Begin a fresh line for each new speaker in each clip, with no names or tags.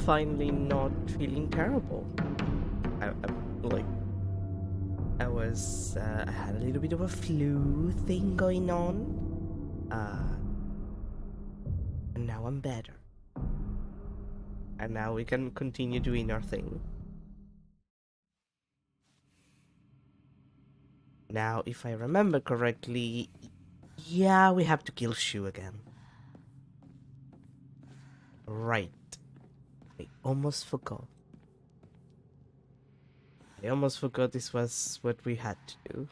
finally not feeling terrible. Like, I had a little bit of a flu thing going on. And now I'm better. And now we can continue doing our thing. Now, if I remember correctly, yeah, we have to kill Shu again. Right. I almost forgot. This was what we had to do.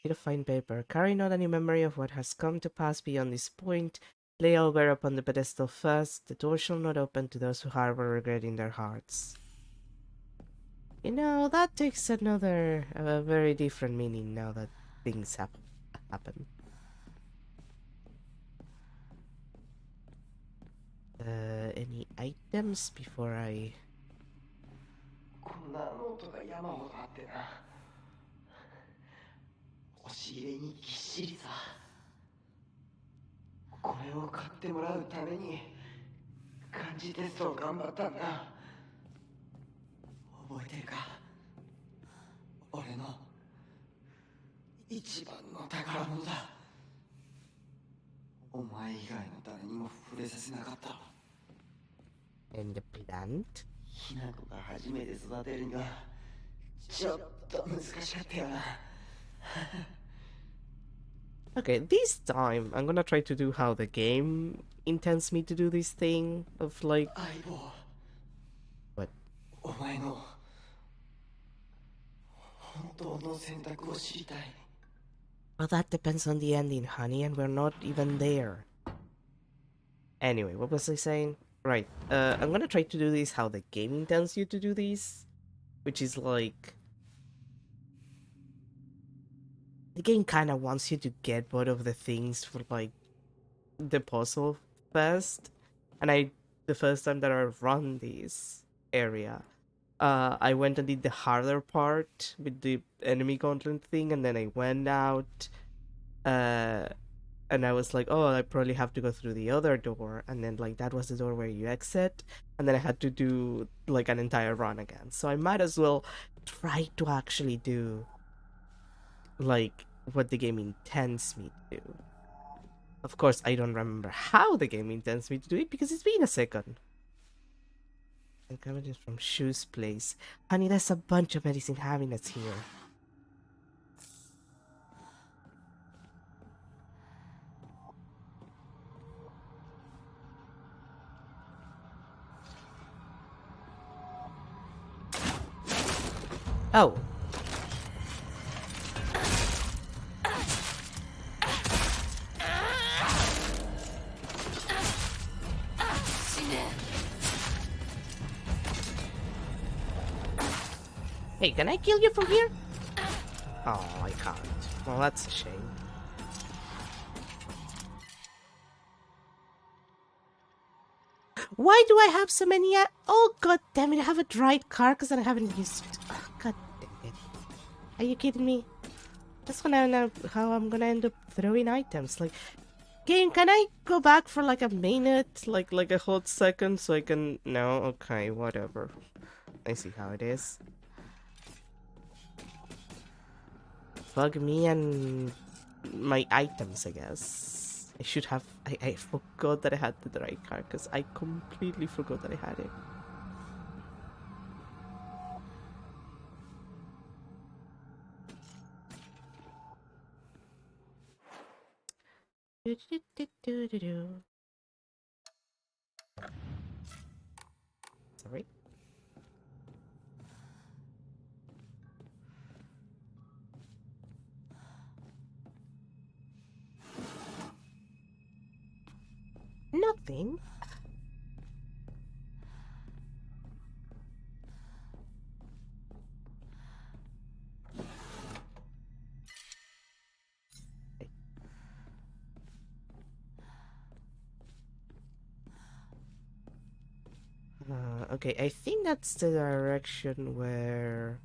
Need a fine paper. Carry not any memory of what has come to pass beyond this point. Lay all bare upon the pedestal first. The door shall not open to those who harbor regret in their hearts. You know, that takes another, a very different meaning now that things happen. Any items before I...
こんなノートが山ほどあってな。押し入れにぎっしりさ。これを買ってもらうために漢字テストを頑張ったんだ。覚えてるか？俺の一番の宝物だ。お前以外の誰にも触れさせなかった。
And the plant?
ひな子が初めて育てるにはちょっと難しかったよな。
Okay, this time I'm gonna try to do how the game intends me to do this thing of like...
相棒。
What?
お前の本当の選択を知りたい。
Well, that depends on the ending, honey, and we're not even there. Anyway, what was I saying? Right, I'm gonna try to do this how the game intends you to do this, which is like... The game kind of wants you to get both of the things for, like, the puzzle first. And the first time that I run this area, I went and did the harder part with the enemy gauntlet thing, and then I went out, and I was like, oh, I probably have to go through the other door, and then, like, that was the door where you exit, and then I had to do, like, an entire run again. So I might as well try to actually do, like, what the game intends me to do. Of course, I don't remember how the game intends me to do it because it's been a second. And coming is from Shu's place. Honey, there's a bunch of medicine cabinets here. Oh. Hey, can I kill you from here? Oh, I can't. Well, that's a shame. Why do I have so many? Oh, god damn it! I have a dried carcass and I haven't used. Oh, god damn it! Are you kidding me? That's how I'm gonna end up throwing items. Like, game, can I go back for like a minute, like a hot second, so I can? No, okay, whatever. I see how it is. Fuck me and my items, I guess. I should have... I forgot that I had the dry carcass. I completely forgot that I had it. Sorry. Nothing. Okay, I think that's the direction where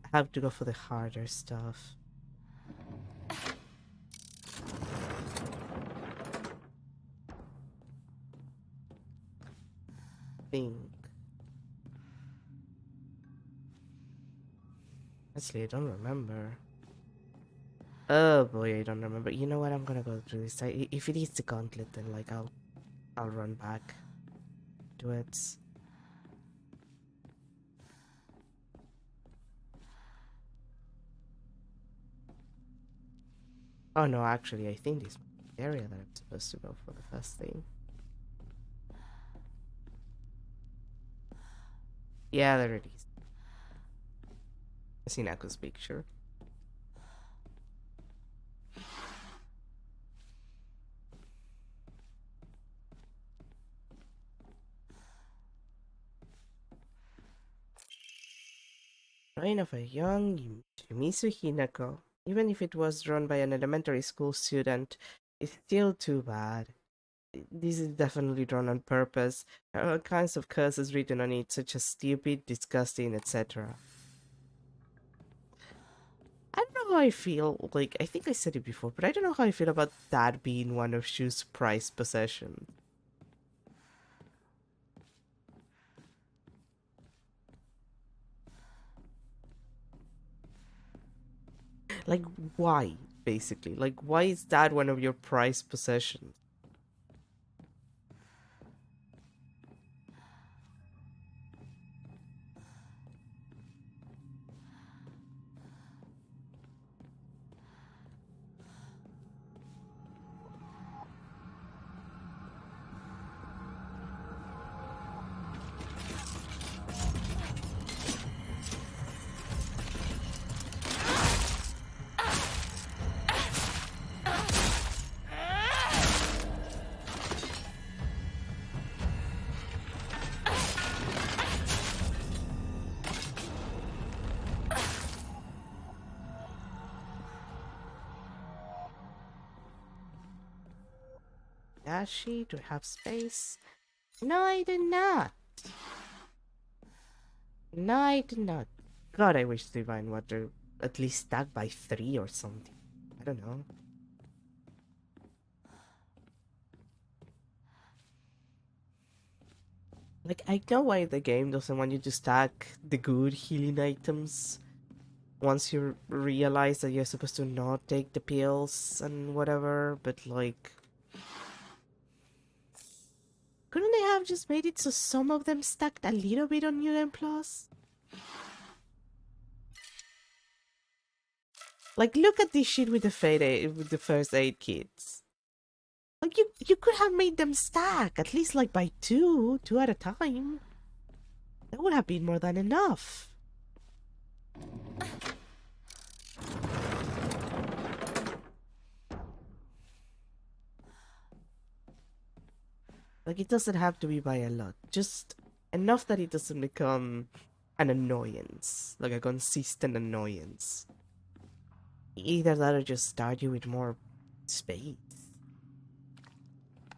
I have to go for the harder stuff. think. Actually, I don't remember. Oh boy, I don't remember. You know what? I'm gonna go through this. If it is the gauntlet, then like I'll run back to it. Oh no, actually, I think this is the area that I'm supposed to go for the first thing. Yeah, there it is. I see Nako's picture. Reign of a young Yumisu Hinako. Even if it was run by an elementary school student, it's still too bad. This is definitely drawn on purpose. There are all kinds of curses written on it, such as stupid, disgusting, etc. I don't know how I feel. Like, I think I said it before, but I don't know how I feel about that being one of Shu's prized possessions. Like, why, basically? Like, why is that one of your prized possessions? Does she? Do I have space? No, I do not. No, I do not. God, I wish Divine Water at least stacked by 3 or something. I don't know. Like, I know why the game doesn't want you to stack the good healing items once you realize that you're supposed to not take the pills and whatever, but like... Couldn't they have just made it so some of them stacked a little bit on New Game Plus? Like, look at this shit with the with the first aid kits. Like, you could have made them stack, at least like by two at a time. That would have been more than enough. Like, it doesn't have to be by a lot. Just enough that it doesn't become an annoyance. Like a consistent annoyance. Either that or just start you with more space.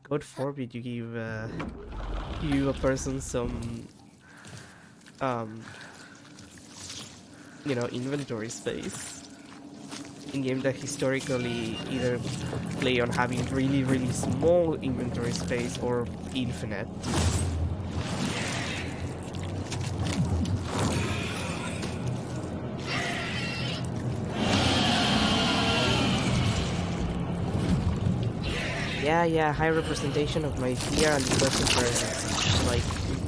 God forbid you give a person some inventory space in game that historically either play on having really, really small inventory space or infinite. Yeah, high representation of my fear and the person presence. Like,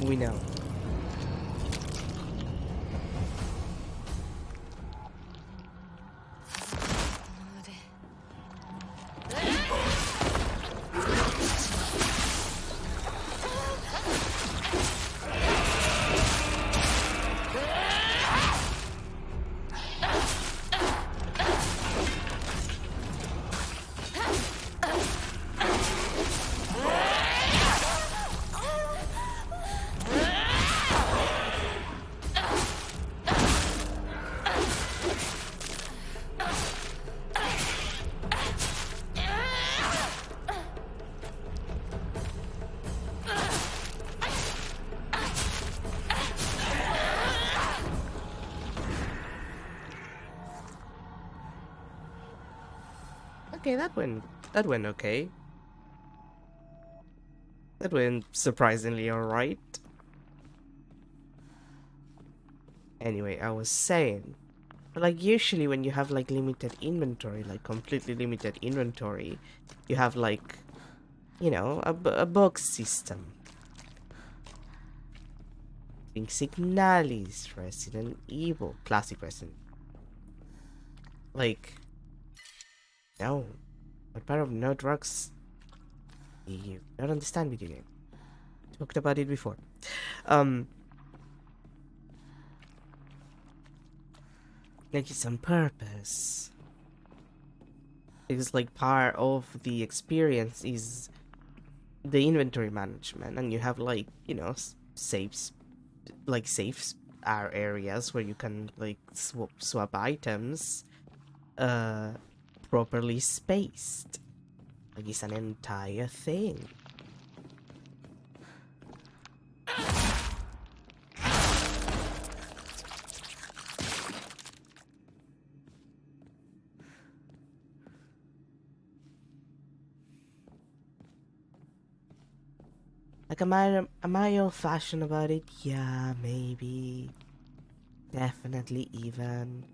we know. Okay, that went okay. That went surprisingly alright. Anyway, I was saying, like usually when you have like limited inventory, like completely limited inventory, you have like, you know, a box system. Think Signalis, Resident Evil, classic Resident. Like, no, what part of no drugs? You don't understand video game. Talked about it before. Like it's on purpose. Because like part of the experience is the inventory management, and you have like, you know, safes, like safes are areas where you can like swap items, properly spaced. Like it's an entire thing. Like, am I old-fashioned about it? Yeah, maybe. Definitely even.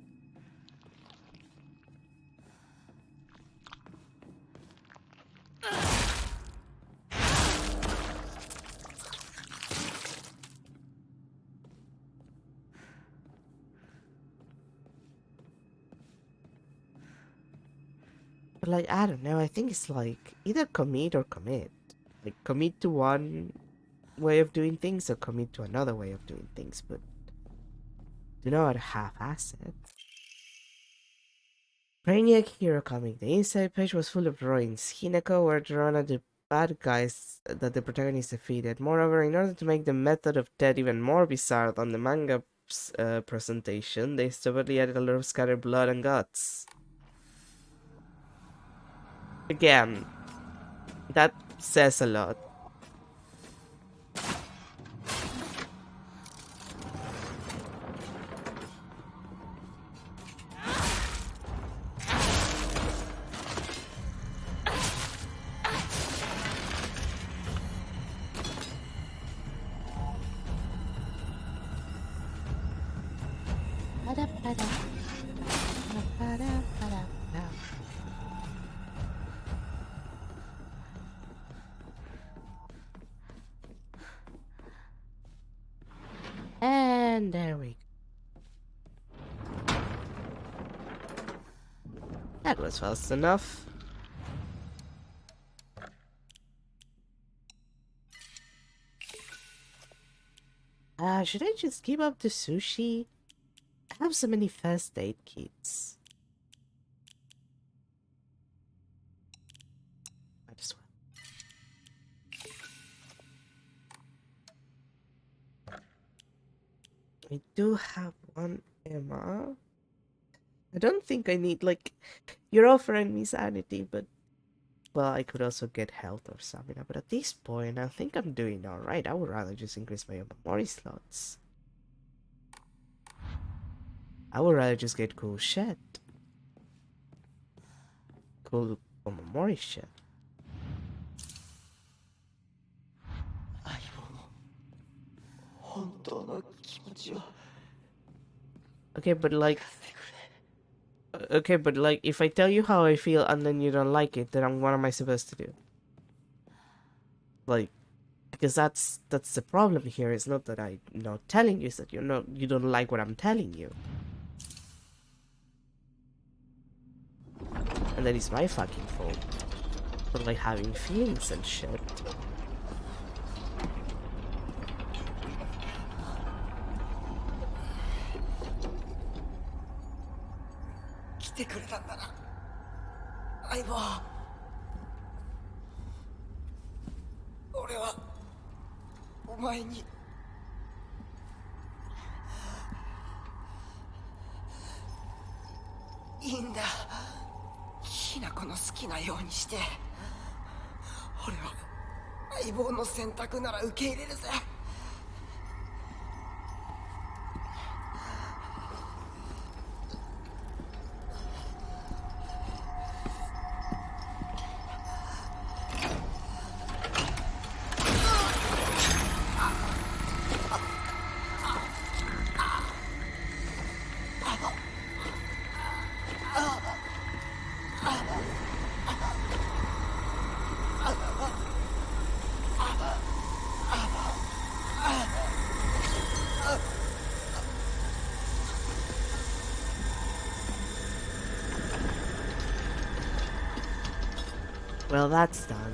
But like, I don't know, I think it's like either commit or commit. Like, commit to one way of doing things or commit to another way of doing things, but do not half-ass it. Brainiac Hero comic. The inside page was full of drawings. Hinako were drawn at the bad guys that the protagonist defeated. Moreover, in order to make the method of death even more bizarre than the manga's presentation, they stupidly added a lot of scattered blood and guts. Again, that says a lot. And there we go. That was fast enough. Should I just give up the sushi? I have so many first aid kits. Might as well. I do have one Emma. I don't think I need, like, you're offering me sanity, but, well, I could also get health or stamina, but at this point, I think I'm doing alright. I would rather just increase my memory slots. I would rather just get cool shit. Cool memory shit. Okay, but like, if I tell you how I feel and then you don't like it, then what am I supposed to do? Like, because that's the problem here. It's not that I'm not telling you, it's that you don't like what I'm telling you. And then it's my fucking fault for like having feelings and shit. Well, that's done.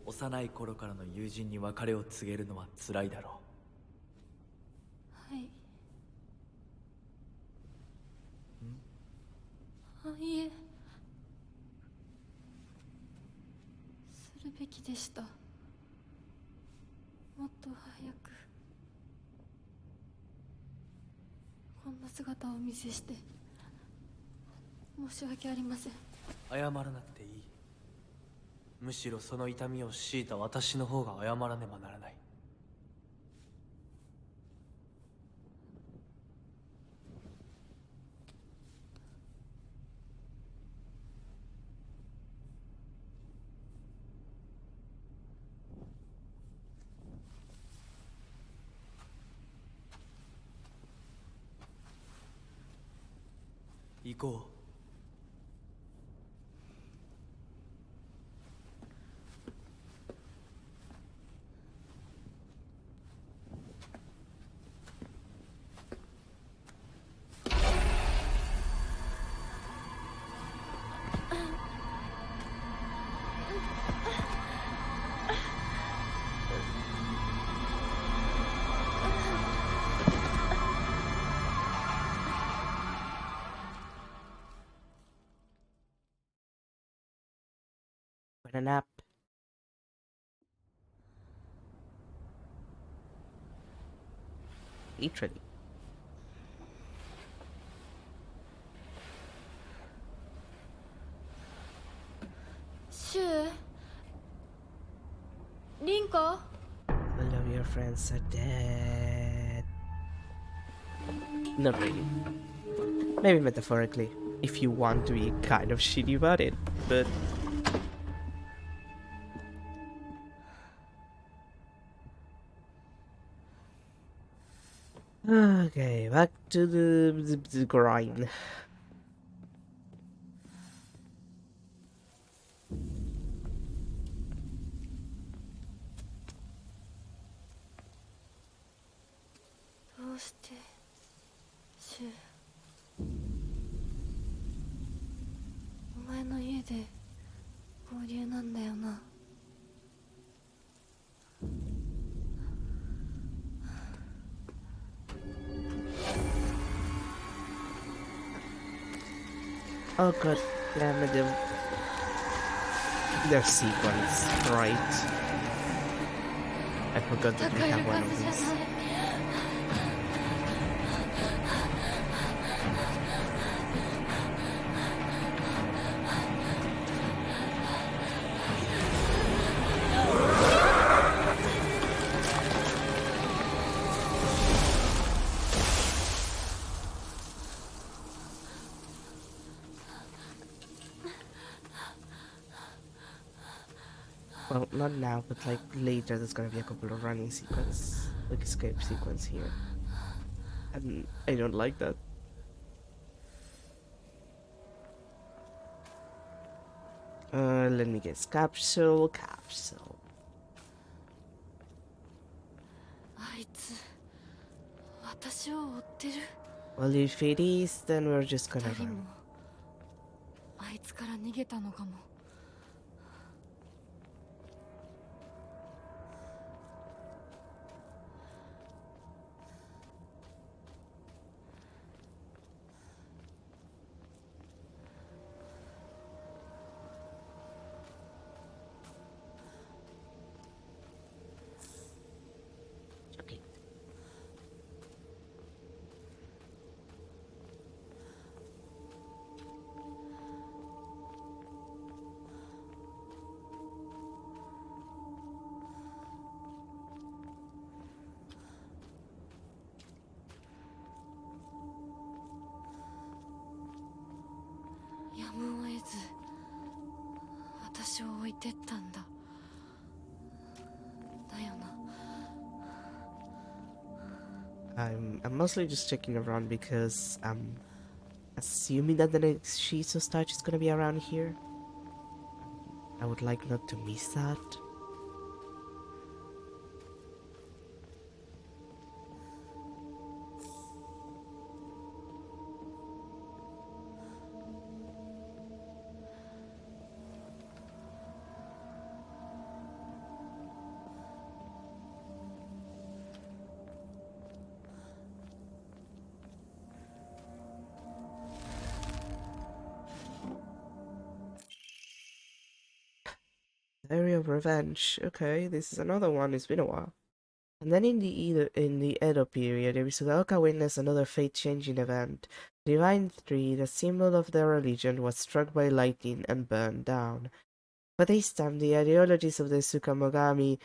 幼い頃からの友人に別れを告げるのは辛いだろ
はい。あ、いえ。するべきでした。もっと早く。こんな姿をお見せして申し訳ありません。
謝らなくていい。むしろその痛みを強いた私の方が謝らねばならない。行こう。
Want a nap? Literally.
Shu? Rinko?
All of your friends are dead. Not really. Maybe metaphorically, if you want to be kind of shitty about it, but... Okay, back to the grind.
Shu, お前の家で合流なんだよな。
Oh god damn it, their sequence, right? I forgot that we have one of these. Well, not now, but like later there's gonna be a couple of running sequence, like escape sequence here. And I don't like that. Let me guess. Capsule.
あいつ、私を追ってる。
Well, if it is, then we're just gonna
二人
run.
もあいつから逃げたのかも。
Okay. I'm mostly just checking around because I'm assuming that the next Shiso stage is gonna be around here. I would like not to miss that. Area of Revenge. Okay, this is another one. It's been a while. And then in the Edo period, Ebisugaoka witnessed another fate-changing event. The Divine Tree, the symbol of their religion, was struck by lightning and burned down. But this time, the ideologies of the Tsukamogami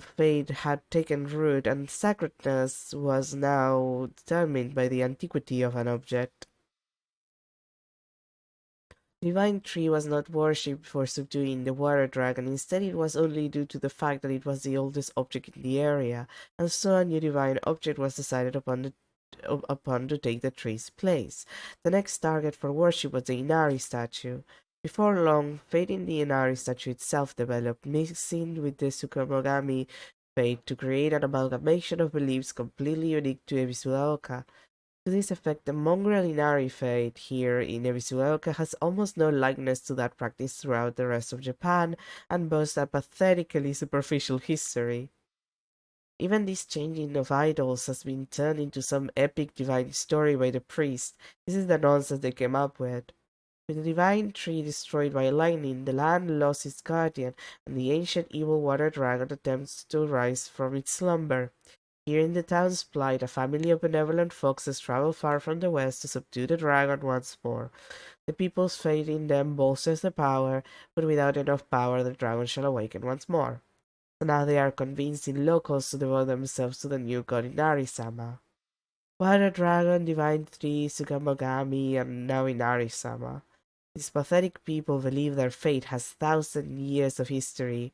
faith had taken root, and sacredness was now determined by the antiquity of an object. Divine Tree was not worshipped for subduing the water dragon, instead it was only due to the fact that it was the oldest object in the area, and so a new divine object was decided upon to take the tree's place. The next target for worship was the Inari statue. Before long, faith in the Inari statue itself developed, mixing with the Tsukamogami faith to create an amalgamation of beliefs completely unique to Ebisugaoka. To this effect, the mongrel Inari faith here in Ebisugaoka has almost no likeness to that practiced throughout the rest of Japan, and boasts a pathetically superficial history. Even this changing of idols has been turned into some epic divine story by the priest. This is the nonsense they came up with. With the divine tree destroyed by lightning, the land lost its guardian, and the ancient evil water dragon attempts to rise from its slumber. Here in the town's plight, a family of benevolent foxes travel far from the west to subdue the dragon once more. The people's faith in them bolsters their power, but without enough power the dragon shall awaken once more. So now they are convincing locals to devote themselves to the new god Inari-sama. Water Dragon, Divine Tree, Tsukamogami, and now Inari-sama. These pathetic people believe their fate has 1,000 years of history,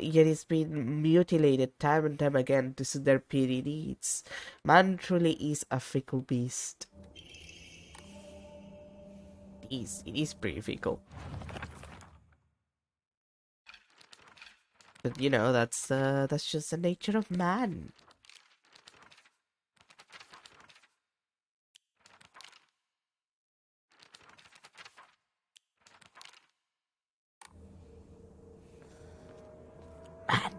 yet it's been mutilated time and time again to suit their petty needs. Man truly is a fickle beast. It is pretty fickle. But you know, that's just the nature of man. Man.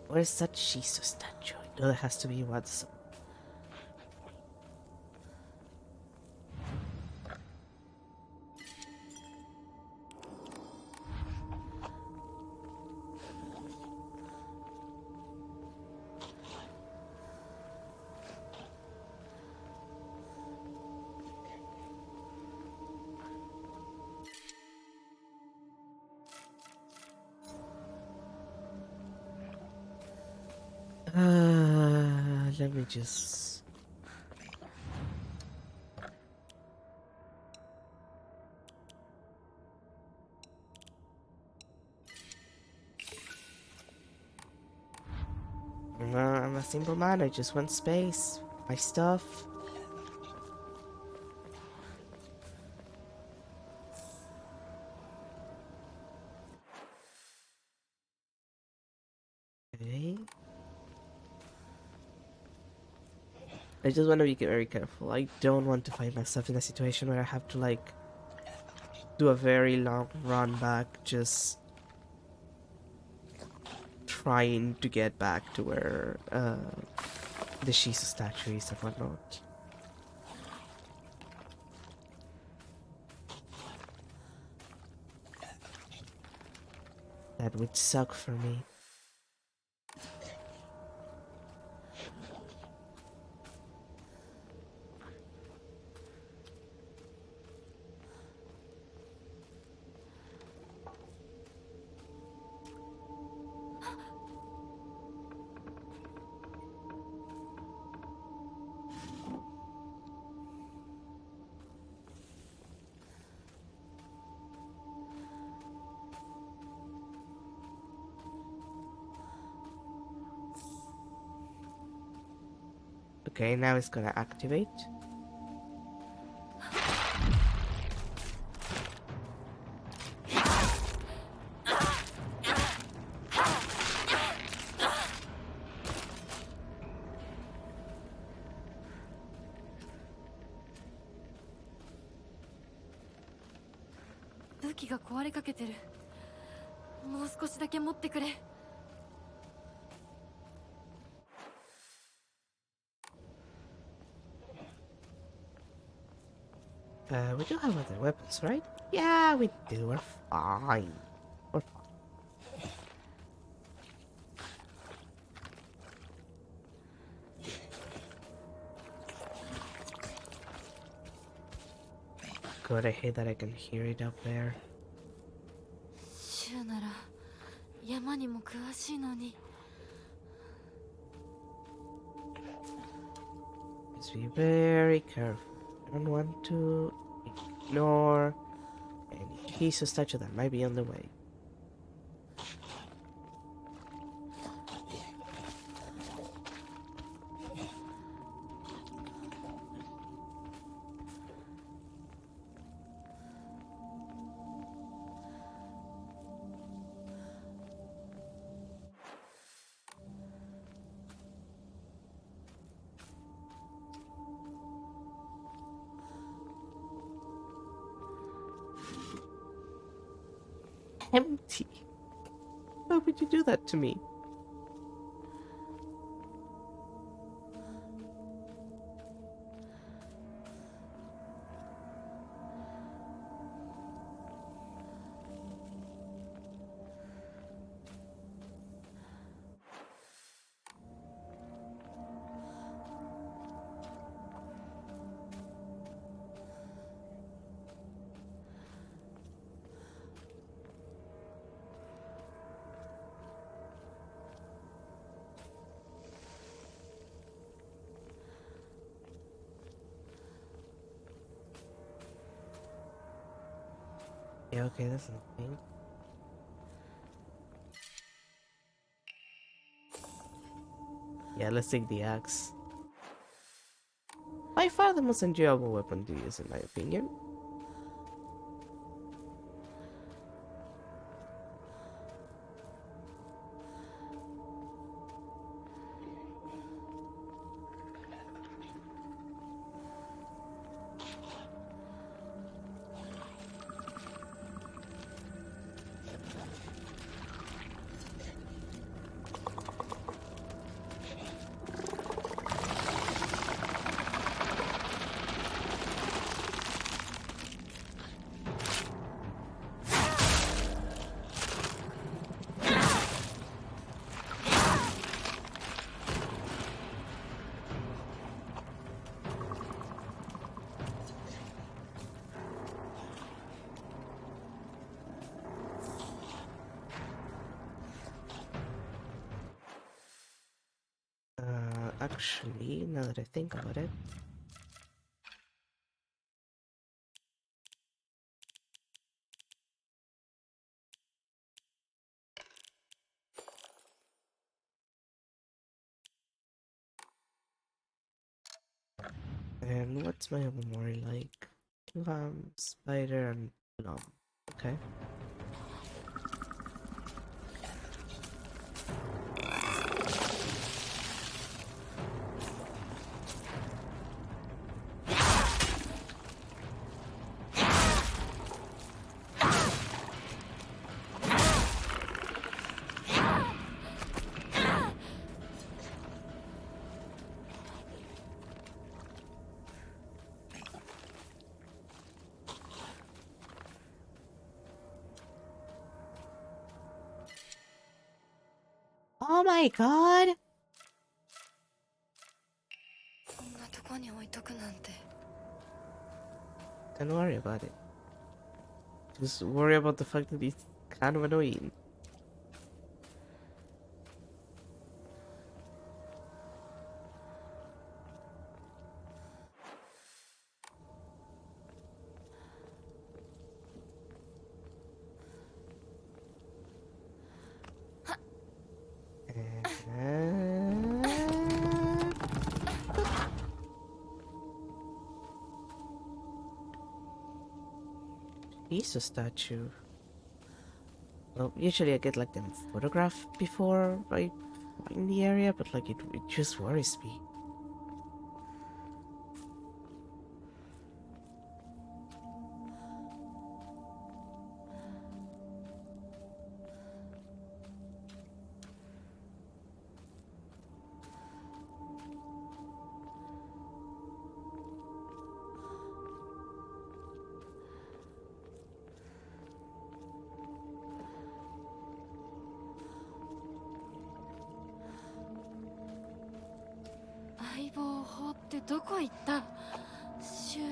Where's that Shiso statue? I know there has to be one somewhere. Let me just... I'm a simple man, I just want space, my stuff. Okay. I just want to be very careful. I don't want to find myself in a situation where I have to, like, do a very long run back just trying to get back to where the Shiso statue is and whatnot. That would suck for me. Okay, now it's gonna activate.
武器が壊れかけてる。もう少しだけ持ってくれ。
We do have other weapons, right? Yeah, we do. We're fine. We're fine. God, I hate that I can hear it up there.
シュウなら山にも詳しいのに。
Just be very careful. I don't want to ignore any keys or statue that might be on the way. Empty. Why would you do that to me? Yeah, okay, that's nothing. Yeah, let's take the axe. By far the most enjoyable weapon to use, in my opinion. Actually, now that I think about it, and what's my memory like? Spider, and Glum. Okay. Oh my god!
こんなとこに置いとくなんて。
Don't worry about it. Just worry about the fact that it's kind of annoying. He's a statue. Well, usually I get like them photographed before I find the area, but like it just worries me.
相棒法ってどこ行った？シュ。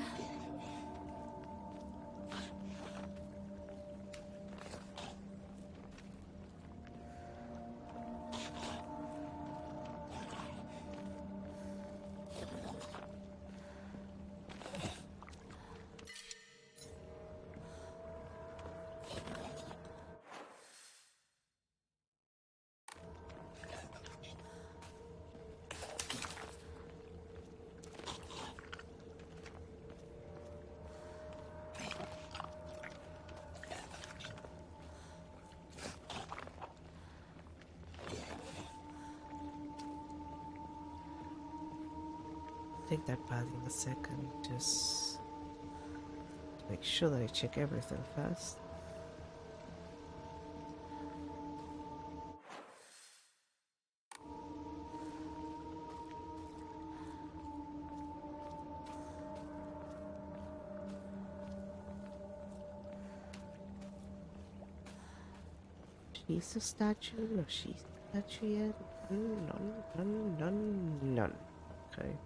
Take that path in a second, just make sure that I check everything first. She's a statue, no, she's a statue yet. None. Okay.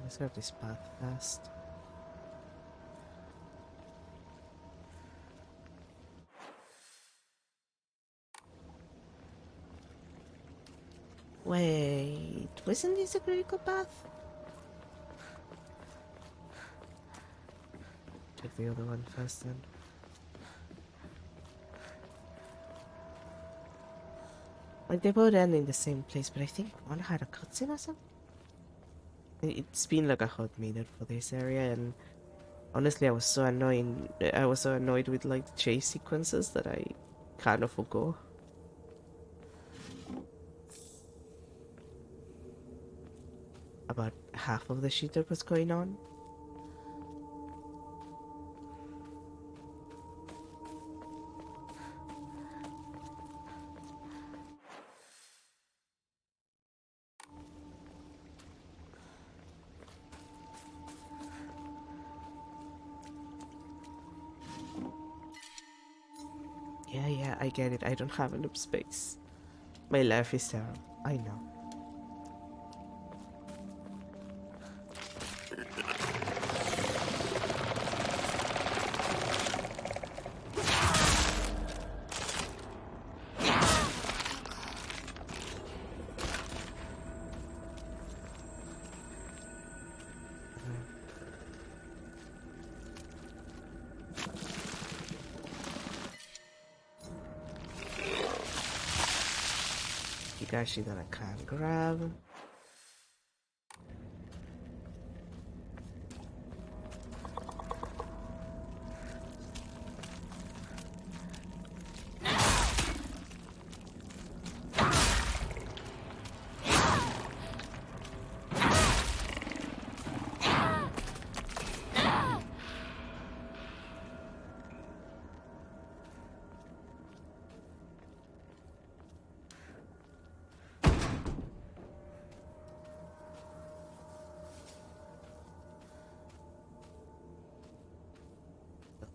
Let's go this path first. Wait, wasn't this a critical path? Check the other one first then. Like they both end in the same place, but I think one had a cutscene or something? It's been like a hot minute for this area, and honestly I was so annoyed with like the chase sequences that I kind of forgot. About half of the shit that was going on. Yeah, I get it. I don't have enough space. My life is terrible. I know. Higashi that I can't grab.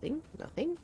Nothing. Nothing.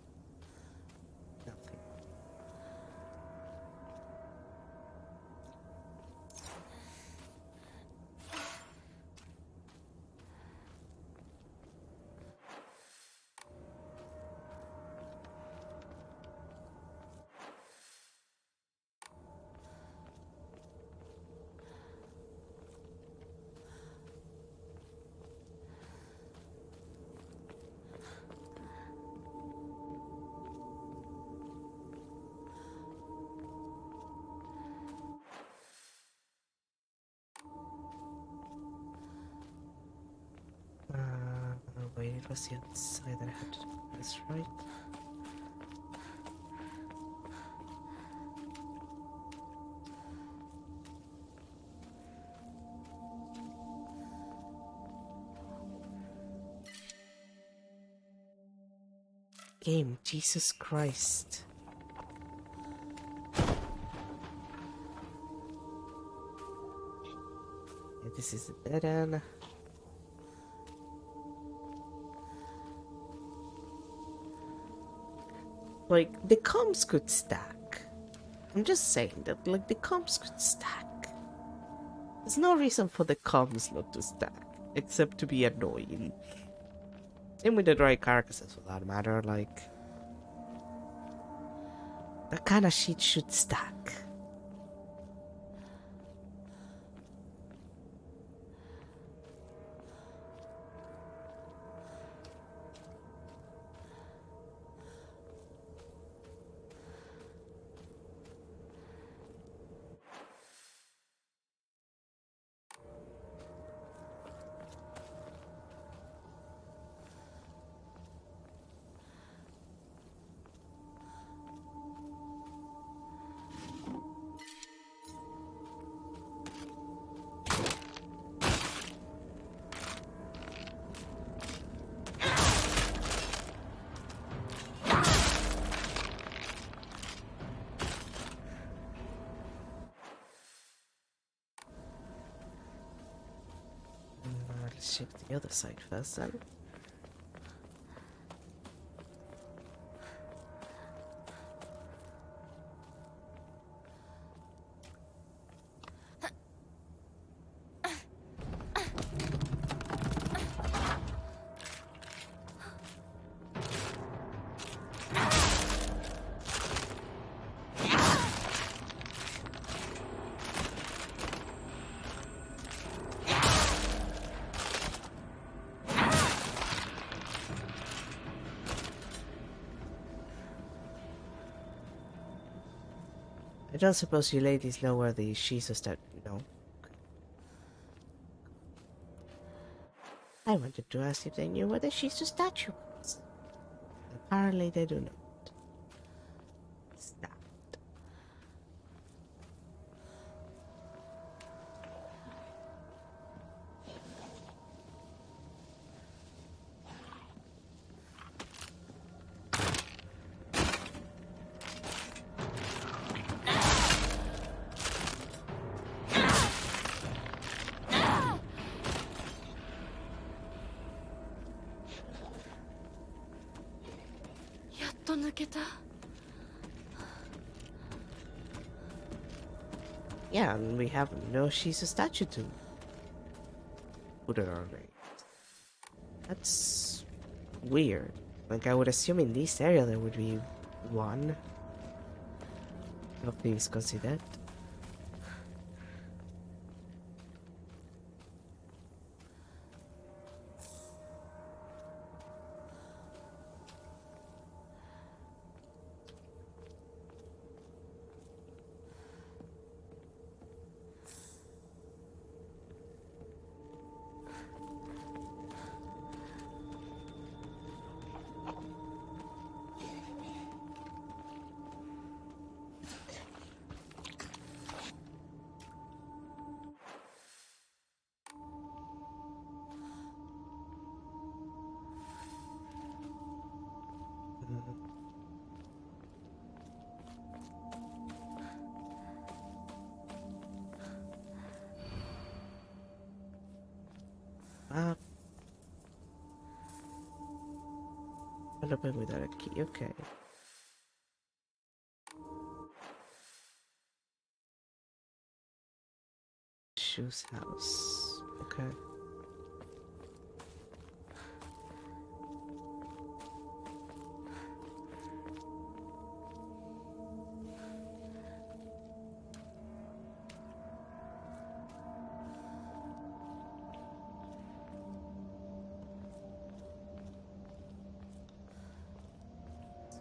Wait, it was the other side that I had to do this, right? Game, Jesus Christ. This is a dead end. Like, the comms could stack. I'm just saying that, like, the comms could stack. There's no reason for the comms not to stack, except to be annoying. Same with the dry carcasses, for that matter, like... that kind of shit should stack. Let's check the other side first then. I don't suppose you ladies know where the Shiso statue... No. I wanted to ask if they knew where the Shiso statue was. Apparently they do not. Stop. Yeah, and we have no Shiso statue to put it on it. That's weird. Like, I would assume in this area there would be one of these considered. Open without a key, okay. Shoes house, okay.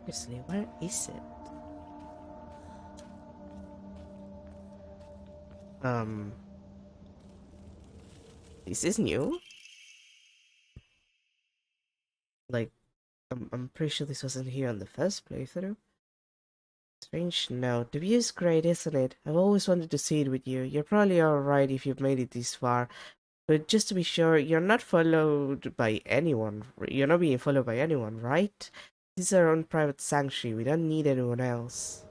Seriously, where is it? This is new? Like, I'm pretty sure this wasn't here on the first playthrough. Strange note. The view is great, isn't it? I've always wanted to see it with you. You're probably alright if you've made it this far. But just to be sure, you're not followed by anyone. You're not being followed by anyone, right? This is our own private sanctuary. We don't need anyone else.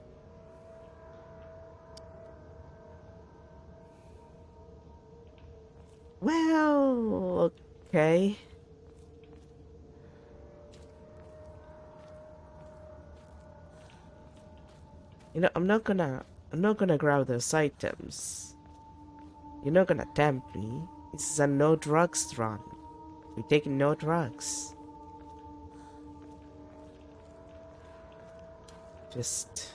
Well, okay. You know, I'm not gonna grab those items. You're not gonna tempt me. This is a no drugs run. We're taking no drugs. Just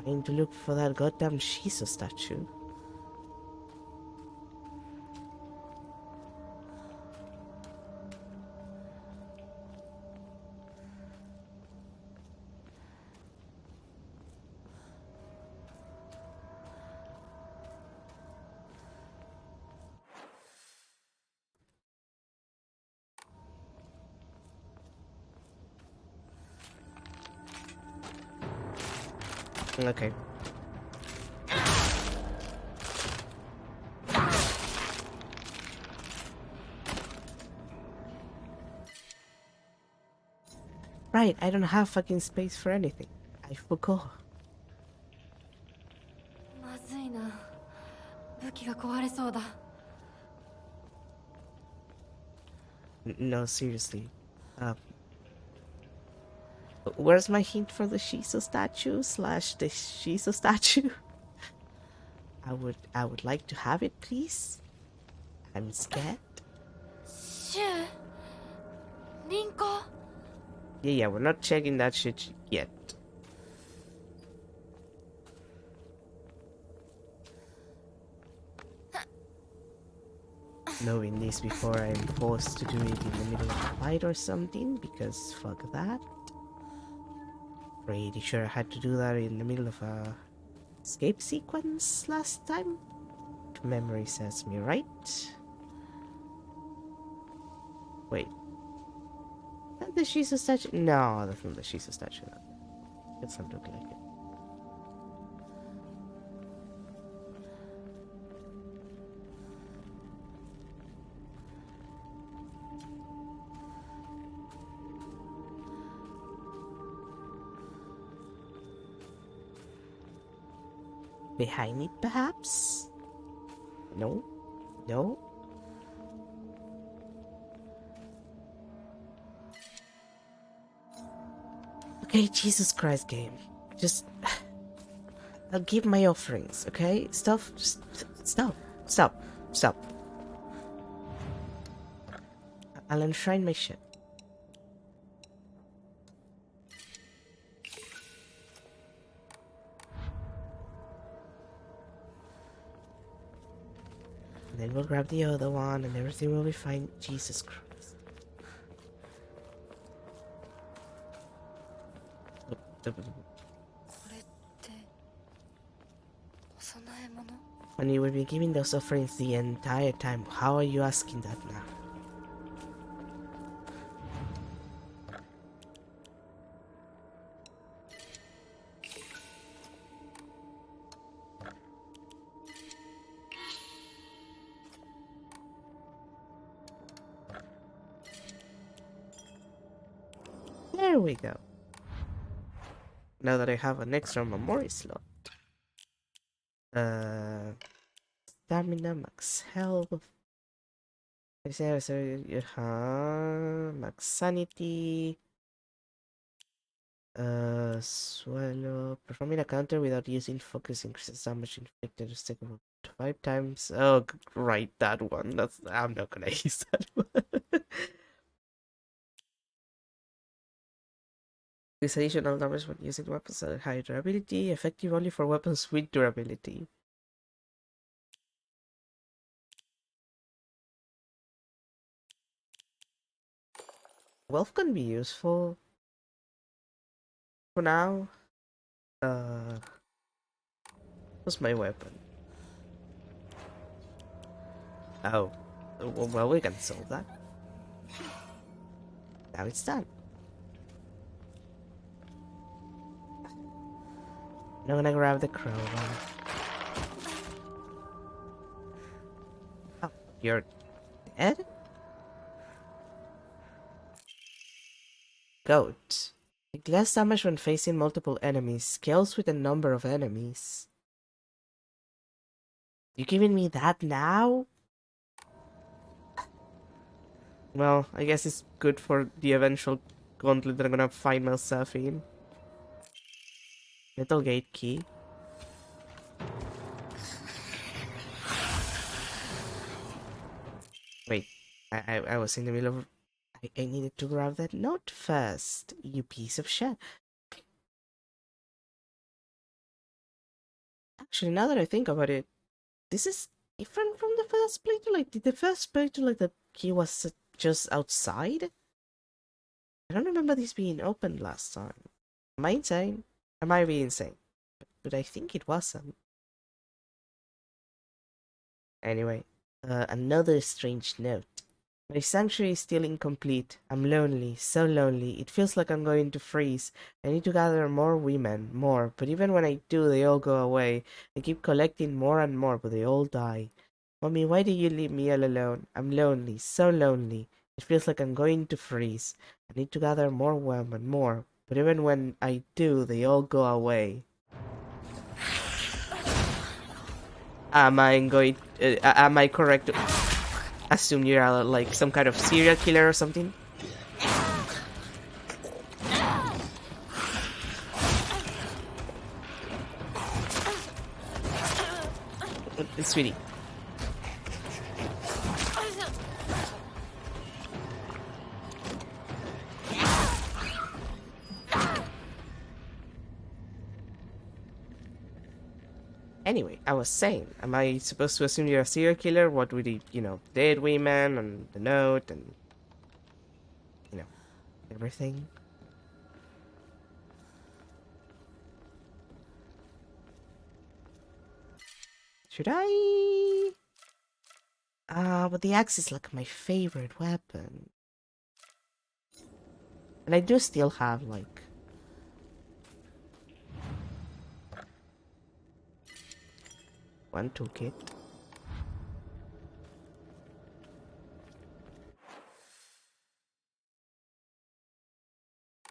trying to look for that goddamn Shiso statue. Okay. Right, I don't have fucking space for anything. I forgot.
まずいな。武器が壊れそうだ。
No, seriously. Where's my hint for the Shiso statue slash the Shiso statue? I would like to have it, please. I'm scared.
シュウ、リンコ。
Yeah, we're not checking that shit yet. Knowing this before I'm forced to do it in the middle of a fight or something, because fuck that. Pretty sure I had to do that in the middle of a escape sequence last time. If memory serves me right. Wait. Is that the Shiso statue? No, that's not the Shiso statue. It doesn't look like it. Behind it, perhaps? No? No? Okay, Jesus Christ, game. Just... I'll give my offerings, okay? Stop. Just stop. Stop. Stop. I'll enshrine my shit. Then we'll grab the other one and everything will be fine. Jesus Christ.
これってお供え物？
And you will be giving those offerings the entire time. How are you asking that now? There we go. Now that I have an extra memory slot. Stamina, max health. Max sanity. Swallow. Performing a counter without using focus increases damage inflicted second 5 times. Oh, right, that one. I'm not gonna use that one. This additional damage when using weapons at high durability, effective only for weapons with durability. Wealth can be useful. For now, what's my weapon? Oh, well, we can solve that. Now it's done. I'm gonna grab the crowbar. Oh, you're dead? Goat. Take less damage when facing multiple enemies. Scales with the number of enemies. You giving me that now? Well, I guess it's good for the eventual gauntlet that I'm gonna find myself in. Metal gate key. Wait, I was in the middle of... I needed to grab that note first, you piece of shit. Actually, now that I think about it, this is different from the first playthrough. Like, did the first playthrough, like, the key was just outside? I don't remember this being opened last time. Am I insane? Am I being insane? But I think it wasn't. Anyway, another strange note. My sanctuary is still incomplete. I'm lonely, so lonely. It feels like I'm going to freeze. I need to gather more women, more. But even when I do, they all go away. I keep collecting more and more, but they all die. Mommy, why do you leave me all alone? I'm lonely, so lonely. It feels like I'm going to freeze. I need to gather more women, more. But even when I do, they all go away. Am I correct to assume you're like some kind of serial killer or something? Sweetie. Anyway, I was saying, am I supposed to assume you're a serial killer? What with the, dead women and the note and, everything? Should I? But the axe is like my favorite weapon. And I do still have, like, one toolkit.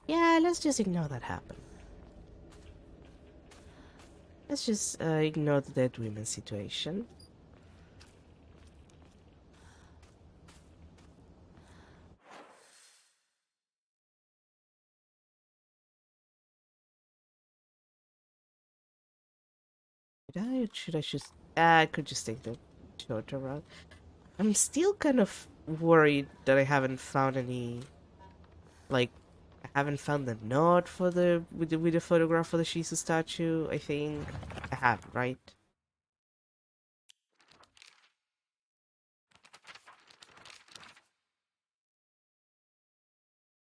Yeah, let's just ignore that happened. Let's just ignore the dead women situation. Should I just... I could just take the shorter route. I'm still kind of worried that I haven't found any... Like, I haven't found the note for the... With the photograph for the Shizu statue, I think. I have, right?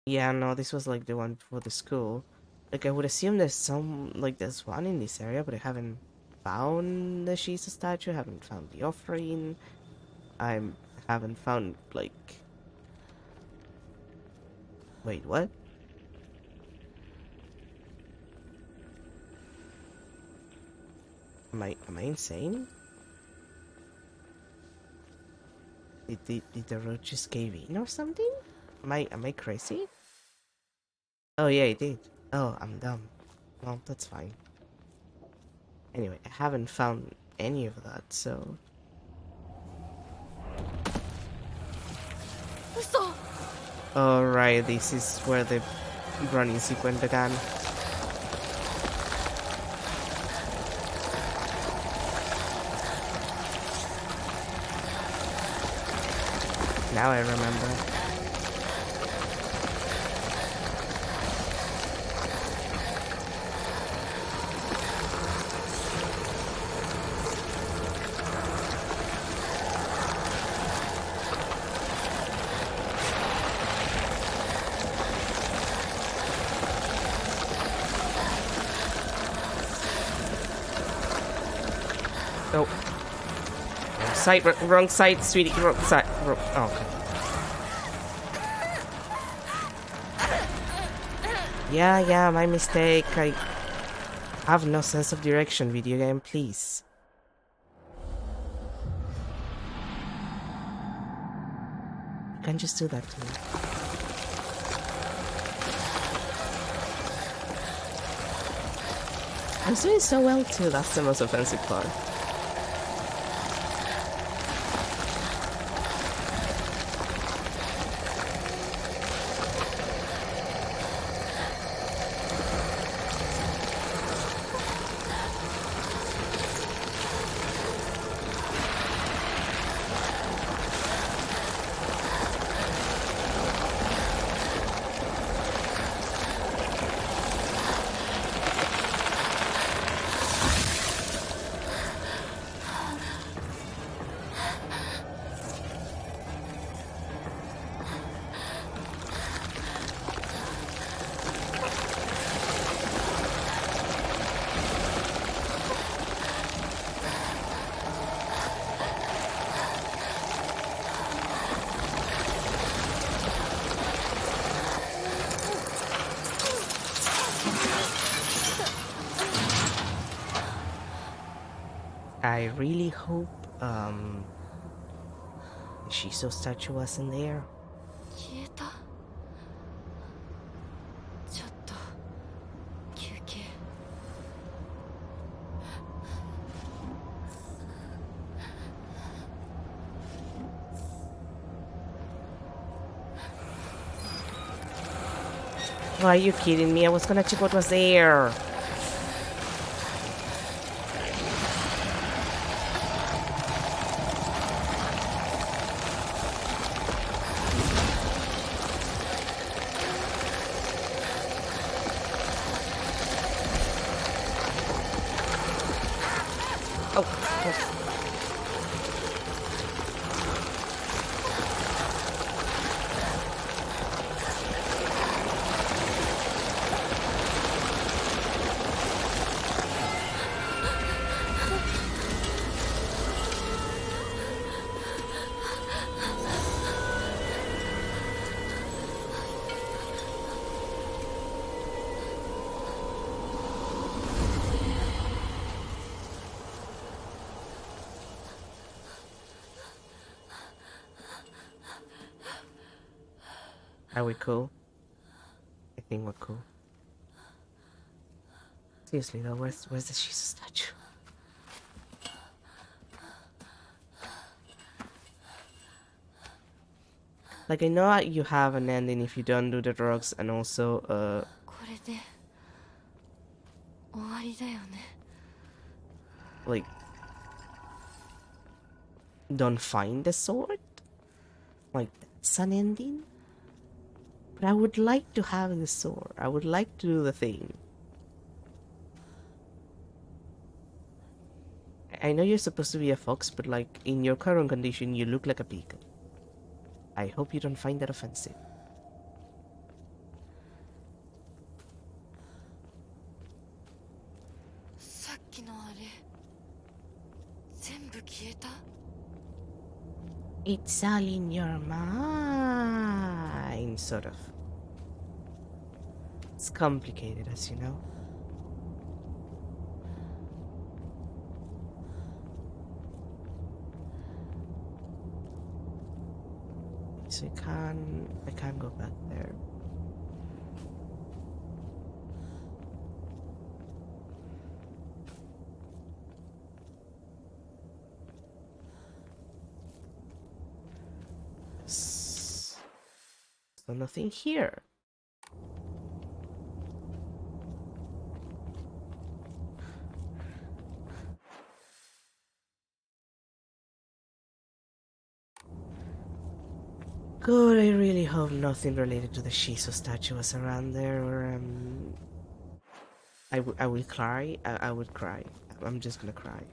Yeah, no, this was like the one for the school. Like, I would assume there's one in this area, but I haven't found the Shizu statue, I haven't found the offering. I haven't found, like... Wait, what? Am I insane? Did the road just cave in or something? Am I crazy? Oh yeah, it did. Oh, I'm dumb. Well, that's fine. Anyway, I haven't found any of that, so... Alright, this is where the running sequence began. Now I remember. Oh. Wrong side, sweetie. Wrong side. Oh, okay. Yeah, my mistake. I have no sense of direction, video game, please. You can't just do that to me. I'm doing so well too, that's the most offensive part. I really hope the Shiso statue wasn't there.
消えた。ちょっと休憩。
Oh, are you kidding me? I was gonna check what was there. Oh, are we cool? I think we're cool. Seriously though, where's the Shiso statue? Like, I know you have an ending if you don't do the drugs, and also,
これで終わりだよね。
like, don't find the sword? Like, that's an ending? But I would like to have the sword. I would like to do the thing. I know you're supposed to be a fox, but like, in your current condition, you look like a beagle. I hope you don't find that offensive.
さっきのあれ全部消えた。
It's all in your mind, sort of. It's complicated, as you know. So I can't go back there. So nothing here. God, I really hope nothing related to the Shiso statue was around there, or I will cry. I would cry. I'm just gonna cry.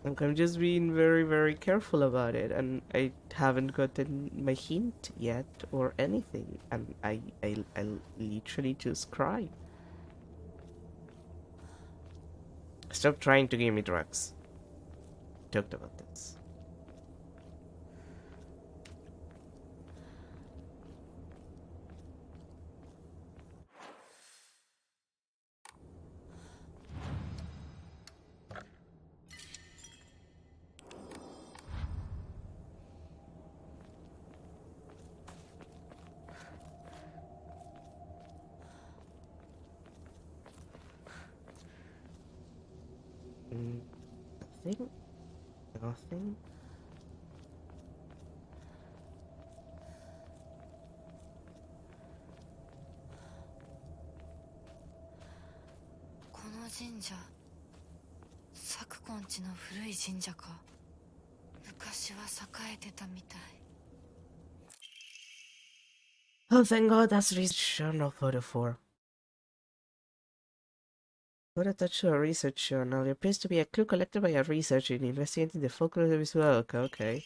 Like, I'm just being very, very careful about it, and I haven't gotten my hint yet or anything, and I literally just cry. Stop trying to give me drugs. Talked about this. Nothing. Nothing.
この神社昨今地の古い神社か。昔は栄えてたみたい。
Oh, thank God, that's research journal photo 4. What attached to a research journal? It appears to be a clue collected by a researcher investigating the folklore of Israel. Okay.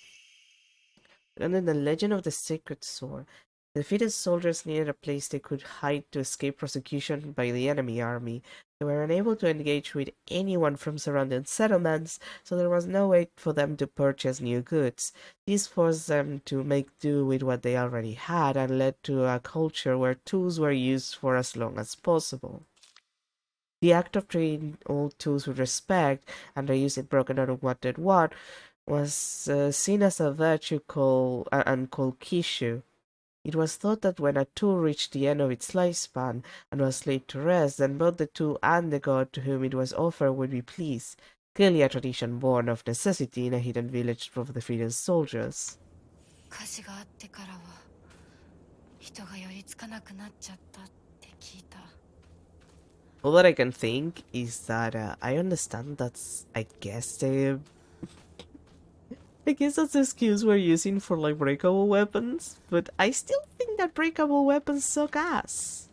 And then the legend of the sacred sword. The defeated soldiers needed a place they could hide to escape prosecution by the enemy army. They were unable to engage with anyone from surrounding settlements, so there was no way for them to purchase new goods. This forced them to make do with what they already had and led to a culture where tools were used for as long as possible. The act of treating old tools with respect and reusing broken or unwanted one was seen as a virtue and called kishu. It was thought that when a tool reached the end of its lifespan and was laid to rest, then both the tool and the god to whom it was offered would be pleased. Clearly a tradition born of necessity in a hidden village of the freedom soldiers.
火事があってからは人が寄りつかなくなっちゃったって聞いた。
All that I can think is that I understand that's, I guess that's the skills we're using for like breakable weapons, but I still think that breakable weapons suck ass.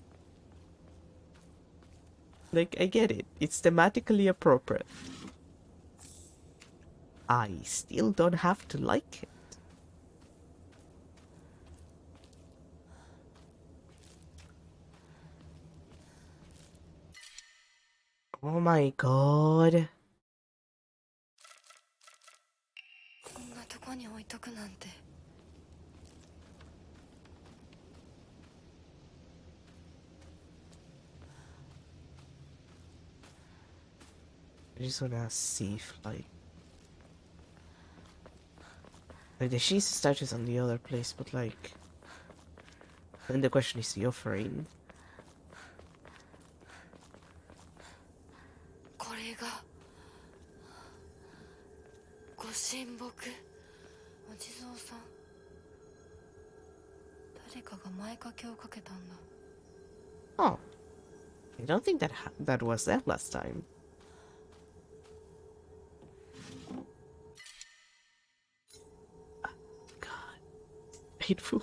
Like, I get it, it's thematically appropriate. I still don't have to like it. Oh my god.
こんなとこに置いとくなんて。
I just wanna see if like the Shizu statue's on the other place, but like then the question is the offering.
これがご神木。お地蔵さん。誰かが前掛けをかけたんだ。
Oh, I don't think that was there last time. God, painful.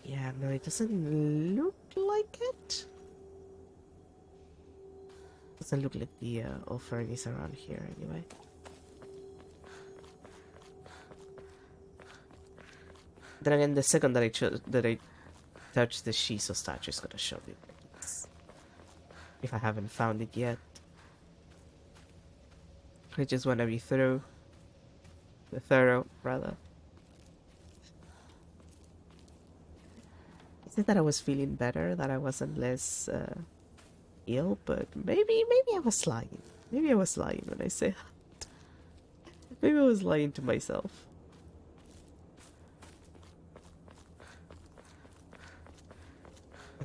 Yeah, no, it doesn't look like it. Doesn't look like the offering is around here anyway. Then again, the second that I touch the Shiso statue is gonna show me where it is. If I haven't found it yet. I just wanna be thorough, rather. Is it that I was feeling better, that I wasn't less ill? But maybe I was lying. Maybe I was lying when I say that. Maybe I was lying to myself.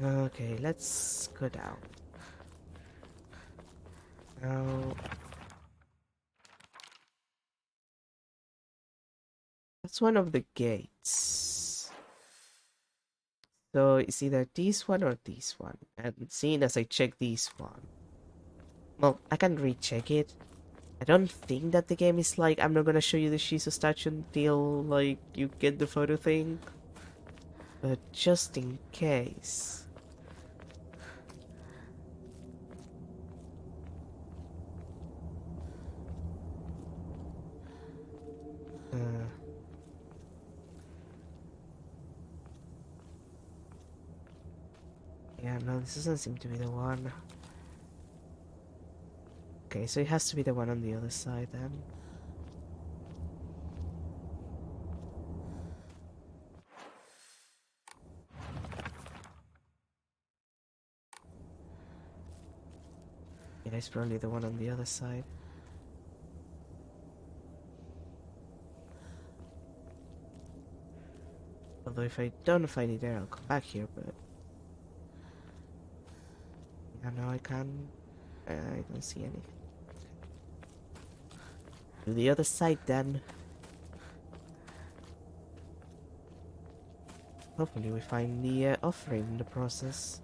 Okay, let's go down. Now, that's one of the gates. So it's either this one or this one. And seeing as I check this one, well, I can recheck it. I don't think that the game is like, I'm not gonna show you the Shiso statue until like you get the photo thing. But just in case. Yeah, no, this doesn't seem to be the one. Okay, so it has to be the one on the other side then. Yeah, it's probably the one on the other side. Although if I don't find it there, I'll come back here, but... Yeah, no, I can't... I don't see anything. To the other side then. Hopefully we find the offering in the process.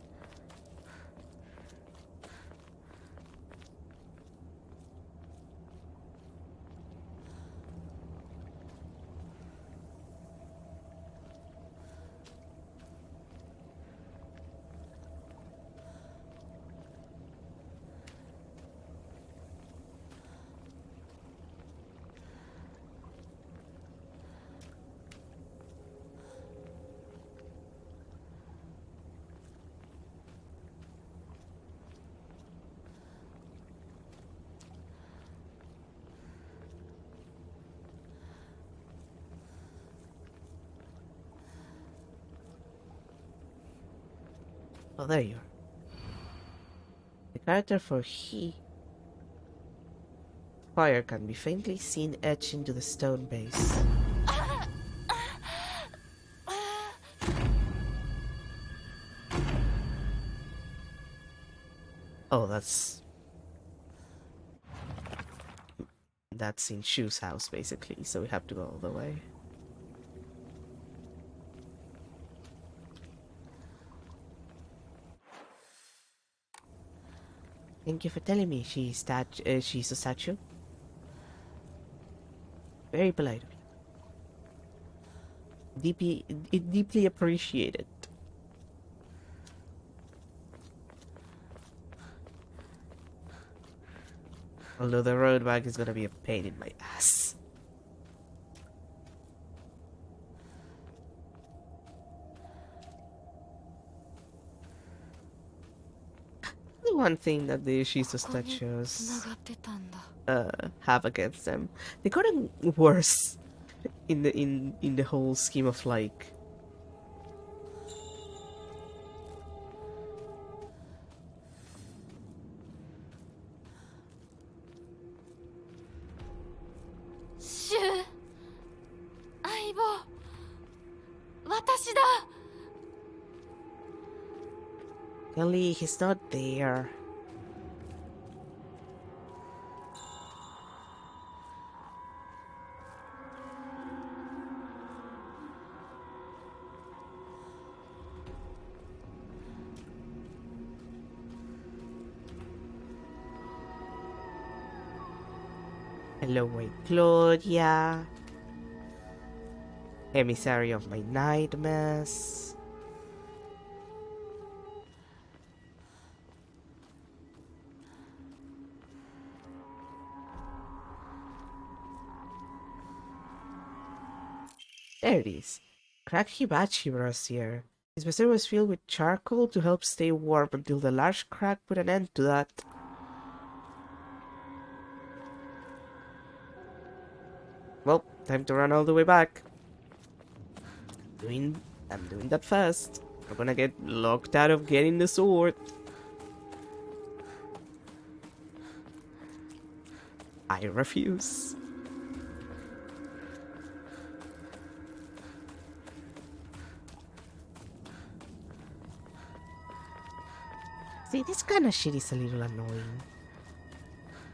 Oh, there you are. The character for he. Fire can be faintly seen etched into the stone base. Oh, that's in Shu's house, basically, so we have to go all the way. Thank you for telling me she's a statue. Very polite of you. Deeply appreciated. Although the road back is gonna be a pain in my ass. The one thing that the Shiso statues have against them, they gotten worse in the whole scheme of like Kelly, he's not there. Hello, my Claudia. Emissary of my nightmares. There it is. Cracked hibachi brazier. His brazier was filled with charcoal to help stay warm until the large crack put an end to that. Well, time to run all the way back. I'm doing that fast. I'm gonna get locked out of getting the sword. I refuse. See, this kind of shit is a little annoying.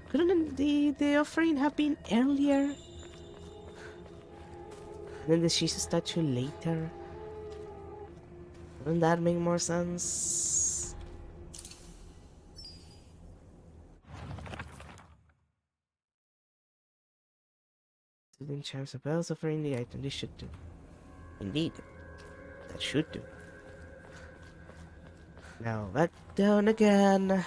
Couldn't the offering have been earlier? And then the Shiso statue later? Wouldn't that make more sense? Student chimes of bells offering the item. This should do. Indeed. That should do. Now back down again.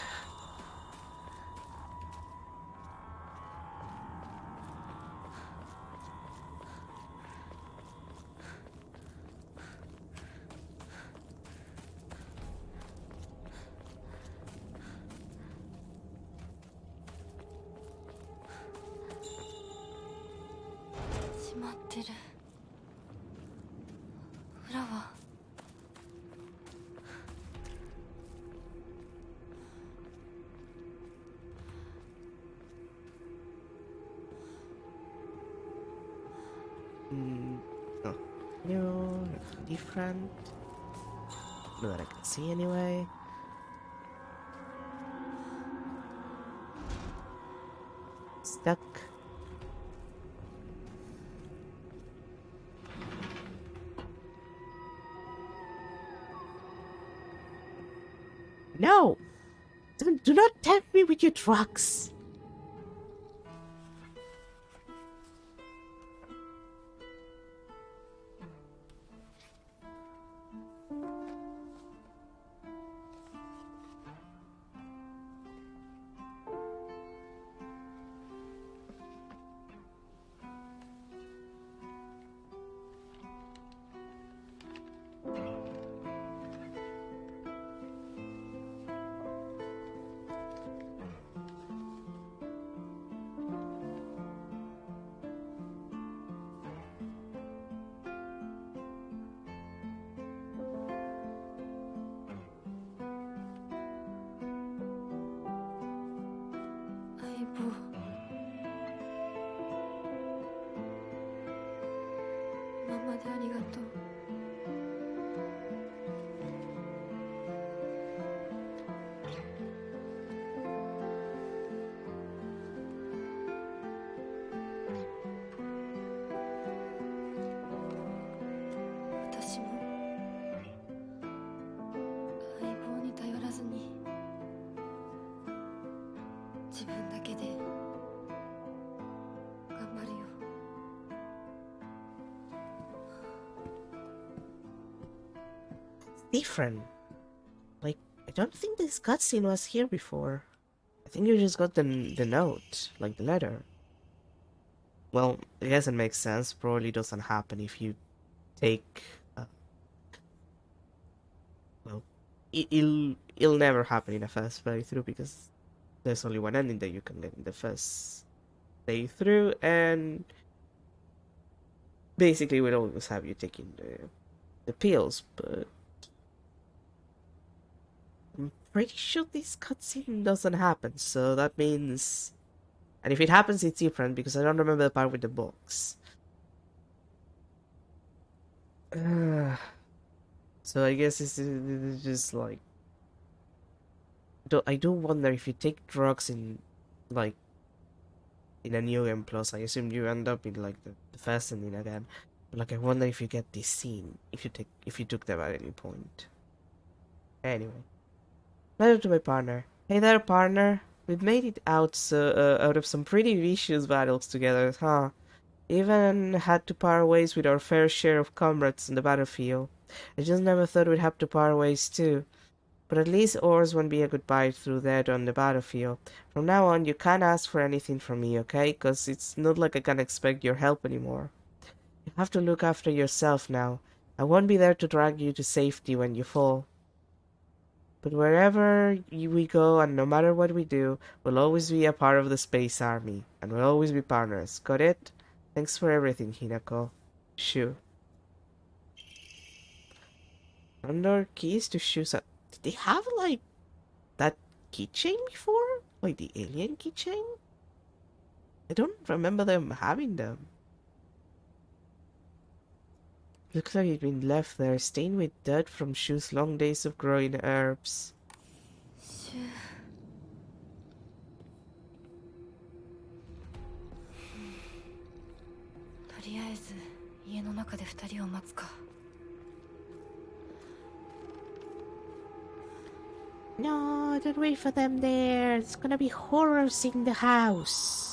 No. New, different. No that I can see anyway. Stuck. No! Do not tempt me with your drugs!
てありがとう。私も相棒に頼らずに自分だけで頑張るよ。
Different. Like, I don't think this cutscene was here before. I think you just got the note, like the letter. Well, I guess it makes sense. Probably doesn't happen if you take. Well, it'll never happen in a first playthrough because there's only one ending that you can get in the first playthrough, and basically we'll always have you taking the pills, but I'm pretty sure this cutscene doesn't happen, so that means... And if it happens, it's different, because I don't remember the part with the books. So I guess this is just like... I do wonder if you take drugs in, like, in a New Game Plus, I assume you end up in, like, the first ending again. But, like, I wonder if you get this scene, if you took them at any point. Anyway. Letter to my partner. Hey there, partner. We've made it out out of some pretty vicious battles together, huh? Even had to part ways with our fair share of comrades on the battlefield. I just never thought we'd have to part ways too. But at least ours won't be a goodbye through that on the battlefield. From now on, you can't ask for anything from me, okay? 'Cause it's not like I can expect your help anymore. You have to look after yourself now. I won't be there to drag you to safety when you fall. But wherever we go and no matter what we do, we'll always be a part of the Space Army. And we'll always be partners. Got it? Thanks for everything, Hinako. Shu. Under keys to shoes. Did they have, like, that keychain before? Like the alien keychain? I don't remember them having them. Looks like it's been left there, stained with dirt from Shu's long days of growing herbs.
とりあえず家の中で2人を待つか。
No, don't wait for them there. It's gonna be horrors in the house.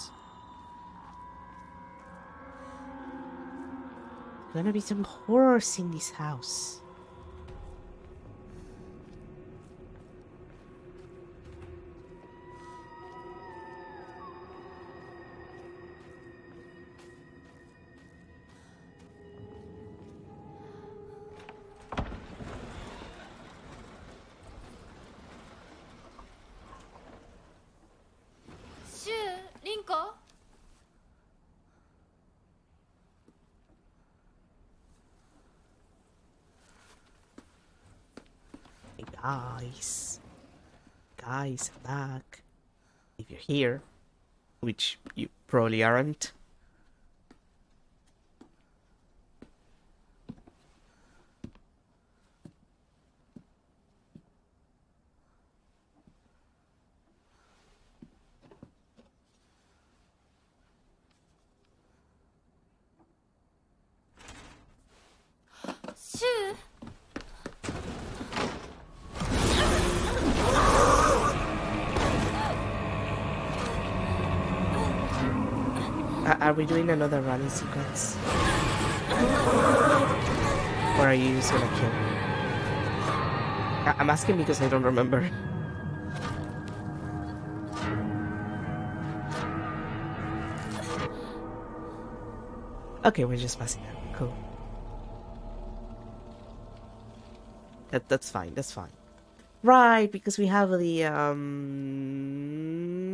Gonna be some horrors in this house. Guys, I'm back. If you're here, which you probably aren't. Are we doing another running sequence? Or are you just gonna kill me? I'm asking because I don't remember. Okay, we're just passing out. Cool. That's fine, that's fine. Right, because we have the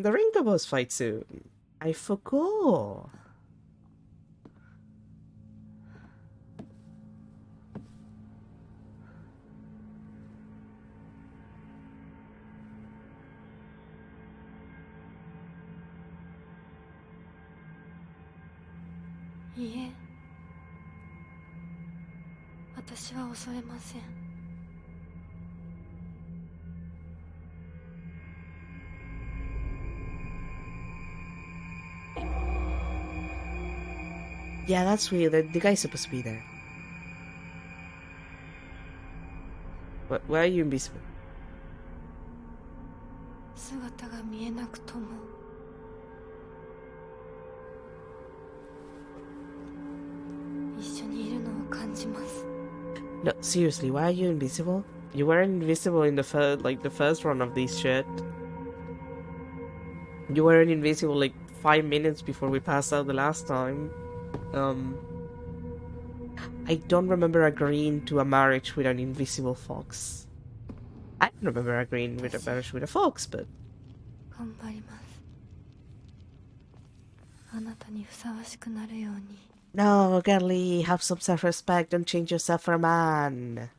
Ringo boss fight soon. I forgot.
私は恐れません。
Yeah, that's weird. The guy's supposed to be there. Why are you invisible?
姿が見えなくとも一緒にいるのを感じます。
No, seriously, why are you invisible? You were invisible in the first run of this shit. You weren't invisible like 5 minutes before we passed out the last time. I don't remember agreeing to a marriage with an invisible fox. I don't remember agreeing with a marriage with a fox, but
頑張ります。あなたにふさわしくなるように。
no, girlie, have some self-respect. Don't change yourself for a man.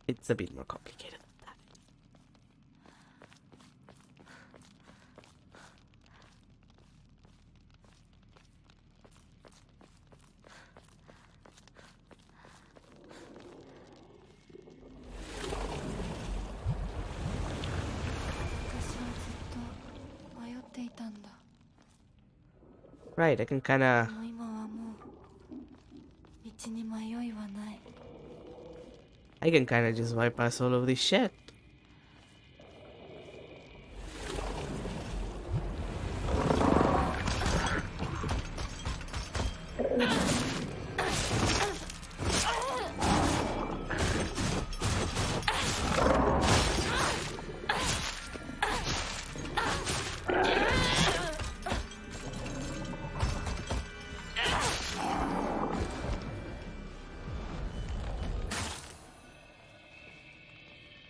It's a bit more complicated than that.
私はずっと迷っていたんだ。
Right, I can kinda...
でも今はもう道に迷いはない。
I can kinda just bypass all of this shit.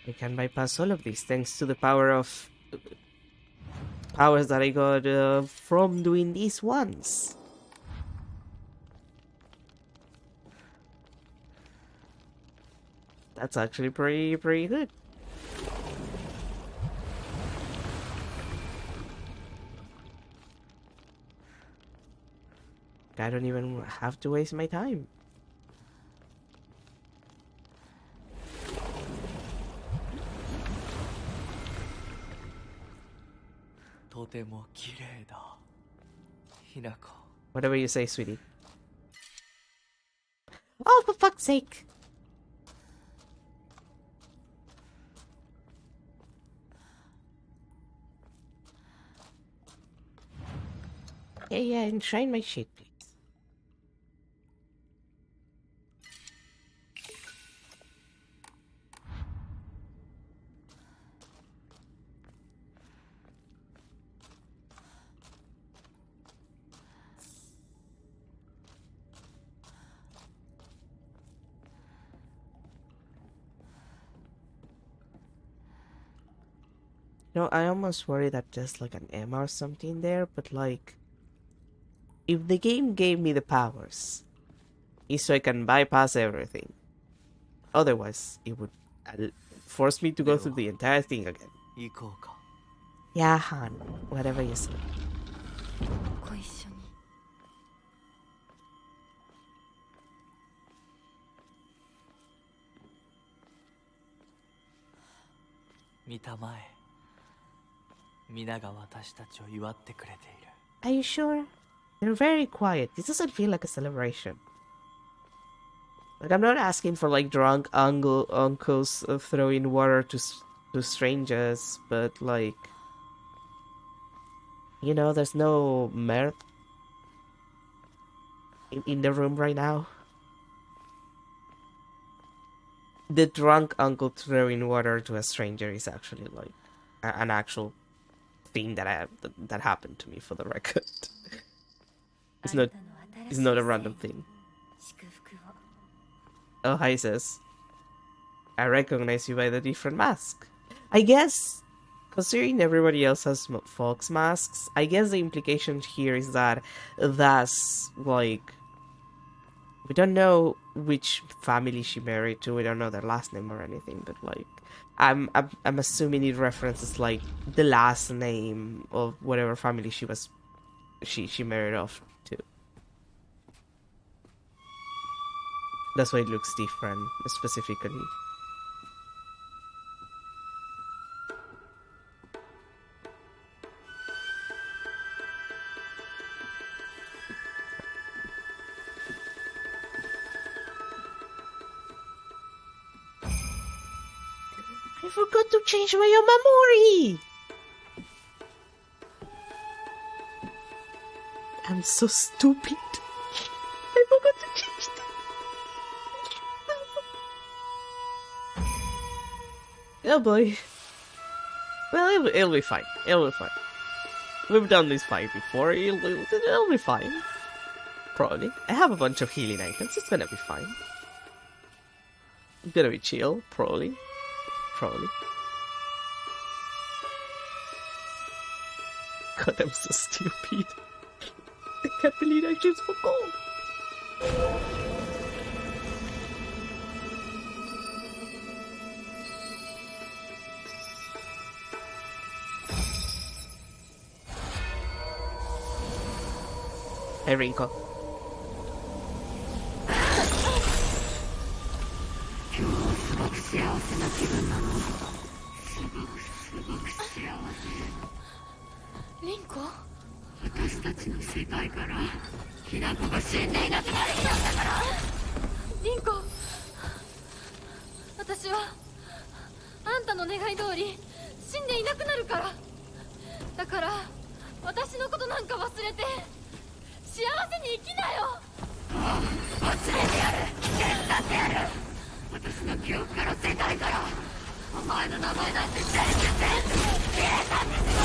I can bypass all of these thanks to the power of... powers that I got from doing these ones. That's actually pretty good. I don't even have to waste my time.
とても綺麗だ。ひなこ。
Whatever you say, sweetie. Oh, for fuck's sake! Yeah, enshrine my shit, please. No, I almost worry that there's like an Emma or something there, but like... If the game gave me the powers, it's so I can bypass everything. Otherwise, it would force me to go through the entire thing again.
行こうか。
Yeah, Han. Whatever you say.
ご一緒に。
見たまえ。皆が私たちを祝ってくれている。
Are you sure? They're very quiet. This doesn't feel like a celebration. Like, I'm not asking for like drunk uncles throwing water to strangers, but like, you know, there's no mirth in the room right now. The drunk uncle throwing water to a stranger is actually like an actual thing that happened to me, for the record. It's not a random thing. Oh, hi, sis. I recognize you by the different mask. I guess, considering everybody else has fox masks, I guess the implication here is that that's, like... We don't know which family she married to, we don't know their last name or anything, but, like... I'm assuming it references like the last name of whatever family she married off to. That's why it looks different specifically. I forgot to change my memory. I'm so stupid. I forgot to change that. Oh boy. Well, it'll be fine. It'll be fine. We've done this fight before. It'll be fine. Probably. I have a bunch of healing items. It's gonna be fine. It's gonna be chill. Probably. God, I'm so stupid. I can't believe I just forgot. Hey, Rinko.
Rinko?
私たちの世界からひな子が死んでいなくなる日なんだから。
リンコ、私はあんたの願い通り死んでいなくなるから。だから私のことなんか忘れて幸せに生きなよ。
忘れてやる。手伝ってやる。私の記憶から世界からお前の名前なんて全部消えたんですよ。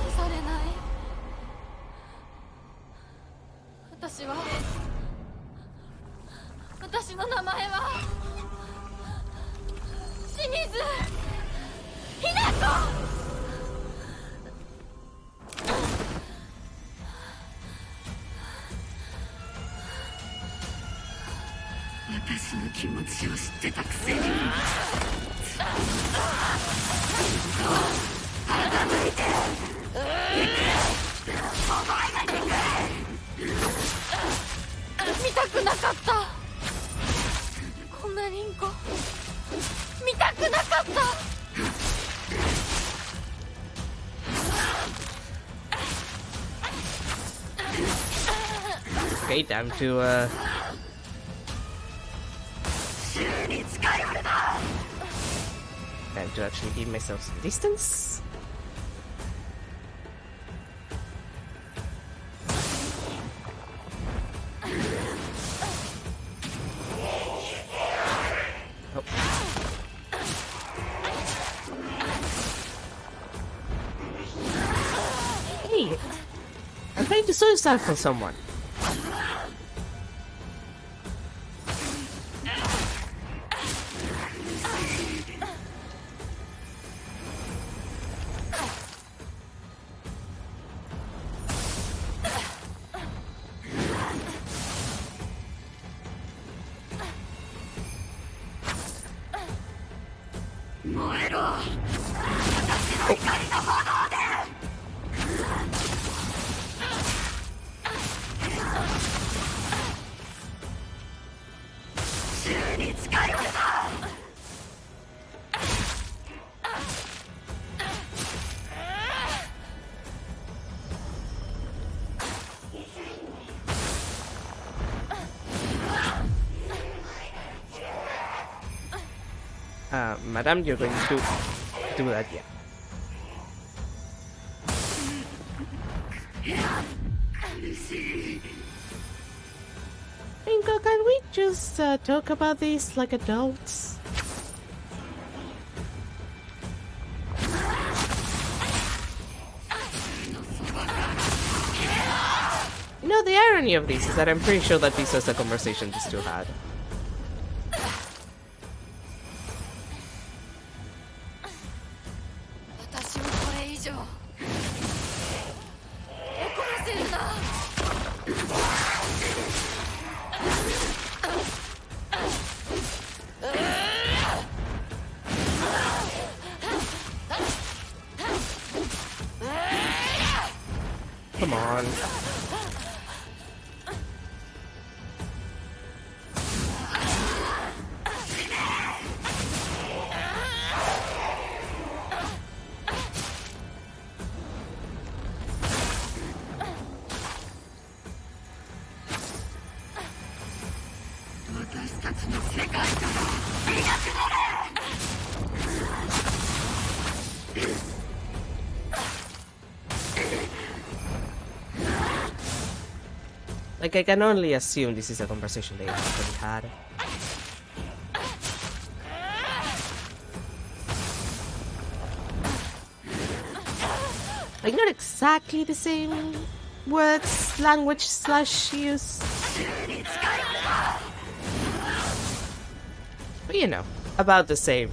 消されない。私の名前は清水ひな子。
私の気持ちを知ってたくせに。傾いて
見たくなかった。こんなリンコ見たくなかった。
Okay, time to time to actually give myself some distance. Oh. Hey, I'm trying to suicide for someone. Madam, you're going to do that, yeah. Rinko, can we just talk about this like adults? You know, the irony of this is that I'm pretty sure that this was a conversation these two had.
私たちの世界からいなくなれ。
Like, I can only assume this is a conversation they actually had. Like, not exactly the same words, language slash use. But you know, about the same.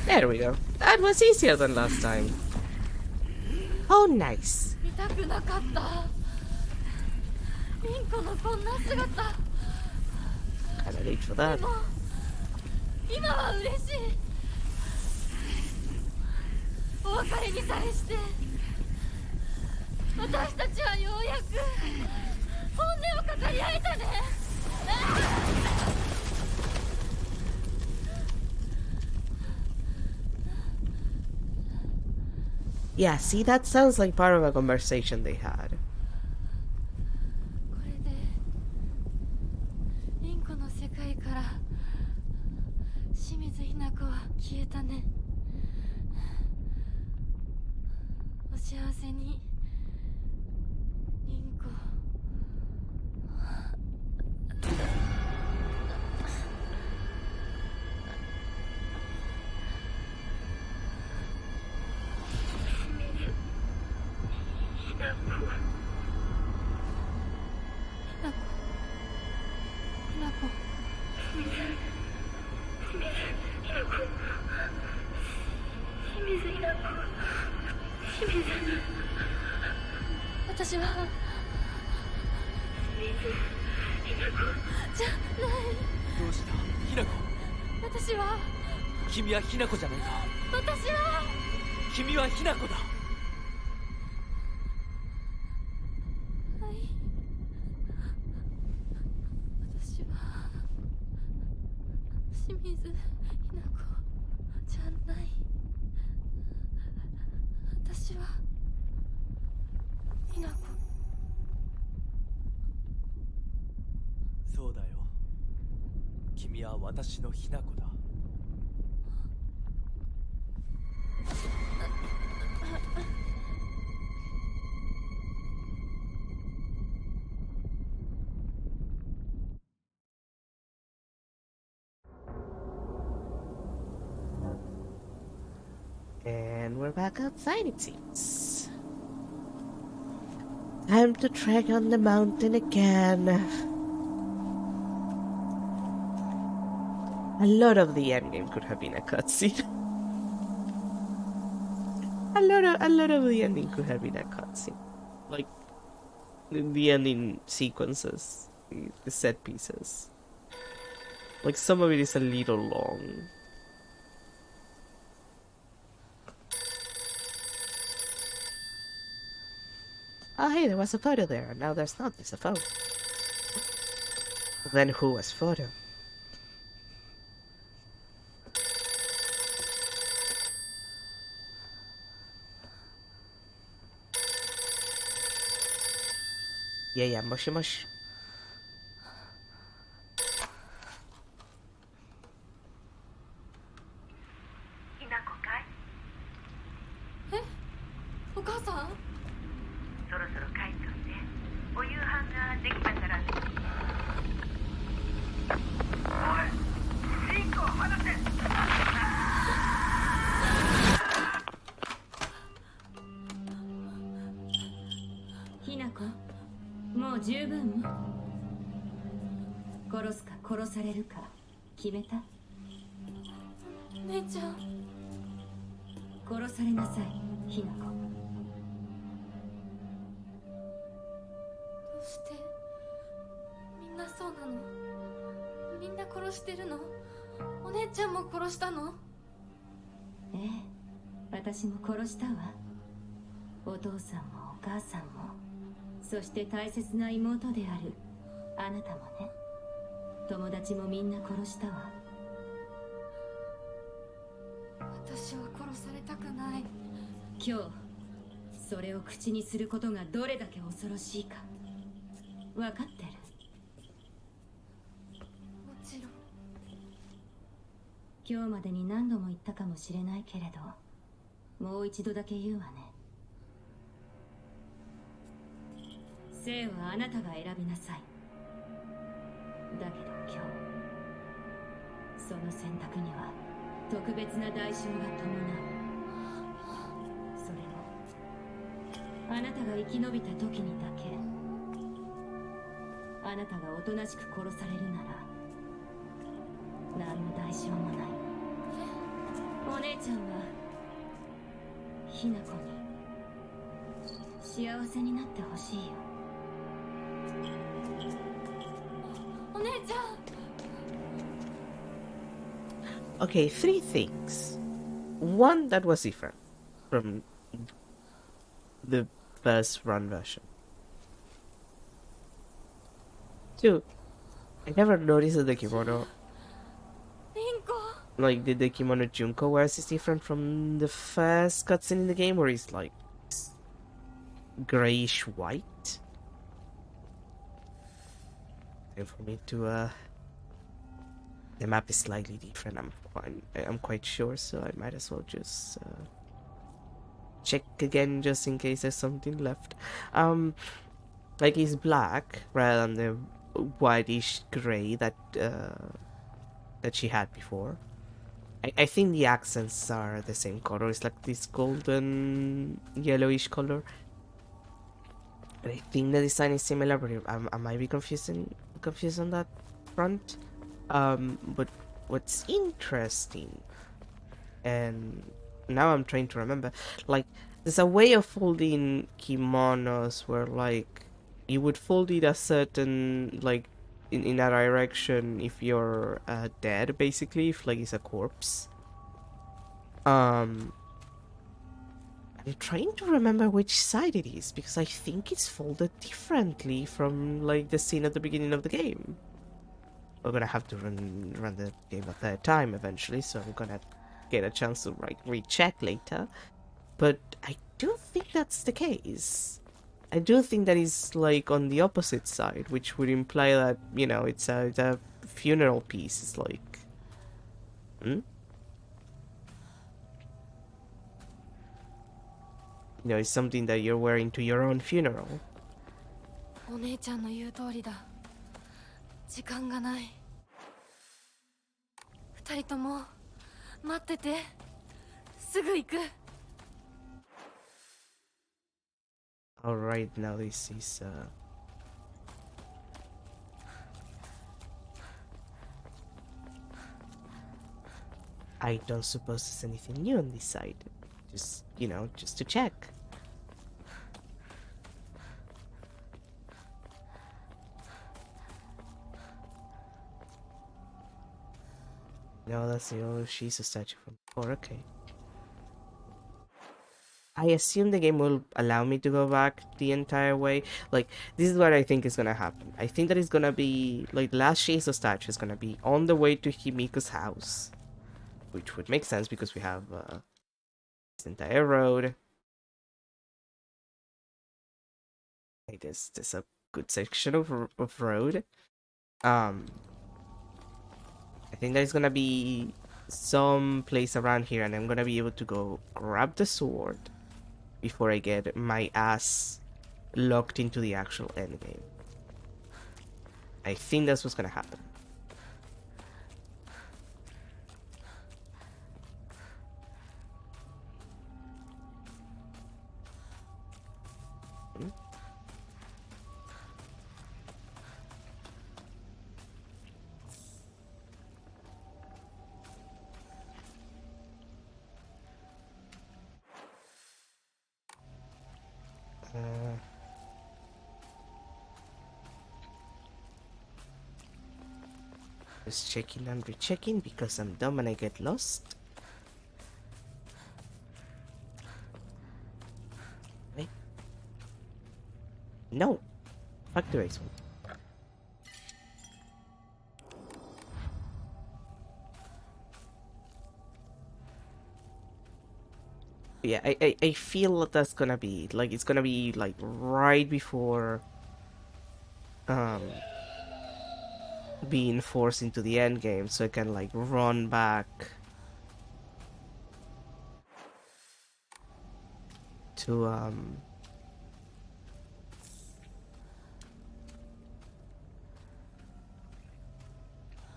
There we go. That was easier than last time. Oh, nice.
見たくなかった。リンコのこんな姿。
Kinda late for that.
でも今は嬉しい。お別れにさえして私たちはようやく本音を語り合えたね。
Yeah, see, that sounds like part of a conversation they had.
これでリンコの世界から清水ひな子は消えたね。お幸せにリンコ。私はじゃない。
どうしたひなこ。
私は
君はひなこじゃないか。
私は
君はひなこだ。
はい。私は清水ひな子じゃない。私はひな子。
そうだよ。君は私のひなこだ。
And we're back outside, it seems. Time to trek on the mountain again. A lot of the endgame could have been a cutscene. a lot of the ending could have been a cutscene. Like the ending sequences, the set pieces. Like some of it is a little long. Oh hey, there was a photo there, and now there's not, there's a phone. Then who was photo? Yeah, mushy mush.
え、お母さん？
そろそろ帰っといて。お夕飯ができたから。おい、リンコを離せ。ひなこ、もう十分。殺すか殺されるか決めた？
姉ちゃん。
殺されなさい、ひなこ。
どうしてみんなそんな。殺してるの？お姉ちゃんも殺したの？
ええ、私も殺したわ。お父さんもお母さんも、そして大切な妹であるあなたもね。友達もみんな殺したわ。
私は殺されたくない。
今日それを口にすることがどれだけ恐ろしいか分かってる？
もちろん。
今日までに何度も言ったかもしれないけれど、もう一度だけ言うわね。生はあなたが選びなさい。だけど今日、その選択には特別な代償が伴う。それもあなたが生き延びた時にだけ。あなたがおとなしく殺されるなら何の代償もない。お姉ちゃんはひな子に幸せになってほしいよ。
お姉ちゃん。
Okay, three things. One that was different from the first run version. Two, I never noticed that the kimono,
リンコ。
like the kimono Junko wears, is different from the first cutscene in the game, where it's like grayish white. And for me to the map is slightly different. I'm quite sure, so I might as well just check again just in case there's something left. Like it's black rather than the whitish gray that she had before. I think the accents are the same color. It's like this golden yellowish color. I think the design is similar, but I might be confused on that front. But what's interesting, and now I'm trying to remember, like there's a way of folding kimonos where like you would fold it a certain like in a direction if you're dead, basically, if like it's a corpse. I'm trying to remember which side it is, because I think it's folded differently from like the scene at the beginning of the game. We're gonna have to run the game a third time eventually, so I'm gonna get a chance to like recheck later. But I do think that's the case. I do think that is like on the opposite side, which would imply that, you know, it's a funeral piece. It's like, you know, it's something that you're wearing to your own funeral.
お姉ちゃんの言う通りだ。時間がない。二人とも待ってて。すぐ行く。
Alright, now this is I don't suppose there's anything new on this side. Just, you know, just to check. No, that's the old Shizu statue from before, okay. I assume the game will allow me to go back the entire way. Like, this is what I think is gonna happen. I think that it's gonna be, like, the last Shizu statue is gonna be on the way to Himiko's house. Which would make sense because we have this entire road. Like, there's a good section of road. I think there's gonna be some place around here, and I'm gonna be able to go grab the sword before I get my ass locked into the actual endgame. I think that's what's gonna happen. Just checking and rechecking because I'm dumb and I get lost. Wait. No! Fuck the race one. Yeah, I feel that that's gonna be like it's gonna be like right before being forced into the end game, so I can like run back to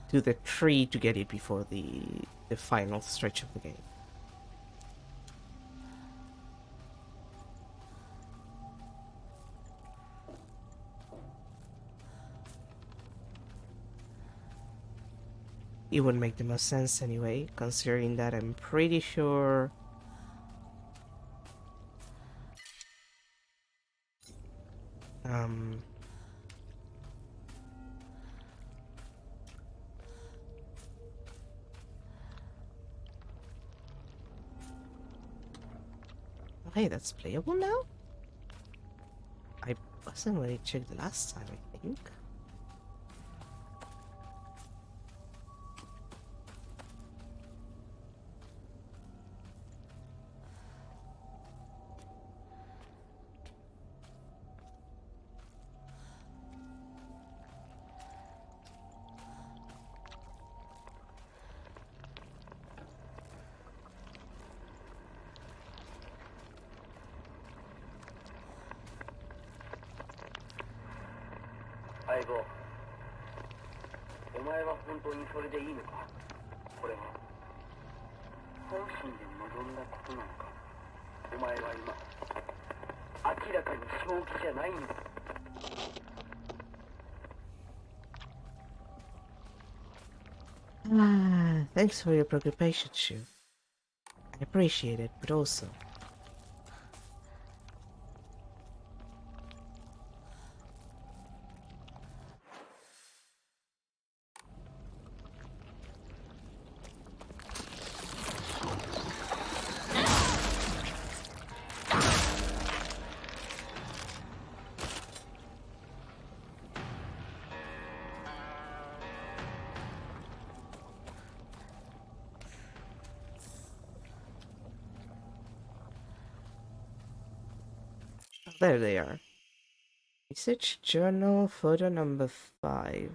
to the tree to get it before the final stretch of the game. It would make the most sense anyway, considering that I'm pretty sure okay, that's playable now? I wasn't really checked the last time, I think. Thanks for your preoccupation, Shu. I appreciate it, but also... There they are. Research journal, photo number 5.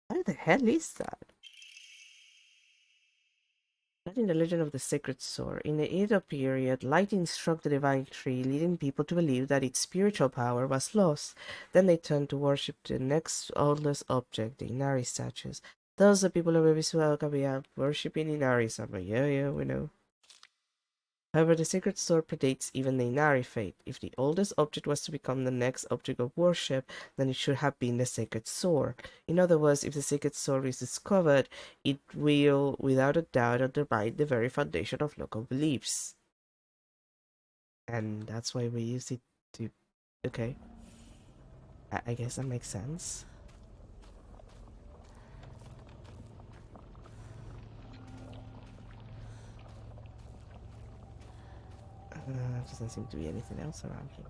What the hell is that? That in the legend of the sacred sword. In the Edo period, lightning struck the divine tree, leading people to believe that its spiritual power was lost. Then they turned to worship the next oldest object, the Inari statues. Thus the people of Ebisuel worshipping Inari-sama. Yeah, we know. However, the sacred sword predates even the Inari fate. If the oldest object was to become the next object of worship, then it should have been the sacred sword. In other words, if the sacred sword is discovered, it will, without a doubt, undermine the very foundation of local beliefs. And that's why we use it to... Okay. I guess that makes sense. Doesn't seem to be anything else around here.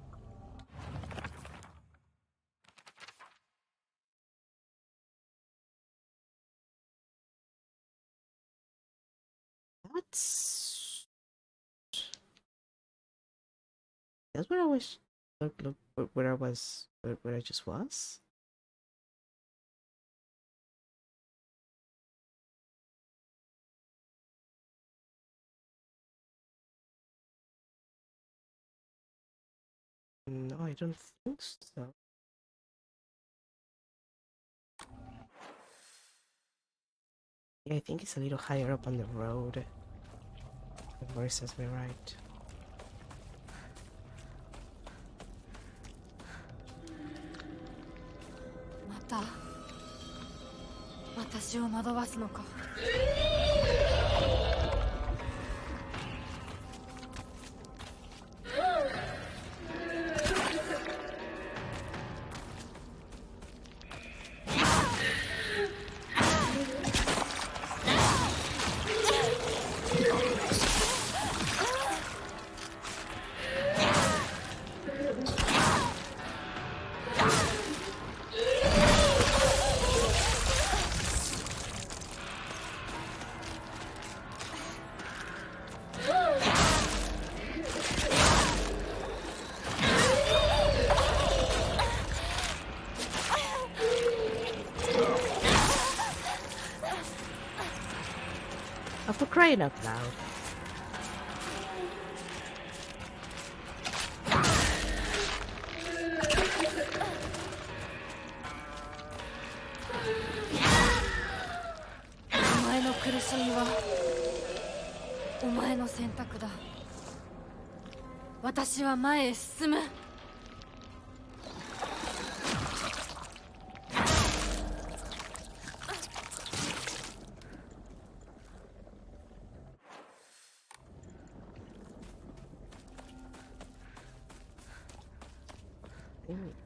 That's where I was. Look, where I was, where I just was. No, I don't think so. Yeah, I think it's a little higher up on the road. The voice says me right.
Mata. 私を惑わすのか。
for crying out loud.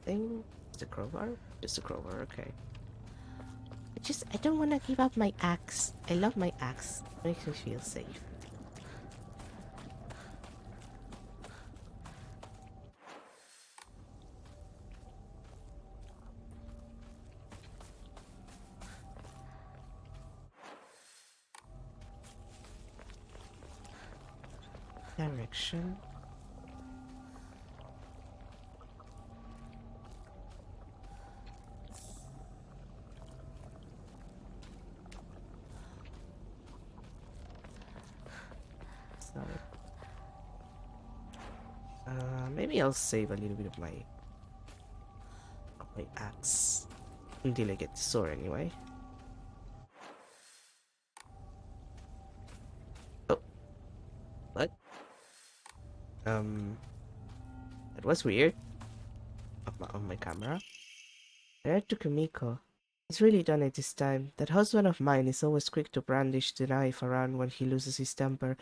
Thing? Just a crowbar? Just a crowbar, okay. I don't want to give up my axe. I love my axe. It makes me feel safe. Direction. Maybe I'll save a little bit of my axe until I get the sword anyway. Oh, what? That was weird. On my camera. I read to Kumiko. He's really done it this time. That husband of mine is always quick to brandish the knife around when he loses his temper.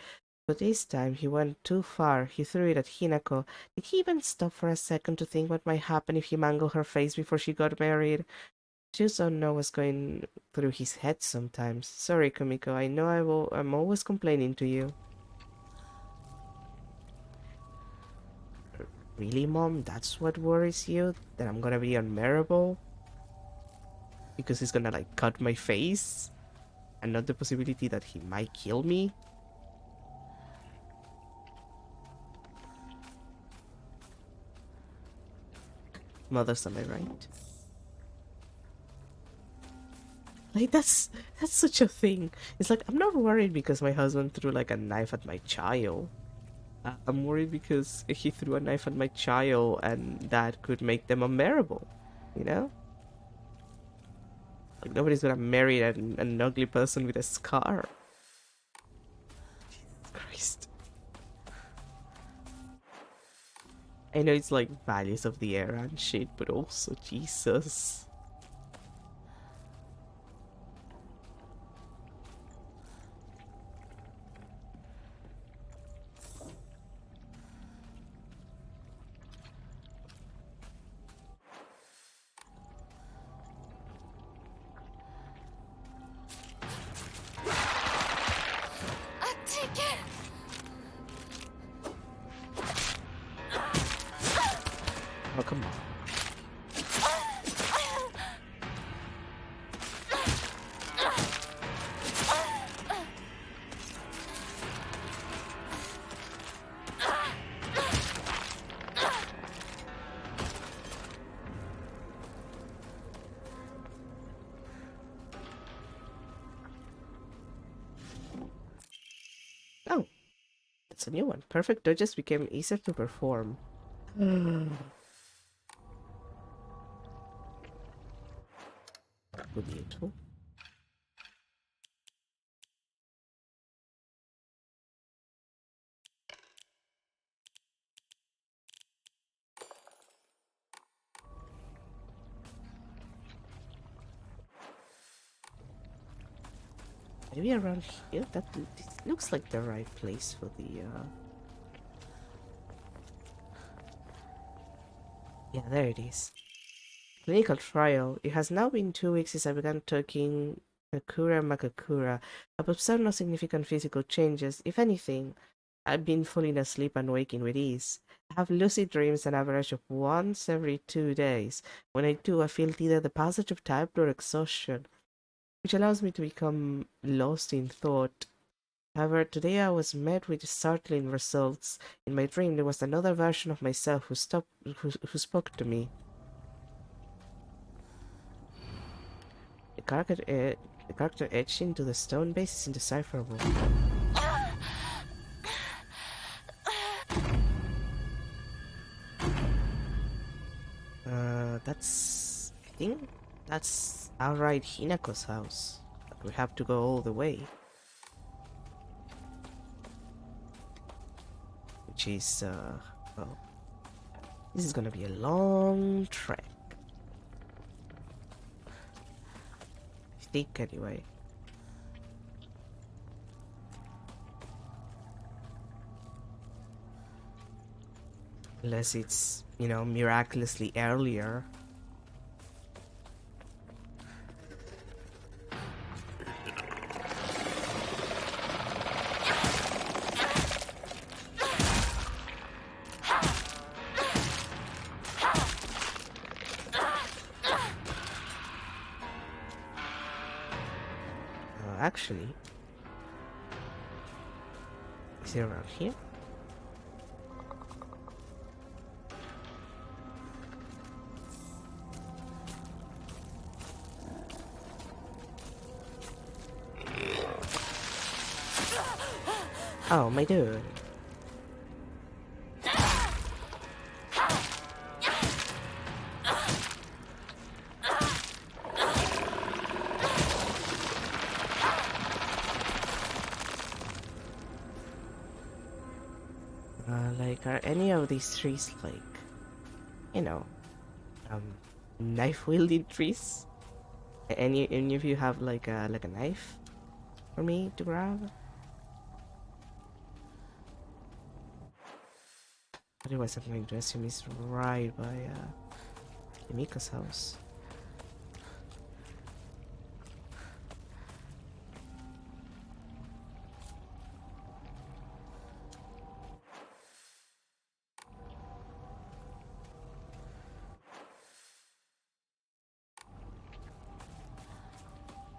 But this time he went too far. He threw it at Hinako. Did he even stop for a second to think what might happen if he mangled her face before she got married? Just don't know what's going through his head sometimes. Sorry, Kumiko. I know I'm always complaining to you. Really, Mom? That's what worries you? That I'm gonna be unbearable? Because he's gonna, like, cut my face? And not the possibility that he might kill me? Mothers, am I right? Like, that's such a thing. It's like, I'm not worried because my husband threw, like, a knife at my child. I'm worried because he threw a knife at my child and that could make them unbearable. You know? Like, nobody's gonna marry an ugly person with a scar. Jesus Christ. I know it's like values of the era and shit, but also Jesus. Oh, come on. Oh, that's a new one. Perfect dodges became easier to perform. Bonito. Maybe around here? This looks like the right place for the, Yeah, there it is. Clinical trial. It has now been 2 weeks since I began taking Kakura Makakura. I've observed no significant physical changes. If anything, I've been falling asleep and waking with ease. I have lucid dreams an average of once every 2 days. When I do, I feel either the passage of time or exhaustion, which allows me to become lost in thought. However, today I was met with startling results. In my dream, there was another version of myself who spoke to me. The character etched into the stone base is indecipherable. I think that's outright Hinako's house. We have to go all the way. Which is, well, this is gonna be a long trek. I think, anyway. Unless it's, you know, miraculously earlier. Actually, is it around here? Oh, my dude. Like, are any of these trees like, you know, knife-wielding trees? Any of you have like a knife for me to grab? Otherwise, I'm going to assume he's right by Mika's house.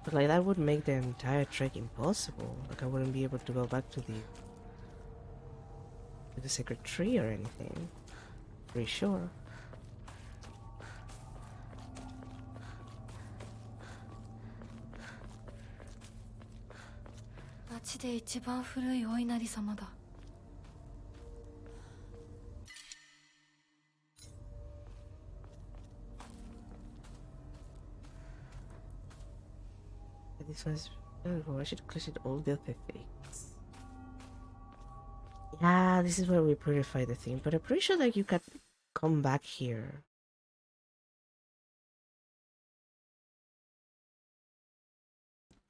But like that would make the entire trek impossible. Like I wouldn't be able to go back to the sacred tree or anything. Pretty sure.
町で一番古いお稲荷様だ。
This one's I should clean all the other things. Yeah, this is where we purify the thing, but I'm pretty sure like you can come back here.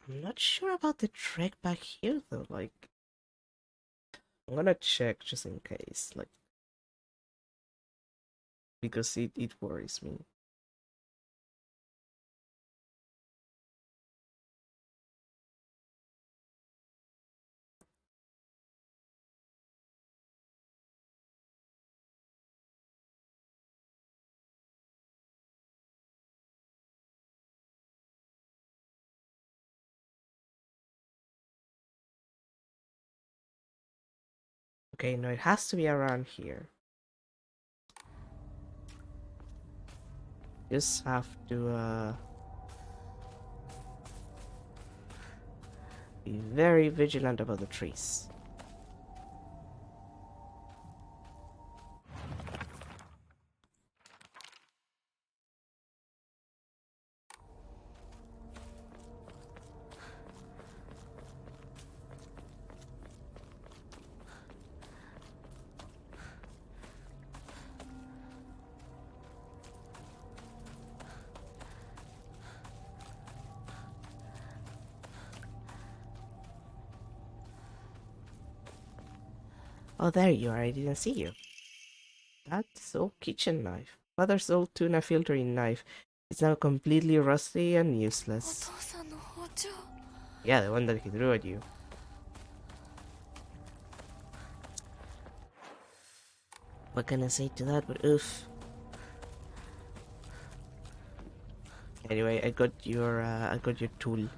I'm not sure about the trek back here though, like I'm gonna check just in case, like because it worries me. Okay, no, it has to be around here. Just have to be very vigilant about the trees. Oh, there you are. I didn't see you. That's old kitchen knife. Father's old tuna filtering knife. It's now completely rusty and useless. Yeah, the one that he threw at you. What can I say to that? But oof. Anyway, I got your tool.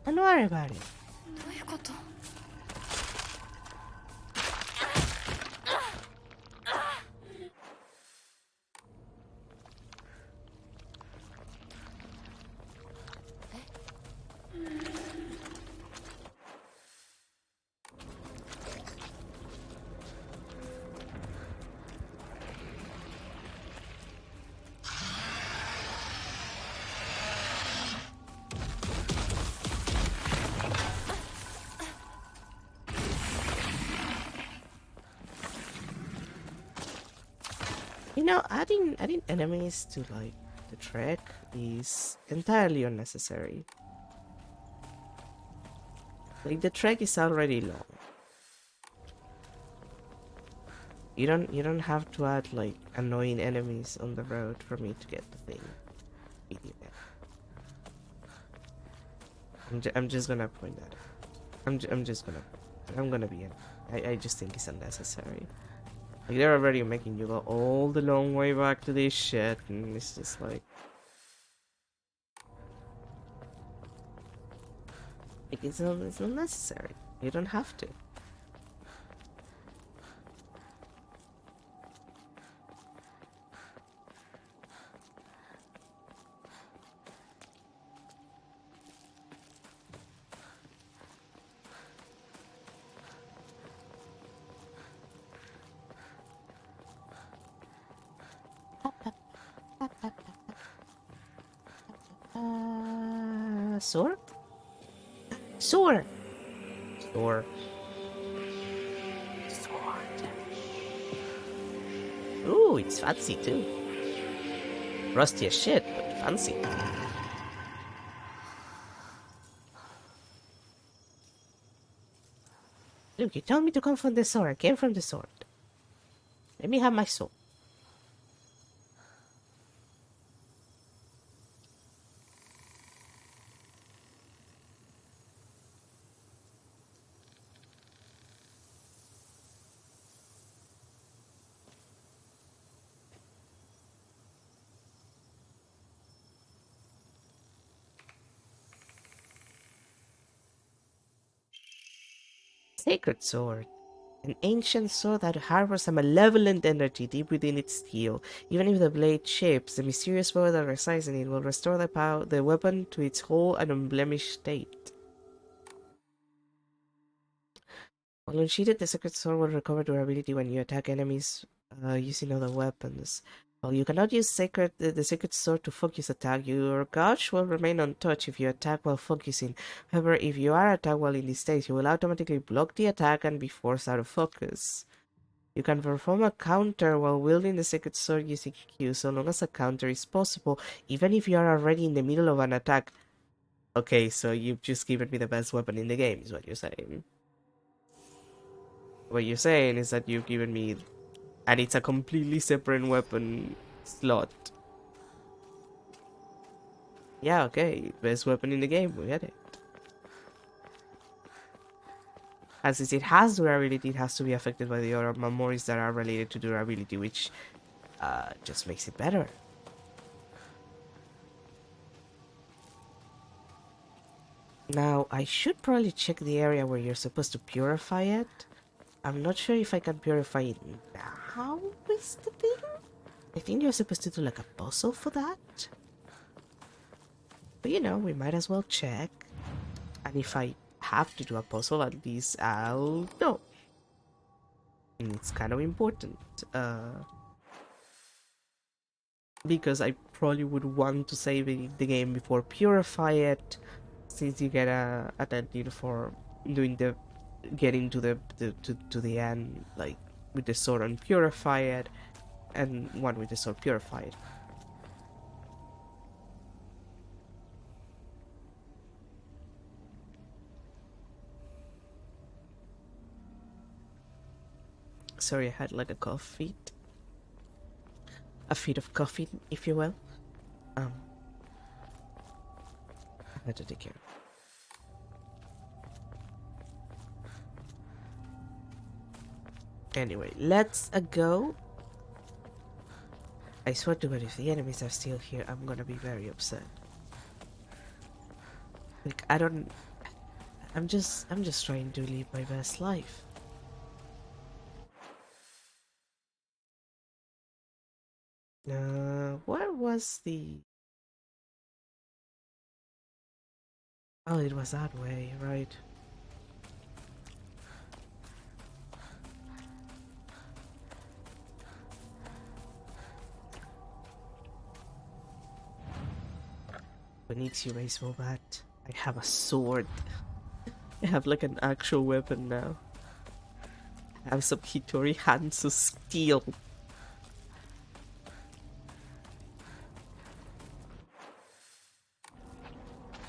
Don't worry about it.
どういうこと？
You know, adding enemies to like the trek is entirely unnecessary. Like the trek is already long. You don't have to add like annoying enemies on the road for me to get the thing. I'm just gonna point that out. I'm gonna be in. I just think it's unnecessary. Like they're already making you go all the long way back to this shit, and it's just like it's not necessary. You don't have to. Sword? Sword! Sword. Sword. Ooh, it's fancy too. Rusty as shit, but fancy. Look, you told me to come from the sword. I came from the sword. Let me have my sword. Sacred sword. An ancient sword that harbors a malevolent energy deep within its steel. Even if the blade shapes, the mysterious power that resides in it will restore the weapon to its whole and unblemished state. While unsheathed, the sacred sword will recover durability when you attack enemies using other weapons. While you cannot use the sacred sword to focus attack, your gauge will remain untouched if you attack while focusing. However, if you are attacked while in this state, you will automatically block the attack and be forced out of focus. You can perform a counter while wielding the sacred sword using Q, so long as a counter is possible, even if you are already in the middle of an attack. Okay, so you've just given me the best weapon in the game, is what you're saying. What you're saying is that you've given me... And it's a completely separate weapon slot. Yeah, okay. Best weapon in the game. We get it. And since it has durability, it has to be affected by the other memories that are related to durability, which just makes it better. Now, I should probably check the area where you're supposed to purify it. I'm not sure if I can purify it now, is the thing? I think you're supposed to do like a puzzle for that. But you know, we might as well check. And if I have to do a puzzle, at least I'll know. And it's kind of important. Because I probably would want to save the game before purify it. Since you get a need for doing the getting to the end, like with the sword and purify it, and one with the sword purified. Sorry, I had like a cough fit. A fit of coffee, if you will. I had to take care of it. Anyway, let's go. I swear to God, if the enemies are still here, I'm gonna be very upset. Like, I don't I'm just trying to live my best life. Where was the... Oh, it was that way, right? Benicio baseball bat. I have a sword. I have like an actual weapon now. I have some Hitori hands of steel.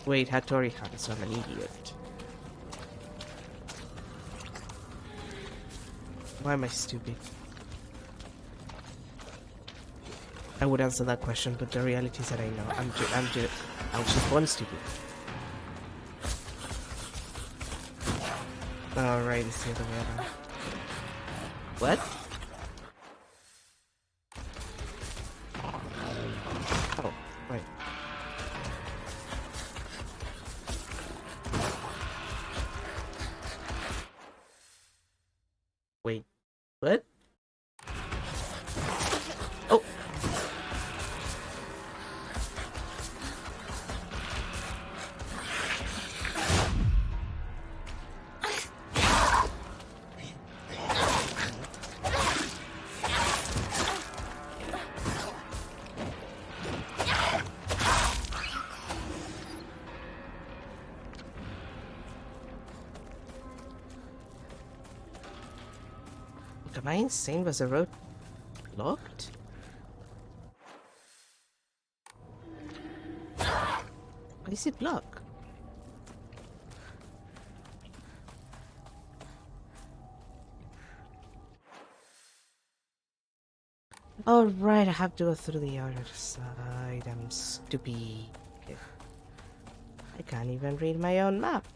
Wait, Hattori hands, I'm an idiot. Why am I stupid? I would answer that question, but the reality is that I know. I was just born stupid. Alright, it's the other way around. What? Oh, right. Wait, what? Oh! Am I insane? Was the road blocked? Why is it blocked? Oh right, I have to go through the other side. I'm stupid. I can't even read my own map.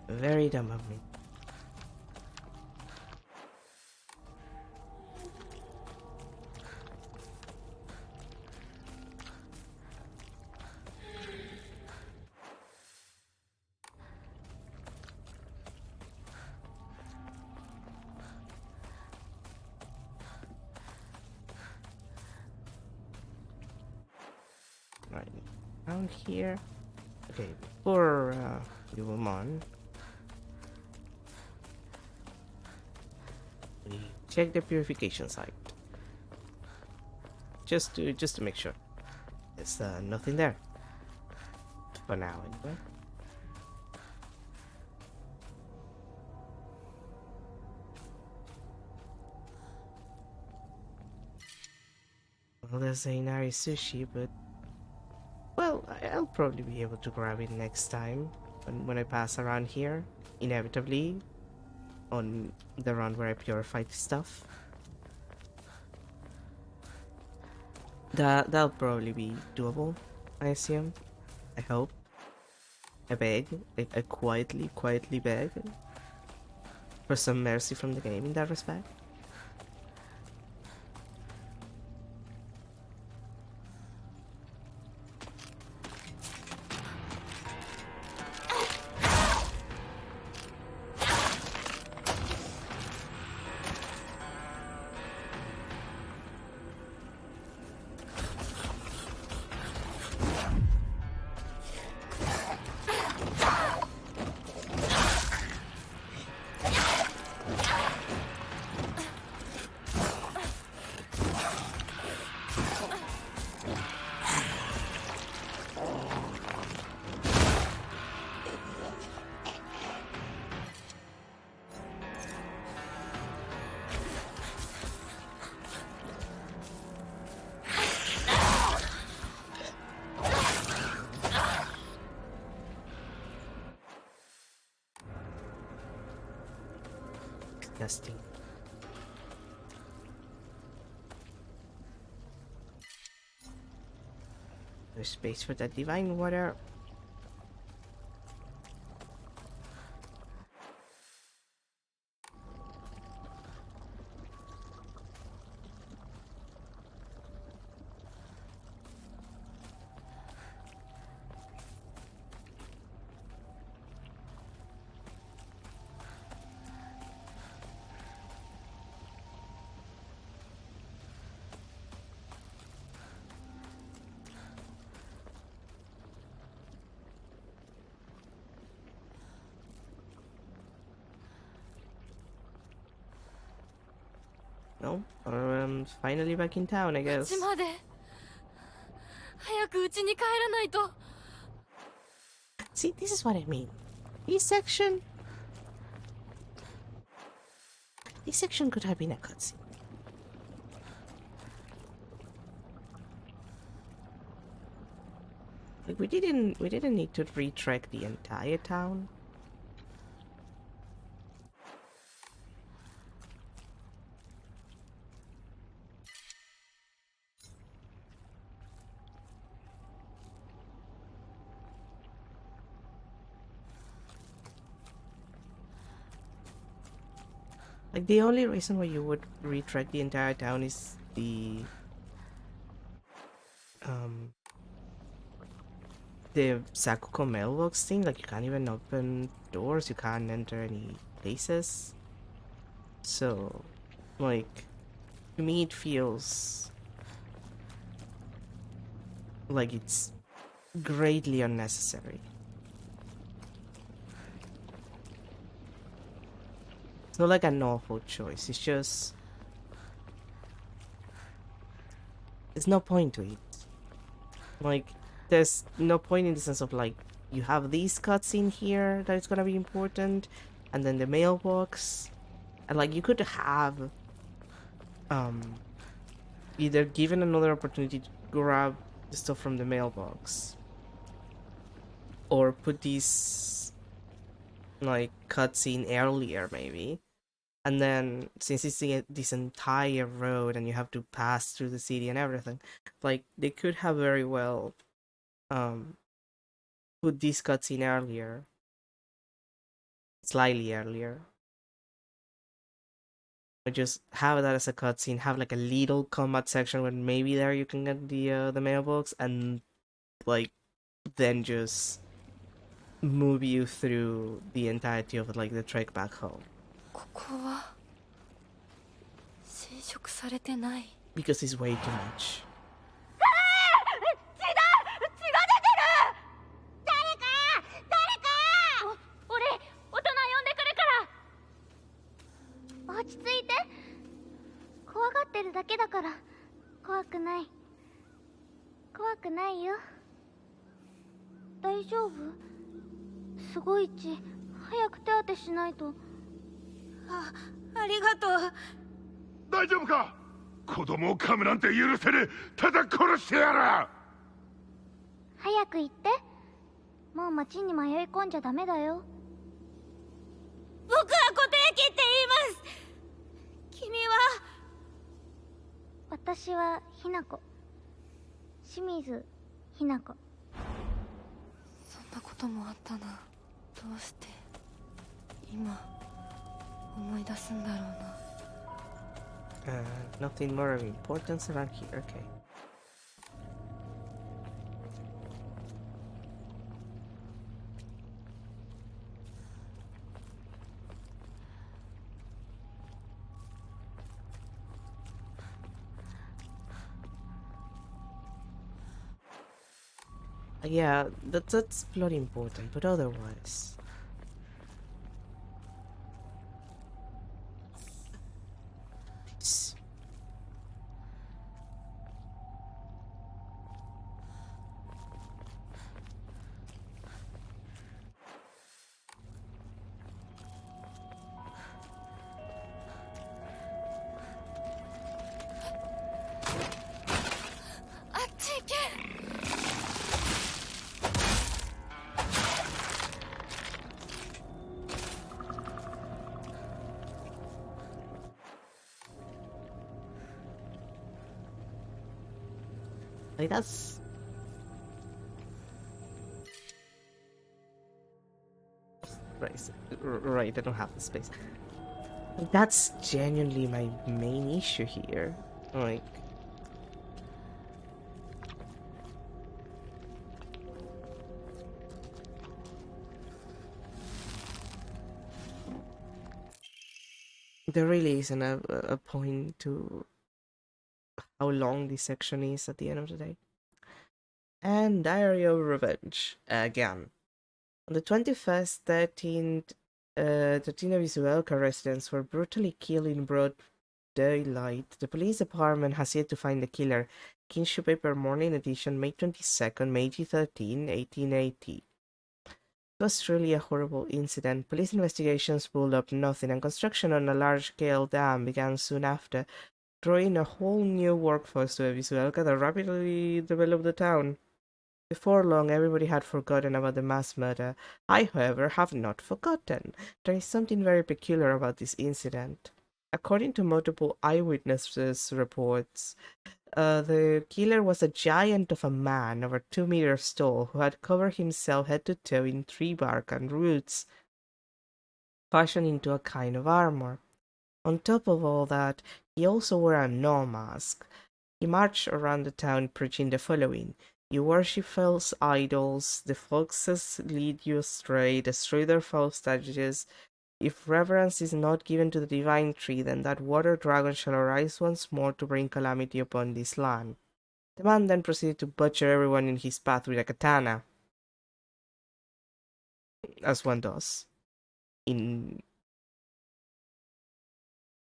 Very dumb of me. Right, down here. Okay, before we move on, we check the purification site. Just to make sure. There's nothing there. For now, anyway. Well, there's a Inari sushi, but well, I'll probably be able to grab it next time when I pass around here, inevitably, on the run where I purified stuff. That'll probably be doable, I assume. I hope. I beg. I quietly beg for some mercy from the game in that respect. Disgusting. There's space for that divine water. No, finally back in town, I guess.
町まで早く家に帰らないと。
See, this is what I mean. This section could have been a cutscene. Like we didn't need to retrek the entire town. Like the only reason why you would retrek the entire town is the Sakuko mailbox thing. Like you can't even open doors, you can't enter any places. So, like, to me it feels like it's greatly unnecessary. It's not like an awful choice, it's just... there's no point to it. Like, there's no point in the sense of, like, you have these cutscene here that is gonna be important, and then the mailbox, and, like, you could have, either given another opportunity to grab the stuff from the mailbox, or put these, like, cutscene earlier, maybe. And then, since it's this entire road and you have to pass through the city and everything, like, they could have very well, put this cutscene earlier. Slightly earlier. Or just have that as a cutscene, have, like, a little combat section where maybe there you can get the mailbox, and, like, then just move you through the entirety of, like, the trek back home.
ここは侵食されてない。
Because it's way too much.
俺、大人呼んでくるから。落ち着いて。怖がってるだけだから。怖くない。怖くないよ。大丈夫？すごい血。早く手当てしないと。ありがとう。
大丈夫か？子供を噛むなんて許せねえ。ただ殺してやら。
早く行って。もう町に迷い込んじゃダメだよ。僕は固定機って言います。君は？私はひな子。清水ひな子。そんなこともあったな。どうして今思い出すんだろうな。
Nothing more of importance around here. Okay. Yeah, that's bloody important, but otherwise... Like, that's... Right, I don't have the space. Like, that's genuinely my main issue here. Like... there really isn't a point to how long this section is at the end of the day. And Diary of Revenge, again. On the 21st, 13 of Izuelka residents were brutally killed in broad daylight, the police department has yet to find the killer. Kinshu Paper Morning Edition, May 22nd, May 13, 1880. It was truly a horrible incident. Police investigations pulled up nothing, and construction on a large-scale dam began soon after, drawing a whole new workforce to Ebisuelca that rapidly developed the town. Before long, everybody had forgotten about the mass murder. I, however, have not forgotten. There is something very peculiar about this incident. According to multiple eyewitnesses' reports, the killer was a giant of a man, over 2 meters tall, who had covered himself head to toe in tree bark and roots, fashioned into a kind of armor. On top of all that, he also wore a no mask. He marched around the town preaching the following: "You worship false idols, the foxes lead you astray, destroy their false statues. If reverence is not given to the divine tree, then that water dragon shall arise once more to bring calamity upon this land." The man then proceeded to butcher everyone in his path with a katana, as one does in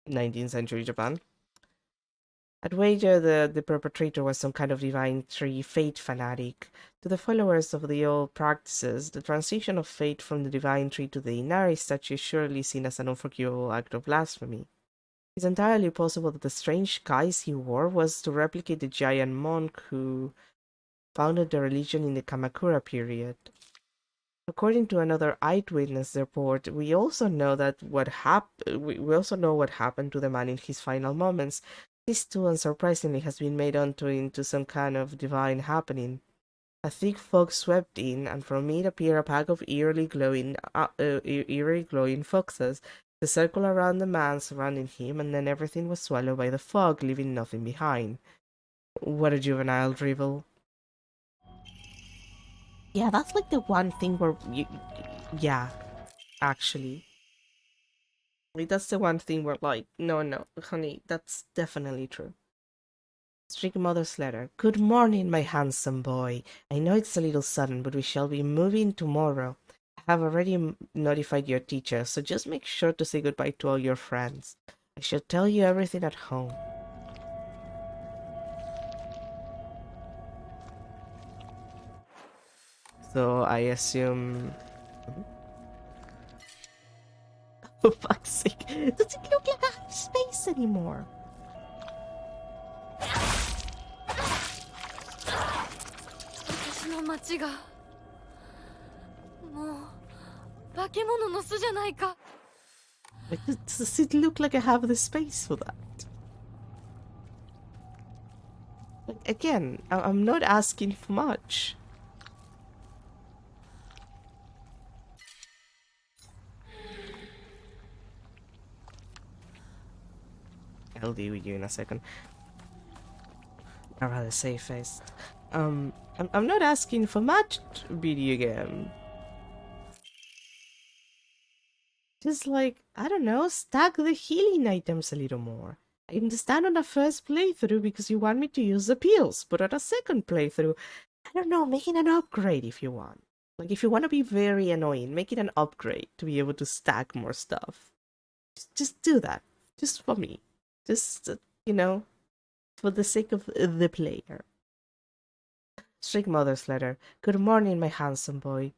19th century Japan. I'd wager the perpetrator was some kind of divine tree fate fanatic. To the followers of the old practices, the transition of fate from the divine tree to the Inari statue is surely seen as an unforgivable act of blasphemy. It's entirely possible that the strange guise he wore was to replicate the giant monk who founded the religion in the Kamakura period. According to another eyewitness report, we also know what happened to the man in his final moments. This too, unsurprisingly, has been made into some kind of divine happening. A thick fog swept in, and from it appeared a pack of eerily glowing foxes. The circle around the man surrounding him, and then everything was swallowed by the fog, leaving nothing behind. What a juvenile drivel. Yeah, that's like the one thing where yeah, actually. Like, that's the one thing where, like, no, honey, that's definitely true. Strict Mother's letter. Good morning, my handsome boy. I know it's a little sudden, but we shall be moving tomorrow. I have already notified your teacher, so just make sure to say goodbye to all your friends. I shall tell you everything at home. So I assume... For fuck's sake, does it look like I have space anymore?
私の町がもう化け物の巣じゃないか。
Like, does it look like I have the space for that? Like, again, I'm not asking for much. I'll deal with you in a second. I'd rather say first. I'm not asking for much, video game. Just like, I don't know, stack the healing items a little more. I understand on the first playthrough because you want me to use the pills, but on a second playthrough, I don't know, make it an upgrade if you want. Like, if you want to be very annoying, make it an upgrade to be able to stack more stuff. Just do that. Just for me. Just, you know, for the sake of the player. Strict Mother's letter. Good morning, my handsome boy.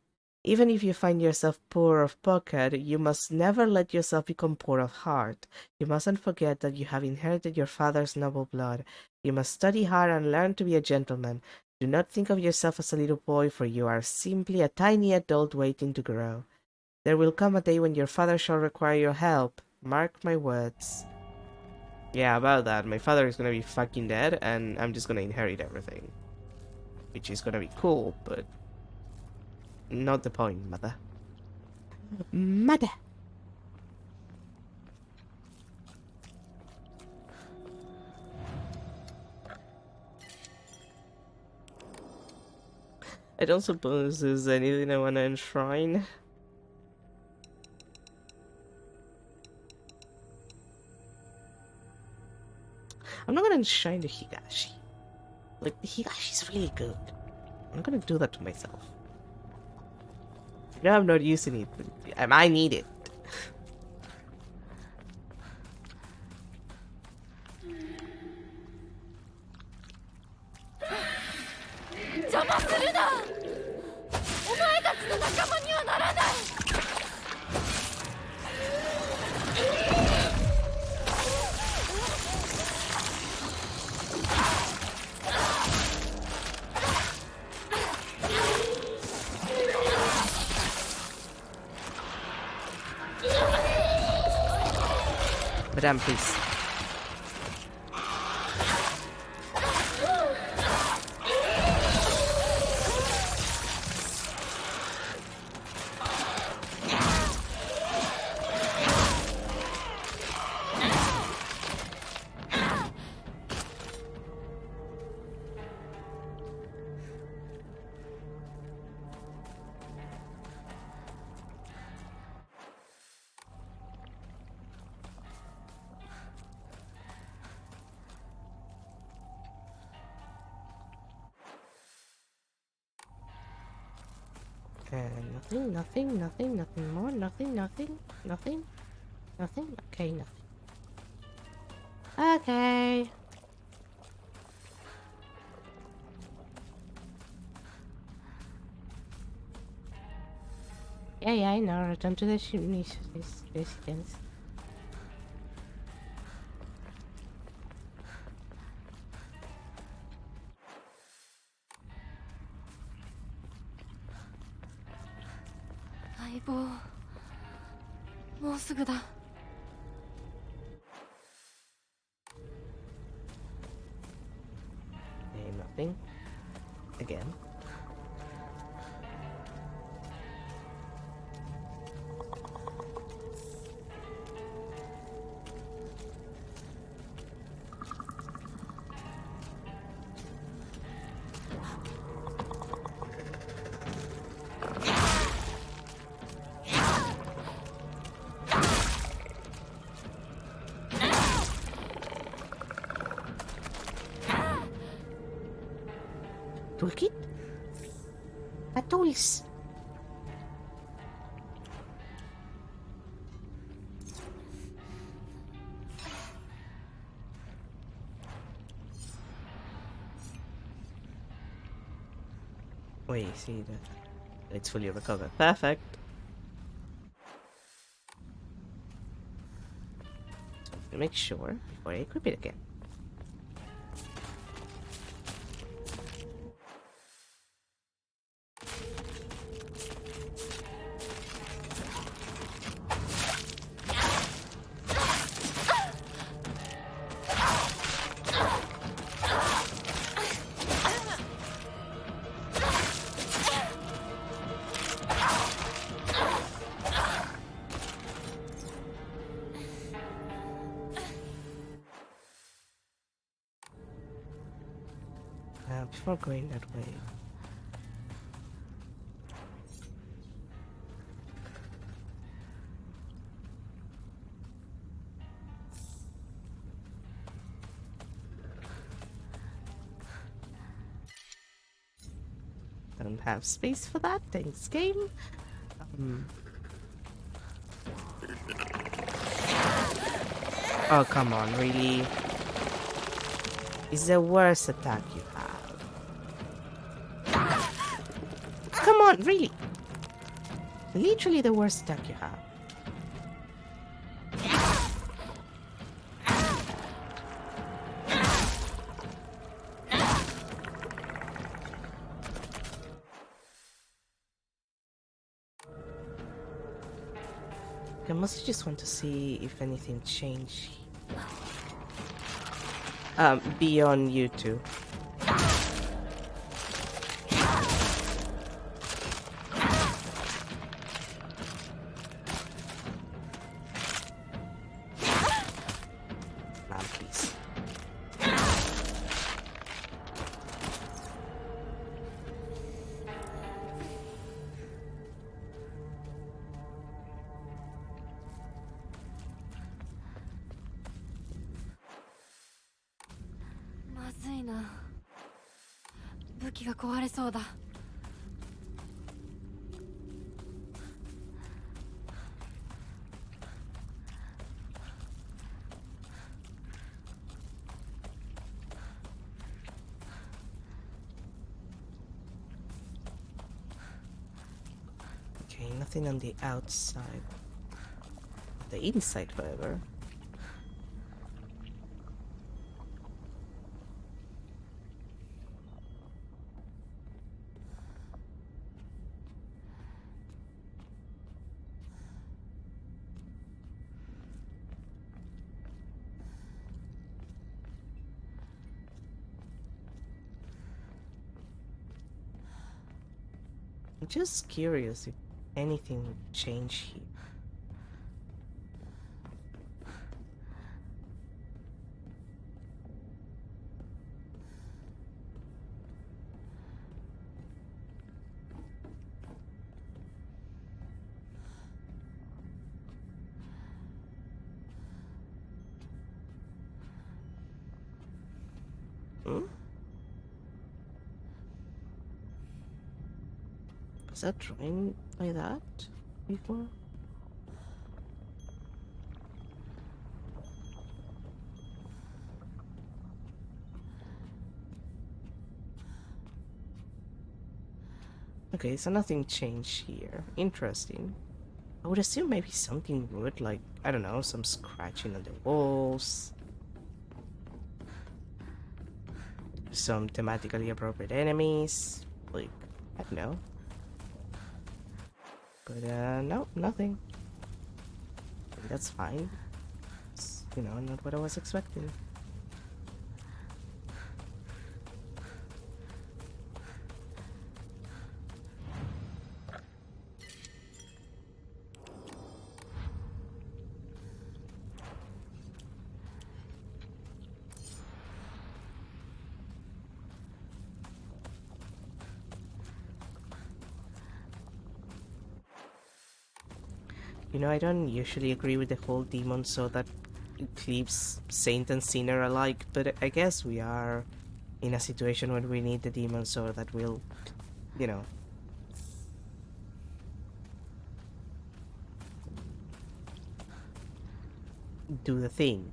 Even if you find yourself poor of pocket, you must never let yourself become poor of heart. You mustn't forget that you have inherited your father's noble blood. You must study hard and learn to be a gentleman. Do not think of yourself as a little boy, for you are simply a tiny adult waiting to grow. There will come a day when your father shall require your help. Mark my words. Yeah, about that. My father is gonna be fucking dead, and I'm just gonna inherit everything. Which is gonna be cool, but... not the point, mother. Mother! I don't suppose there's anything I wanna enshrine. I'm not gonna enshrine the Higashi. Like, the Higashi's really good. I'm not gonna do that to myself. No, I'm not using it, but I need it.
邪魔するな。お前たちの仲間にはならない。
Madame, please. Nothing more, nothing. Okay, nothing. Okay. Yeah, I know. Return to the residence.
Aibo, もうすぐだ。
Nothing. Again. Toolkit? Tools. Wait, see that it's fully recovered. Perfect. So make sure before I equip it again. Before going that way. Don't have space for that, thanks game. Oh, come on, really? It's the worst attack you have. Come on, really? Literally the worst attack you have. I mostly just want to see if anything changed. Beyond you two. Okay, nothing on the outside. The inside, however. I'm just curious if anything would change here. Hmm? Was that drawing like that before? Okay, so nothing changed here. Interesting. I would assume maybe something would, like, I don't know, some scratching on the walls. Some thematically appropriate enemies. Like, I don't know. But, no, nothing. That's fine. It's, you know, not what I was expecting. You know, I don't usually agree with the whole demon sword that cleaves saint and sinner alike, but I guess we are in a situation where we need the demon sword that will, you know, do the thing.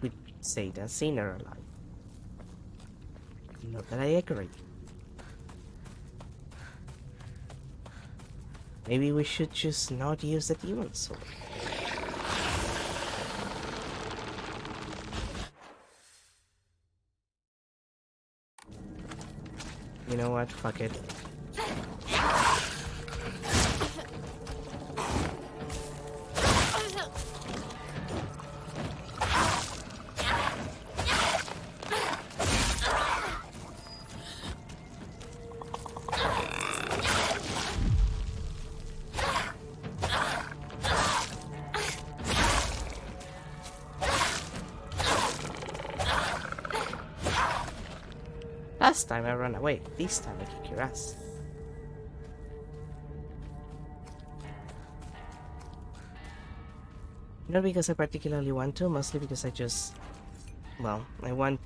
With saint and sinner alike. Not that I agree. Maybe we should just not use the demon sword. You know what? Fuck it. Last time I ran away, this time I kick your ass. Not because I particularly want to, mostly because I just... Well, I want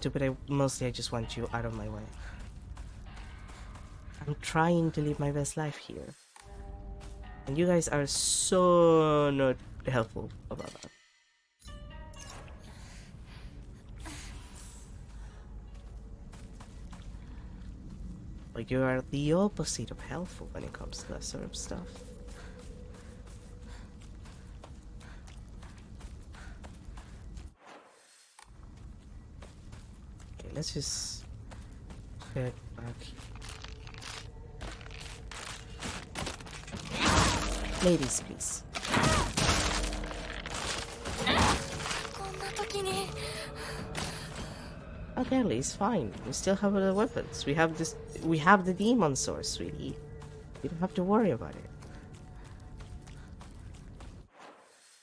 to, but mostly I just want you out of my way. I'm trying to live my best life here. And you guys are so not helpful about that. Like, you are the opposite of helpful when it comes to that sort of stuff. Okay, let's just head back here. Ladies, please. Okay, at least fine. We still have the weapons. We have this. We have the demon sword, sweetie. You don't have to worry about it.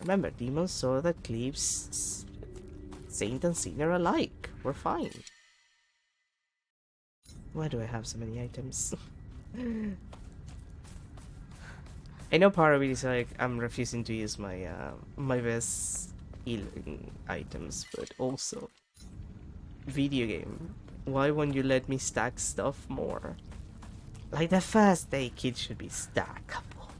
Remember, demon sword that cleaves saint and sinner alike. We're fine. Why do I have so many items? I know part of it is like I'm refusing to use my my best healing items, but also. Video game, why won't you let me stack stuff more? Like, the first day kids should be stackable.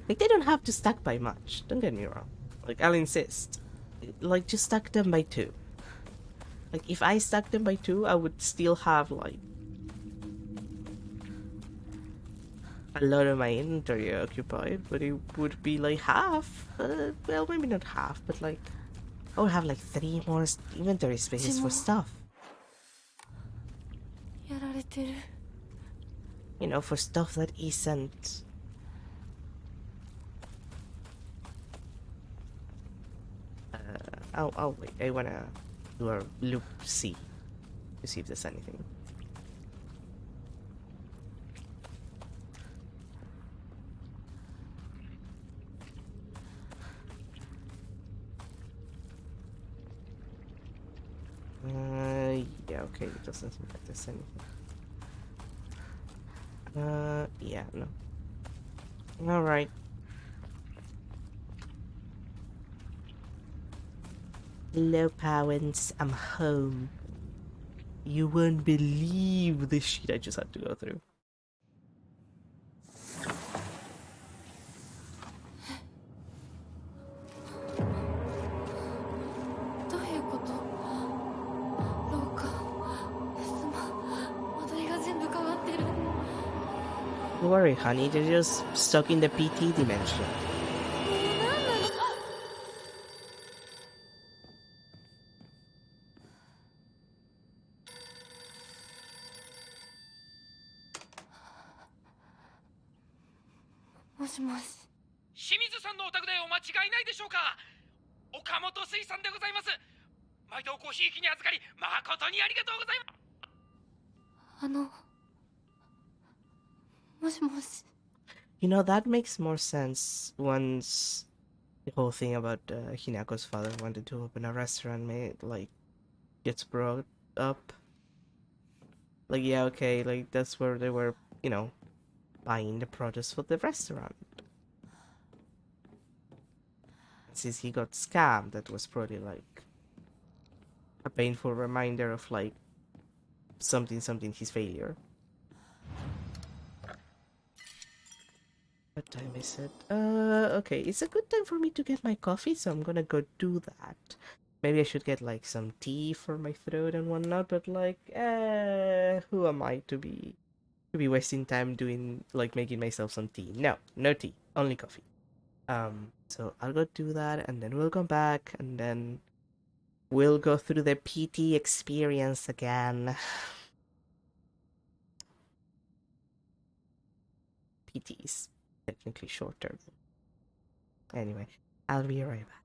Like, they don't have to stack by much, don't get me wrong. Like, I'll insist. Like, just stack them by 2. Like, if I stacked them by 2, I would still have, like, a lot of my inventory occupied, but it would be, like, half. Well, maybe not half, but, like, I would have, like, 3 more inventory spaces for stuff.
やられてる。
You know, for stuff that isn't... Oh, wait, I wanna do a loop C to see if there's anything. Yeah, okay, it doesn't seem like there's anything. Yeah, no. Alright. Hello, Powens, I'm home. You won't believe the shit I just had to go through. Don't worry, honey, they're just stuck in the PT dimension. You know, that makes more sense once the whole thing about Hinako's father wanted to open a restaurant gets brought up. Like, yeah, okay, like, that's where they were, you know, buying the produce for the restaurant. Since he got scammed, that was probably, like, a painful reminder of, like, something his failure. What time is it? Okay, it's a good time for me to get my coffee, so I'm gonna go do that. Maybe I should get, like, some tea for my throat and whatnot, but, like, who am I to be wasting time doing, like, making myself some tea? No tea, only coffee. So I'll go do that, and then we'll come back, and then we'll go through the PT experience again. PT's technically short-term. Anyway, I'll be right back.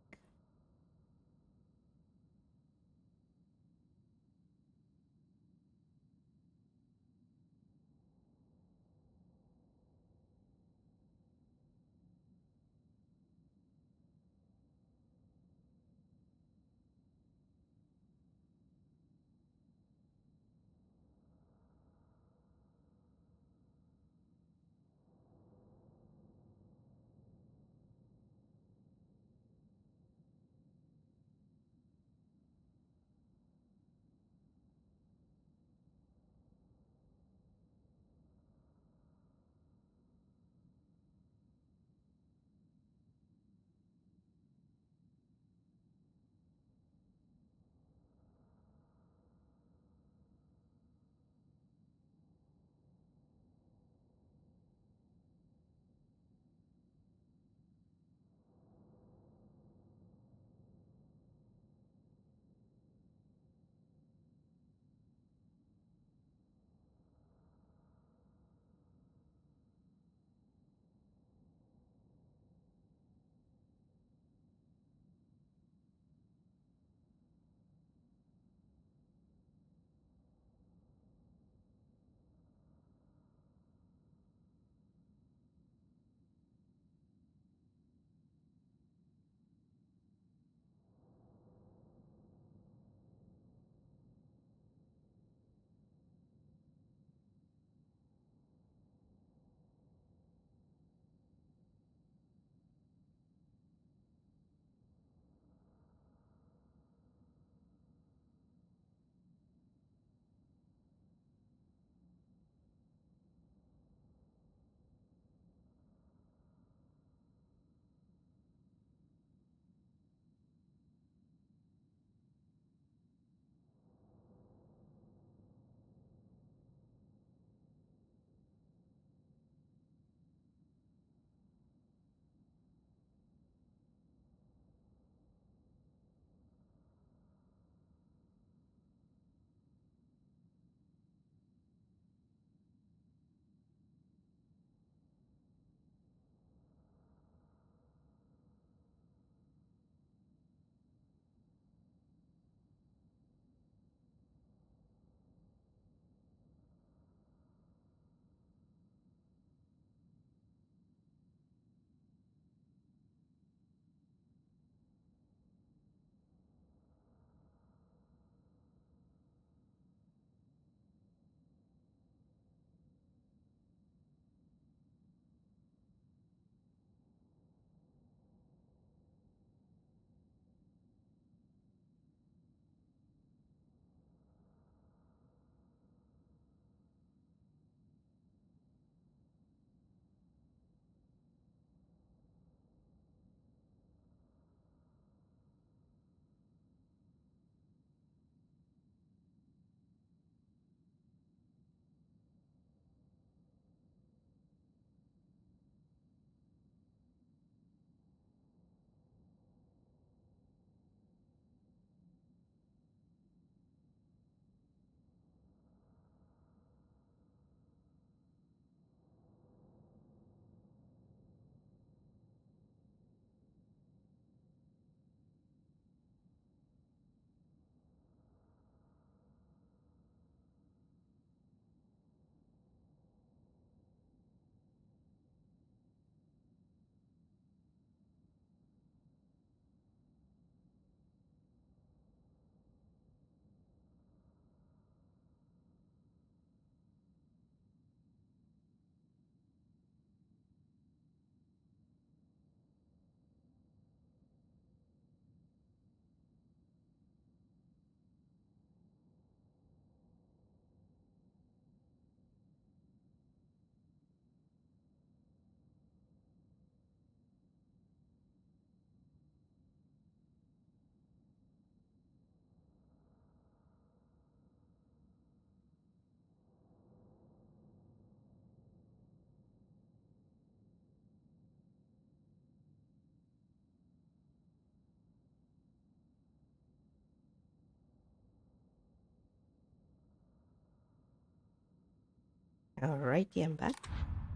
Alrighty, I'm back.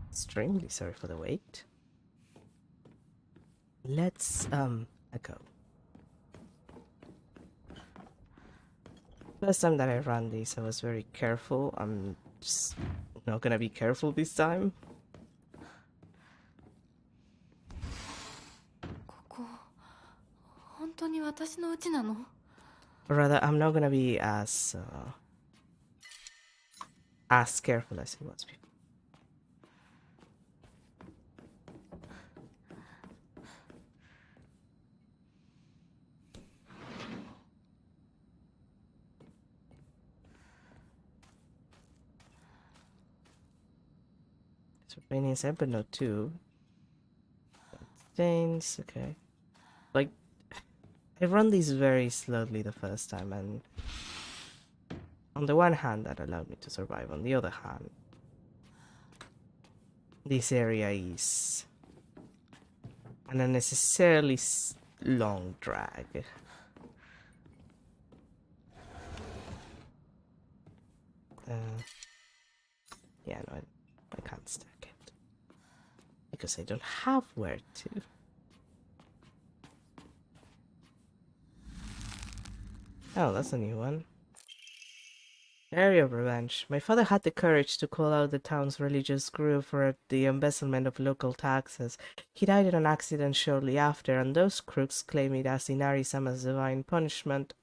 Extremely sorry for the wait. Let's echo. First time that I ran this, I was very careful. I'm just not gonna be careful this time.
ここ本当に私の家なの？
Or rather, I'm not gonna be as careful as I was before. It's raining inside, but not too. Stains, okay. Like, I run these very slowly the first time, and on the one hand, that allowed me to survive. On the other hand, this area is an unnecessarily long drag. Yeah, no, I can't stack it. Because I don't have where to. Oh, that's a new one. Area of Revenge. My father had the courage to call out the town's religious group for the embezzlement of local taxes. He died in an accident shortly after, and those crooks claim it as Inari-sama's divine punishment.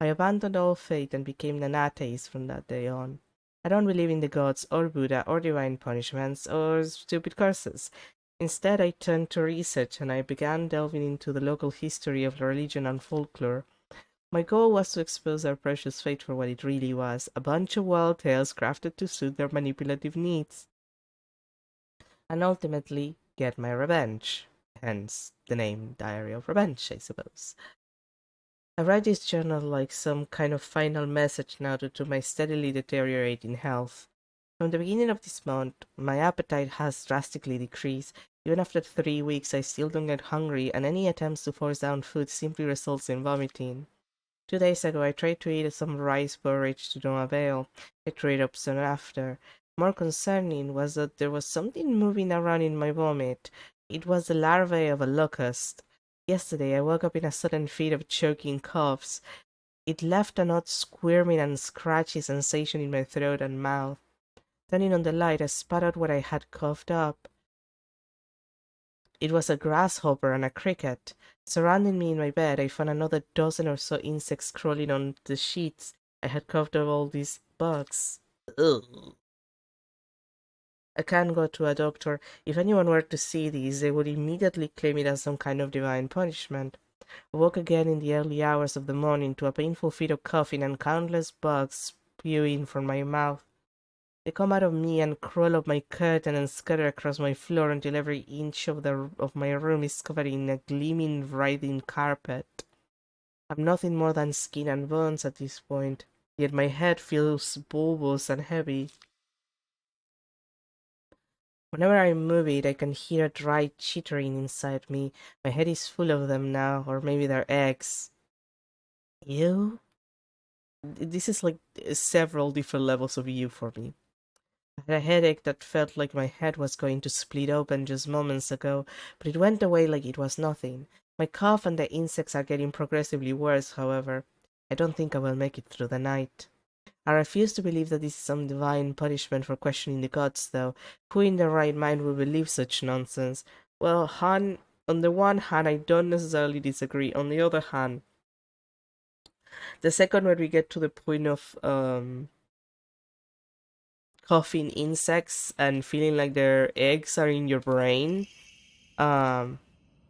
I abandoned all faith and became an atheist from that day on. I don't believe in the gods or Buddha or divine punishments or stupid curses. Instead, I turned to research and I began delving into the local history of religion and folklore. My goal was to expose our precious faith for what it really was, a bunch of wild tales crafted to suit their manipulative needs. And ultimately, get my revenge. Hence, the name Diary of Revenge, I suppose. I write this journal like some kind of final message now due to my steadily deteriorating health. From the beginning of this month, my appetite has drastically decreased. Even after 3 weeks, I still don't get hungry, and any attempts to force down food simply results in vomiting. 2 days ago, I tried to eat some rice porridge to no avail. I threw it up soon after. More concerning was that there was something moving around in my vomit. It was the larvae of a locust. Yesterday, I woke up in a sudden fit of choking coughs. It left an odd squirming and scratchy sensation in my throat and mouth. Turning on the light, I spat out what I had coughed up. It was a grasshopper and a cricket. Surrounding me in my bed, I found another dozen or so insects crawling on the sheets. I had coughed up all these bugs. Ugh. I can't go to a doctor. If anyone were to see these, they would immediately claim it as some kind of divine punishment. I woke again in the early hours of the morning to a painful fit of coughing and countless bugs spewing from my mouth. They come out of me and crawl up my curtain and scatter across my floor until every inch of my room is covered in a gleaming, writhing carpet. I'm nothing more than skin and bones at this point, yet my head feels bulbous and heavy. Whenever I move it, I can hear a dry chittering inside me. My head is full of them now, or maybe they're eggs. Ew? This is like several different levels of ew for me. I had a headache that felt like my head was going to split open just moments ago, but it went away like it was nothing. My cough and the insects are getting progressively worse, however. I don't think I will make it through the night. I refuse to believe that this is some divine punishment for questioning the gods, though. Who in their right mind will believe such nonsense? Well, Han, on the one hand, I don't necessarily disagree. On the other hand, the second when we get to the point of coughing insects and feeling like their eggs are in your brain, I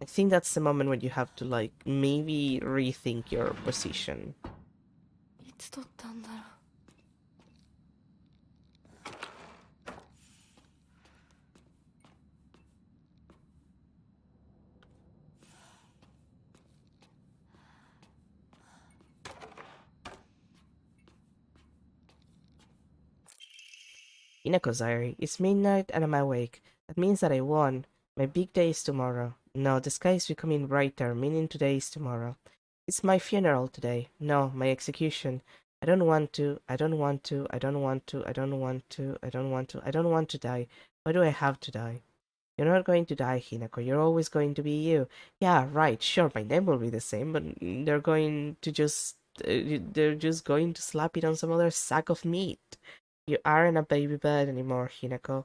think that's the moment when you have to like maybe rethink your position.
いつ撮ったんだろう。
Inako's diary. It's midnight and I'm awake. That means that I won. My big day is tomorrow. No, the sky is becoming brighter, meaning today is tomorrow. It's my funeral today. No, my execution. I don't want to. I don't want to. I don't want to. I don't want to. I don't want to. I don't want to die. Why do I have to die? You're not going to die, Hinako. You're always going to be you. Yeah, right. Sure, my name will be the same, but they're going to just they're just going to slap it on some other sack of meat. You aren't a baby bird anymore, Hinako.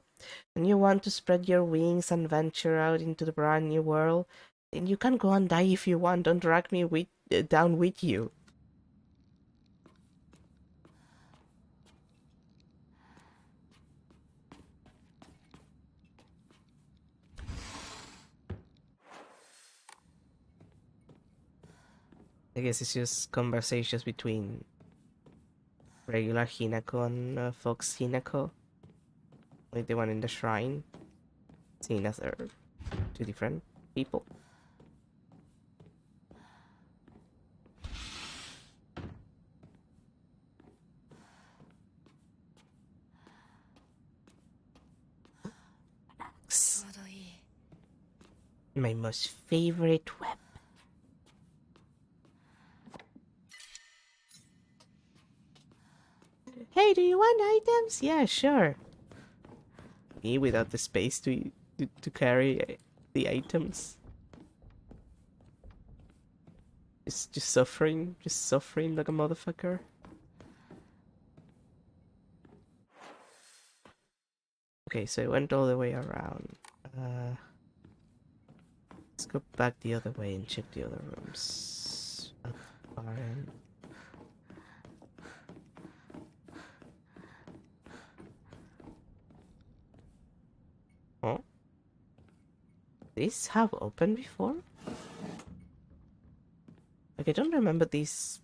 And you want to spread your wings and venture out into the brand new world? And you can go and die if you want. Don't drag me down with you. I guess it's just conversations between regular Hinako and Fox Hinako. Like the one in the shrine. Seeing as they're two different people. My most favorite weapon. Hey, do you want items? Yeah, sure. Me without the space to carry the items. Just suffering like a motherfucker. Okay, so I went all the way around. Let's go back the other way and check the other rooms. At the far end. Oh? These have opened before? Like, I don't remember these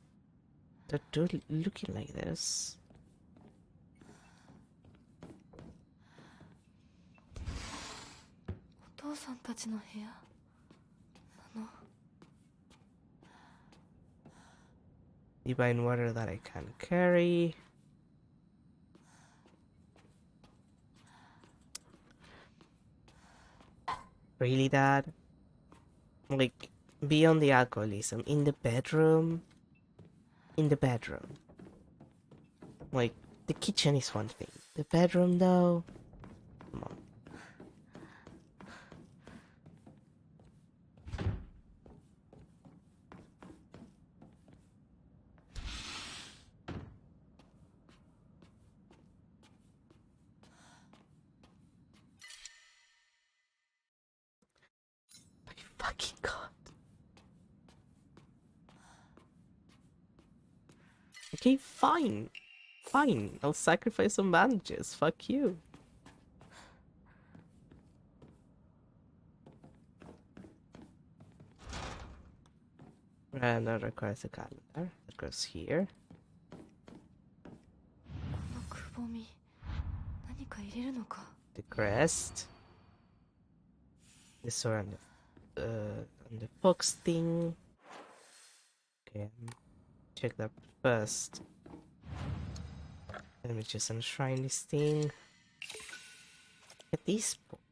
that do looking like this. Divine water that I can carry. Really, Dad? Like, beyond the alcoholism, in the bedroom? In the bedroom. Like, the kitchen is one thing. The bedroom, though? Come on. My fucking god. Okay, fine. Fine, I'll sacrifice some bandages. Fuck you. And that requires a calendar. That goes here. The crest. The sword and the fox thing. Okay, check that first. Let me just enshrine this thing. At this point.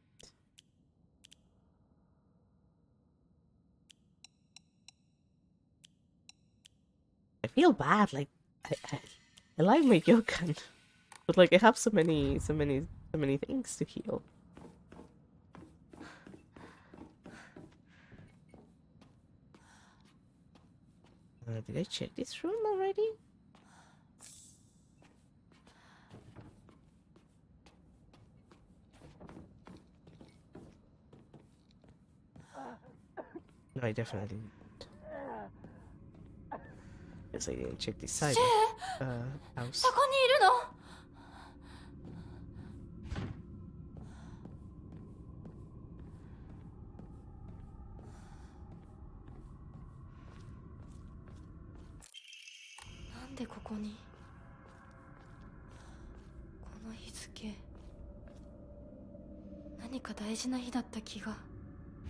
I feel bad, like I like my Yokan. But like I have so many things to heal. Did I check this room already? No, I definitely didn't. Guess I didn't check this side. House.
そこにいるの？なんでここに？この日付。何か大事な日だった気が。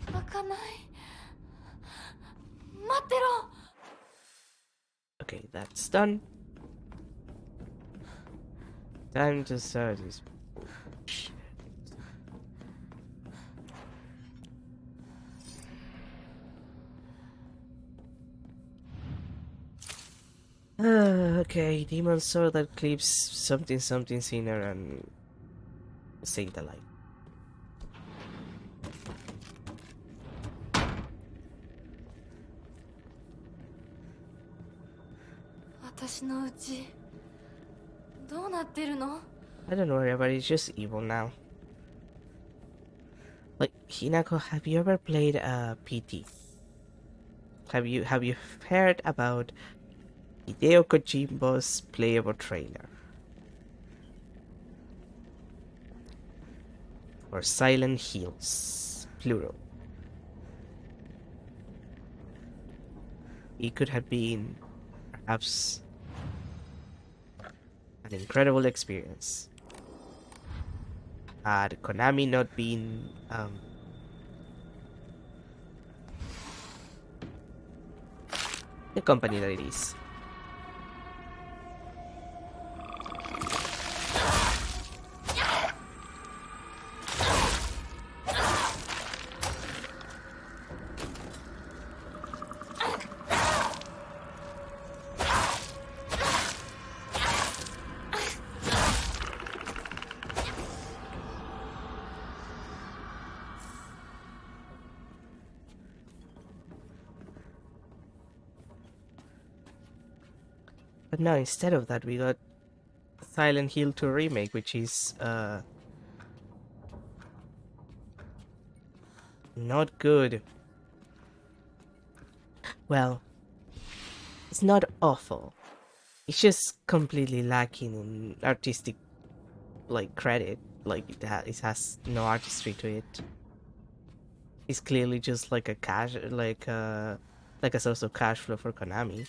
開かない。待ってろ。
Okay, that's done. Time to start this bullshit. Okay, demon sword that clips something something sinner and save the life.
私のうちどうなってるの？
I don't worry about it, it's just evil now. Like, Hinako, have you ever played PT? Have you heard about Hideo Kojimbo's playable trailer? Or Silent Hills, plural. It could have been perhaps an incredible experience had Konami not been the company that it is. But no, instead of that, we got Silent Hill 2 Remake, which is not good. Well, it's not awful. It's just completely lacking in artistic, like, credit. Like, it has no artistry to it. It's clearly just like a like a source of cash flow for Konami.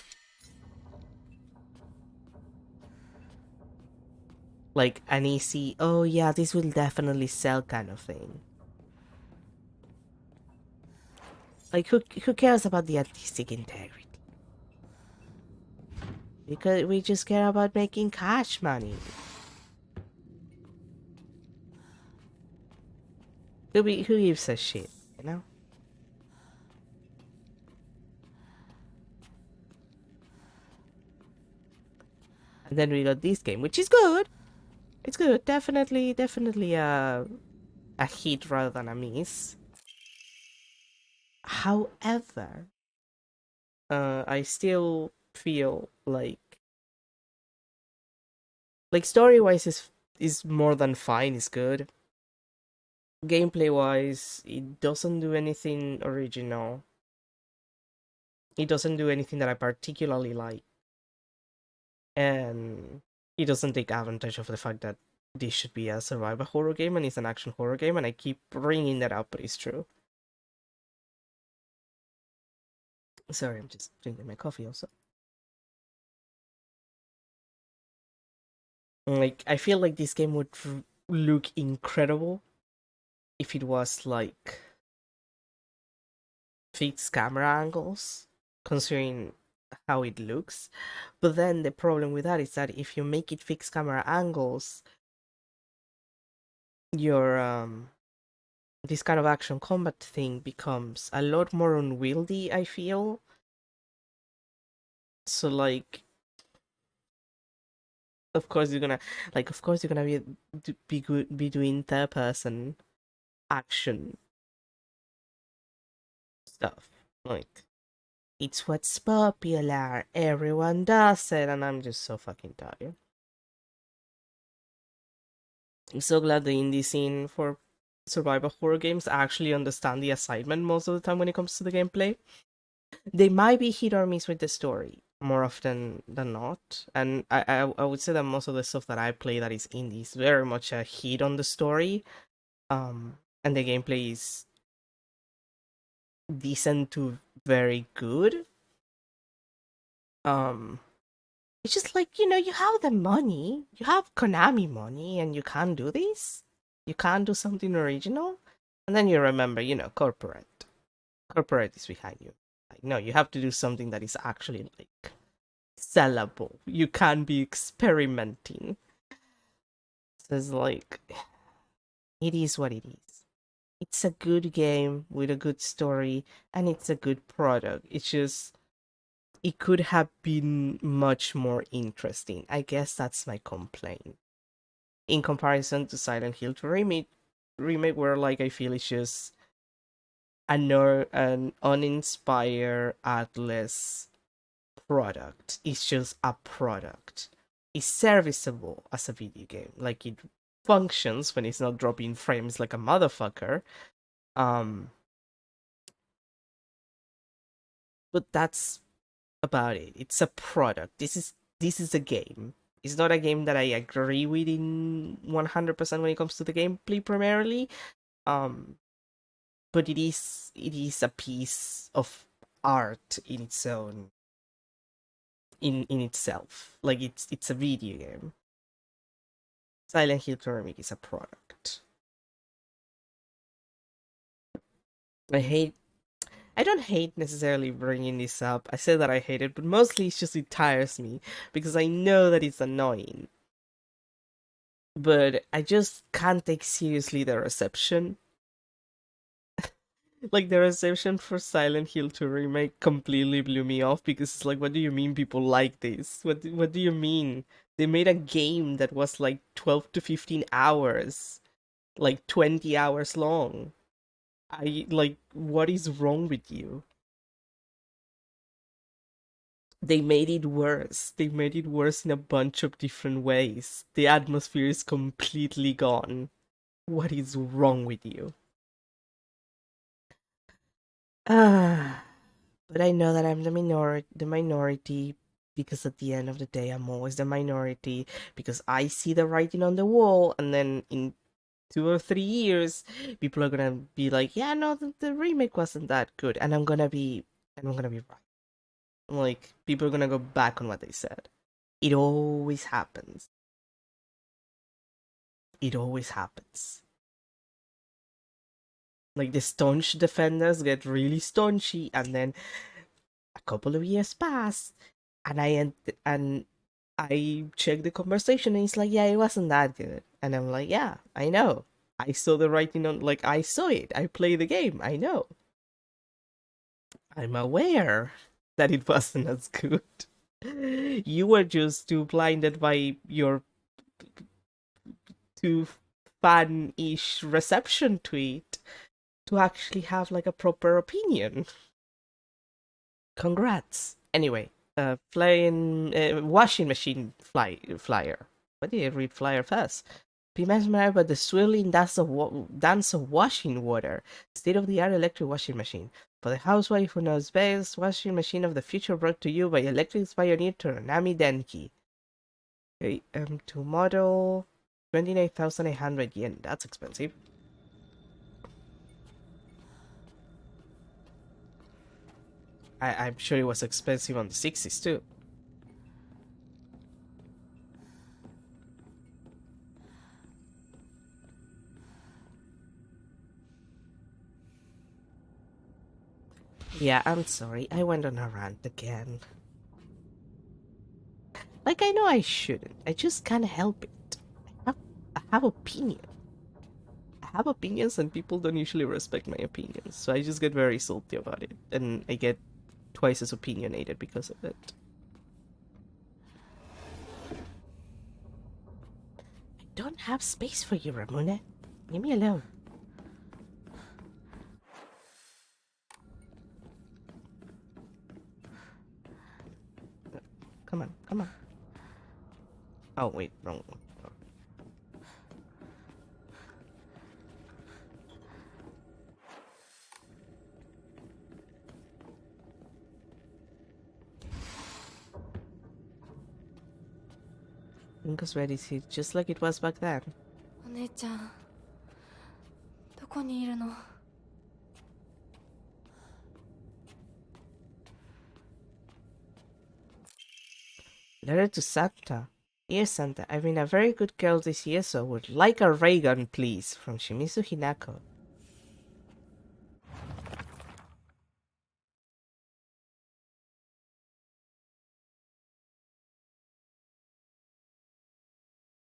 Like an easy, oh yeah, this will definitely sell kind of thing. Like, who cares about the artistic integrity? Because we just care about making cash money. Who gives a shit, you know? And then we got this game, which is good. It's good, definitely a hit rather than a miss. However, I still feel like story-wise is more than fine, is good. Gameplay-wise, it doesn't do anything original. It doesn't do anything that I particularly like. And it doesn't take advantage of the fact that this should be a survival horror game and it's an action horror game, and I keep bringing that up, but it's true. Sorry, I'm just drinking my coffee also. Like, I feel like this game would look incredible if it was like fixed camera angles, considering how it looks. But then the problem with that is that if you make it fixed camera angles, your this kind of action combat thing becomes a lot more unwieldy, I feel. So like, of course you're gonna be doing third person action stuff. Like, it's what's popular, everyone does it, and I'm just so fucking tired. I'm so glad the indie scene for survival horror games actually understand the assignment most of the time when it comes to the gameplay. They might be hit or miss with the story more often than not, and I would say that most of the stuff that I play that is indie is very much a hit on the story, and the gameplay is decent to very good. It's just like, you have the money, you have Konami money, and you can't do this. You can't do something original, and then you remember, corporate is behind you. Like, no, you have to do something that is actually like sellable. You can't be experimenting. So it's like, it is what it is. It's a good game with a good story, and it's a good product. It's just it could have been much more interesting. I guess that's my complaint. In comparison to Silent Hill 2 remake where like I feel it's just an uninspired Atlas product. It's just a product. It's serviceable as a video game. Like it functions when it's not dropping frames like a motherfucker. But that's about it. It's a product. This is a game. It's not a game that I agree with in 100% when it comes to the gameplay primarily. But it is a piece of art in its own in itself. Like it's a video game. Silent Hill 2 Remake is a product. I don't hate necessarily bringing this up. I said that I hate it, but mostly it's just it tires me because I know that it's annoying. But I just can't take seriously the reception. Like the reception for Silent Hill 2 Remake completely blew me off because it's like, what do you mean people like this? What do you mean? They made a game that was like 12 to 15 hours, like 20 hours long. What is wrong with you? They made it worse. They made it worse in a bunch of different ways. The atmosphere is completely gone. What is wrong with you? Ah, but I know that I'm the minority because at the end of the day I'm always the minority because I see the writing on the wall and then in 2 or 3 years people are gonna be like, yeah, no, the remake wasn't that good, and I'm gonna be right. Like people are gonna go back on what they said. It always happens. It always happens. Like the staunch defenders get really staunchy, and then a couple of years pass, and I check the conversation, and it's like, yeah, it wasn't that good, and I'm like, yeah, I know. I saw the writing on, like, I saw it. I played the game. I know. I'm aware that it wasn't as good. You were just too blinded by your too fan-ish reception to it to actually have like a proper opinion. Congrats. Anyway, flying washing machine flyer. What did I read flyer first? Be mesmerized by the swirling dance of washing water. State-of-the-art electric washing machine. For the housewife who knows best, washing machine of the future brought to you by electric pioneer Toronami Denki. Okay, to model 29,800 yen. That's expensive. I'm sure it was expensive on the 60s too. Yeah, I'm sorry. I went on a rant again. Like, I know I shouldn't. I just can't help it. I have opinion. I have opinions and people don't usually respect my opinions. So I just get very salty about it. And I get twice as opinionated because of it. I don't have space for you, Ramona. Leave me alone. Come on, come on. Oh, wait, wrong one. Inko's ready to see, just like it was back then.
お姉ちゃんどこにいるの
Letter to Santa. Dear Santa, I've been a very good girl this year, so would like a ray gun, please. From Shimizu Hinako.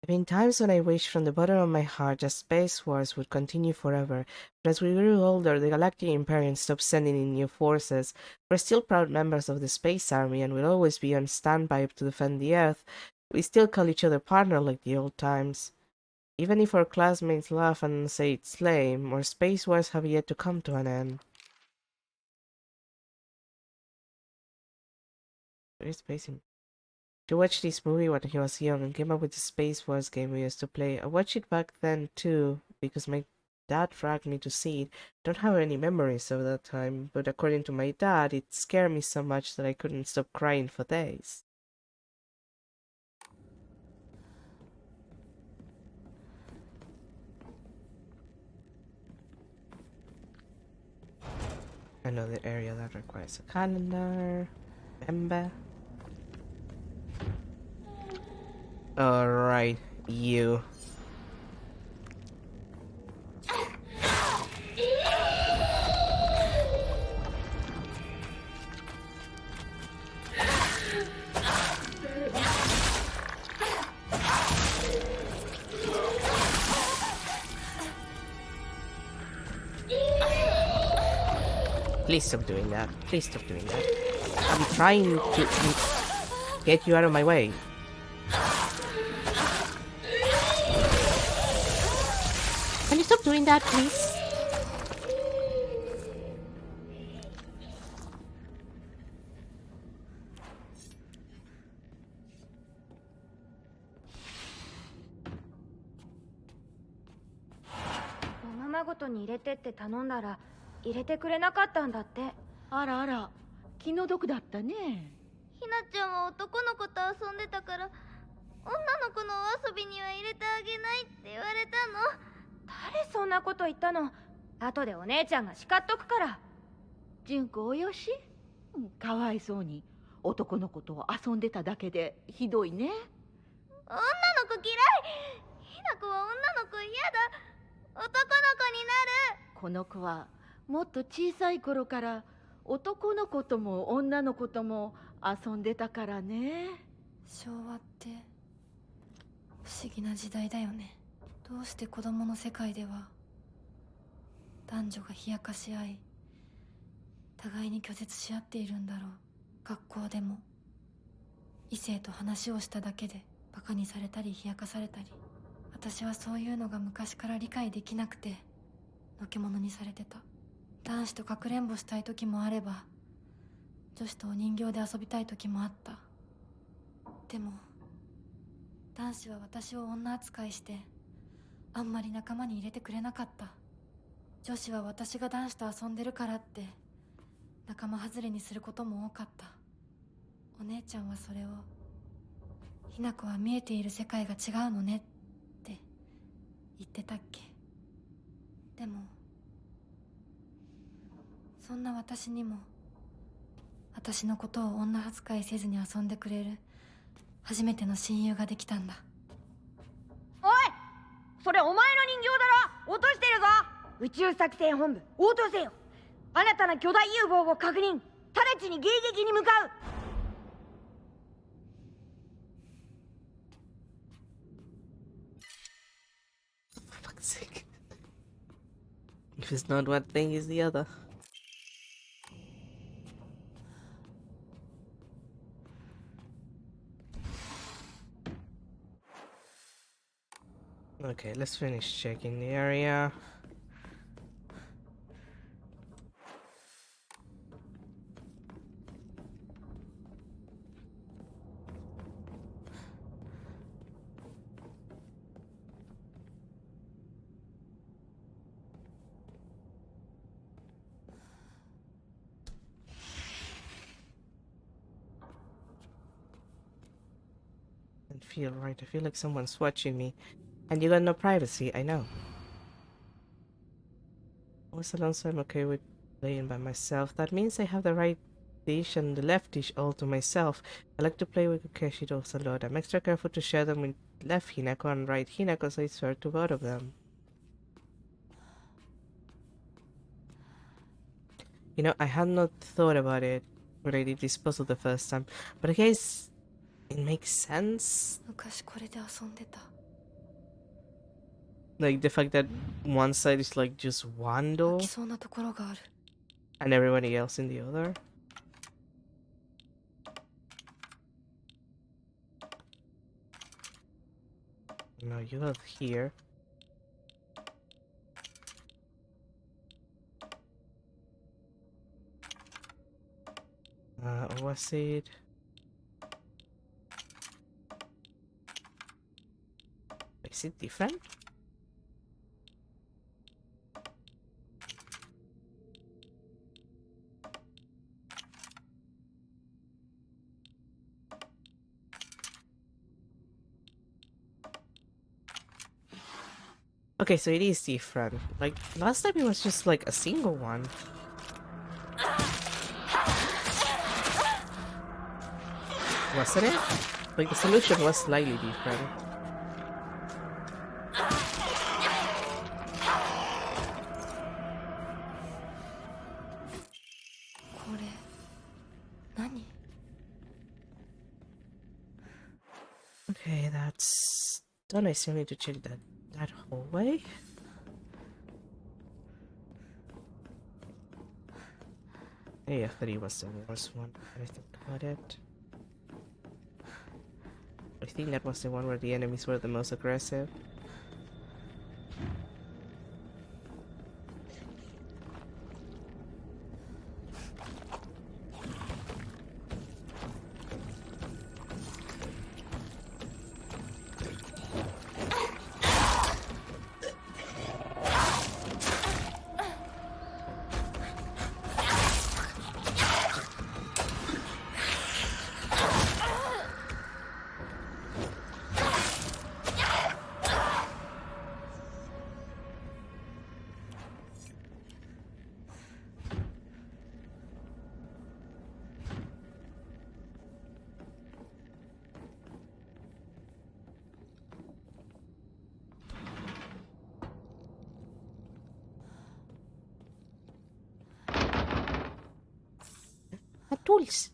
There have been times when I wished from the bottom of my heart that Space Wars would continue forever, but as we grew older, the Galactic Imperium stopped sending in new forces. We're still proud members of the Space Army and will always be on standby to defend the Earth. We still call each other partner like the old times. Even if our classmates laugh and say it's lame, our Space Wars have yet to come to an end. Where is Space Imperium? To watch this movie when he was young and came up with the Space Wars game we used to play. I watched it back then too, because my dad dragged me to see it. Don't have any memories of that time, but according to my dad, it scared me so much that I couldn't stop crying for days. Another area that requires a calendar. Remember? Alright, you. Please stop doing that. Please stop doing that. I'm trying to get you out of my way. Can you stop doing that, please?
おままごとに入れてって頼んだら入れてくれなかったんだって。
あらあら、気の毒だったね。
ひなちゃんは男の子と遊んでたから女の子のお遊びには入れてあげないって言われたの。
誰そんなこと言ったの？後でお姉ちゃんが叱っとくから。
純子およし、かわいそうに男の子と遊んでただけでひどいね。
女の子嫌い。ひな子は女の子嫌だ。男の子になる。
この子はもっと小さい頃から男の子とも女の子とも遊んでたからね。
昭和って不思議な時代だよね。どうして子供の世界では男女が冷やかし合い互いに拒絶し合っているんだろう。学校でも異性と話をしただけでバカにされたり冷やかされたり、私はそういうのが昔から理解できなくてのけ者にされてた。男子とかくれんぼしたい時もあれば女子とお人形で遊びたい時もあった。でも男子は私を女扱いしてあんまり仲間に入れてくれなかった。女子は私が男子と遊んでるからって仲間外れにすることも多かった。お姉ちゃんはそれをひな子は見えている世界が違うのねって言ってたっけ。でもそんな私にも私のことを女扱いせずに遊んでくれる初めての親友ができたんだ。
おい、それお前の人形だろ。落としてるぞ。宇宙作戦本部応答せよ。新たな巨大 UFO を確認。直ちに迎撃に向かう。
For fuck's sake. If it's not one thing, it's the other. Okay, let's finish checking the area. Doesn't feel right. I feel like someone's watching me. And you got no privacy, I know. Also, also I'm okay with playing by myself. That means I have the right dish and the left dish all to myself. I like to play with Kokeshi dolls a lot. I'm extra careful to share them with left Hinako and right Hinako, so it's fair to both of them. You know, I had not thought about it when I did this puzzle the first time, but I guess it makes sense.
昔これで遊んでた。
Like the fact that one side is like just one
開
door
きそうなところがある。
and everybody else in the other. No, you have here. Or was it? Is it different? Okay, so it is different. Like, last time it was just like a single one. Wasn't it? Like, the solution was slightly different. Okay, that's done. I still need to check that hallway. Yeah, 3 was the worst one. I think about it. I think that was the one where the enemies were the most aggressive. Tools.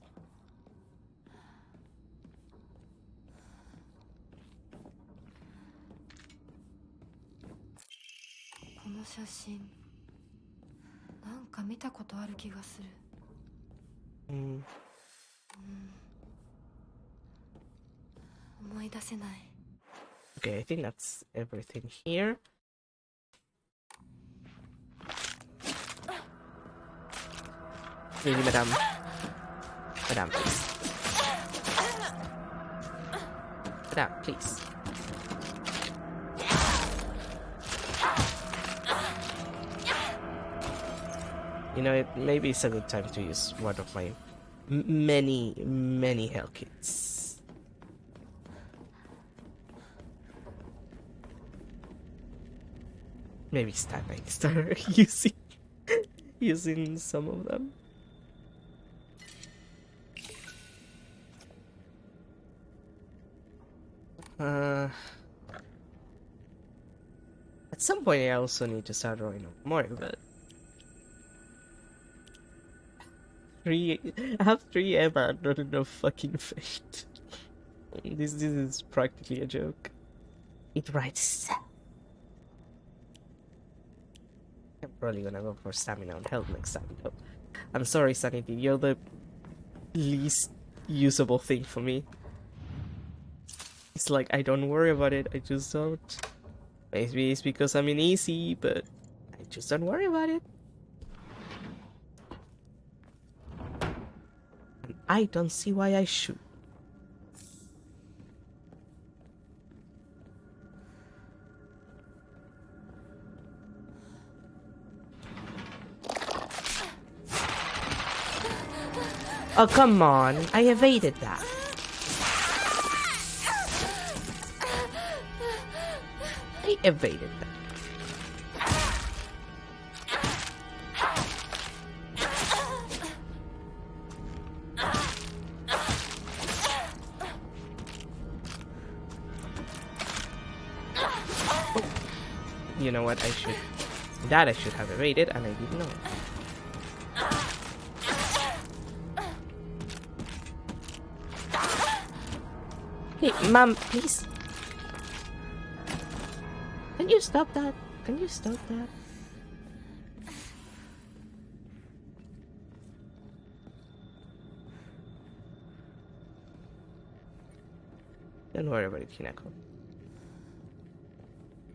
この写真なんか見たことある気がする。思い出せない。
Okay, I think that's everything here. Really, madam. Madam, please. Madam, please. You know, maybe it's a good time to use one of my many health kits. Maybe it's time I start using some of them. At some point I also need to start drawing more, but I have 3 Emma and not enough fucking Fate. This is practically a joke. It writes. I'm probably gonna go for stamina and health next time though. I'm sorry, Sanity, you're the least usable thing for me. It's like I don't worry about it, I just don't. Maybe it's because I'm in easy, but I just don't worry about it. And I don't see why I should. Oh, come on. I evaded that. I evaded that. You know what? I should have evaded, and I didn't know. Hey, mom, please. Can you stop that? Can you stop that? Don't worry about it, Hinako.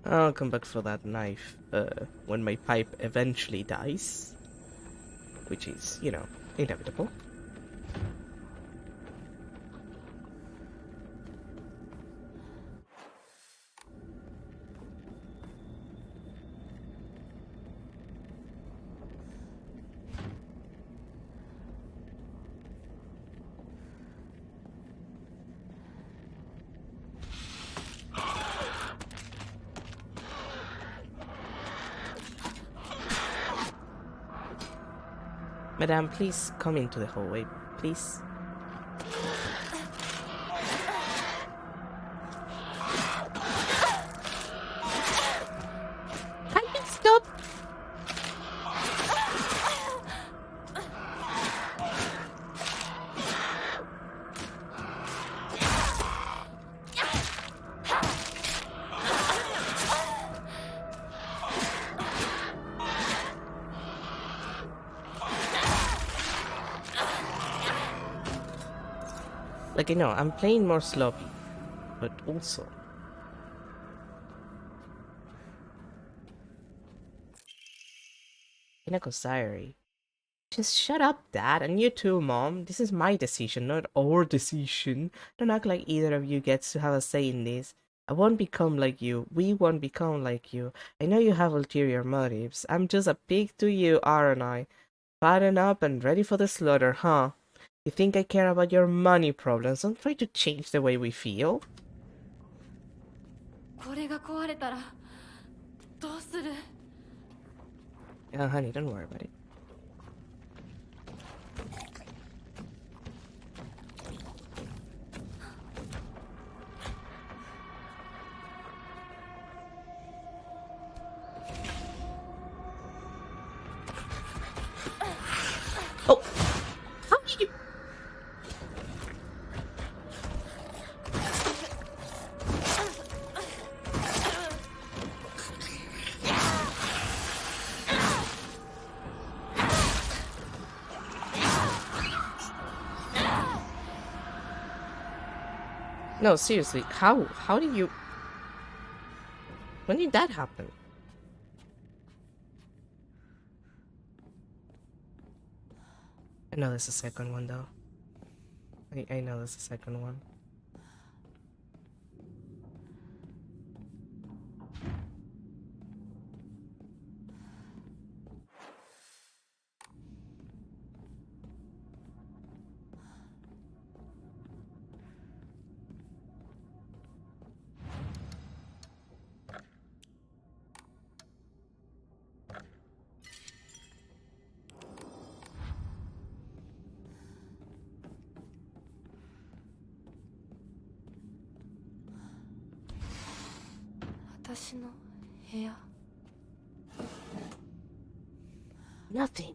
I'll come back for that knife when my pipe eventually dies. Which is, you know, inevitable. Madame, please come into the hallway, please. Can you stop? Like, I know, I'm playing more sloppy, but also... Hinako's diary. Just shut up, Dad, and you too, Mom. This is my decision, not our decision. Don't act like either of you gets to have a say in this. I won't become like you. We won't become like you. I know you have ulterior motives. I'm just a pig to you, aren't I? Fatten up and ready for the slaughter, huh? You think I care about your money problems? Don't try to change the way we feel.
これが壊れたらどうする?
Honey, don't worry about it. Oh! How did you... No, seriously, how did you... When did that happen? I know there's a second one though. I know there's a second one. Nothing.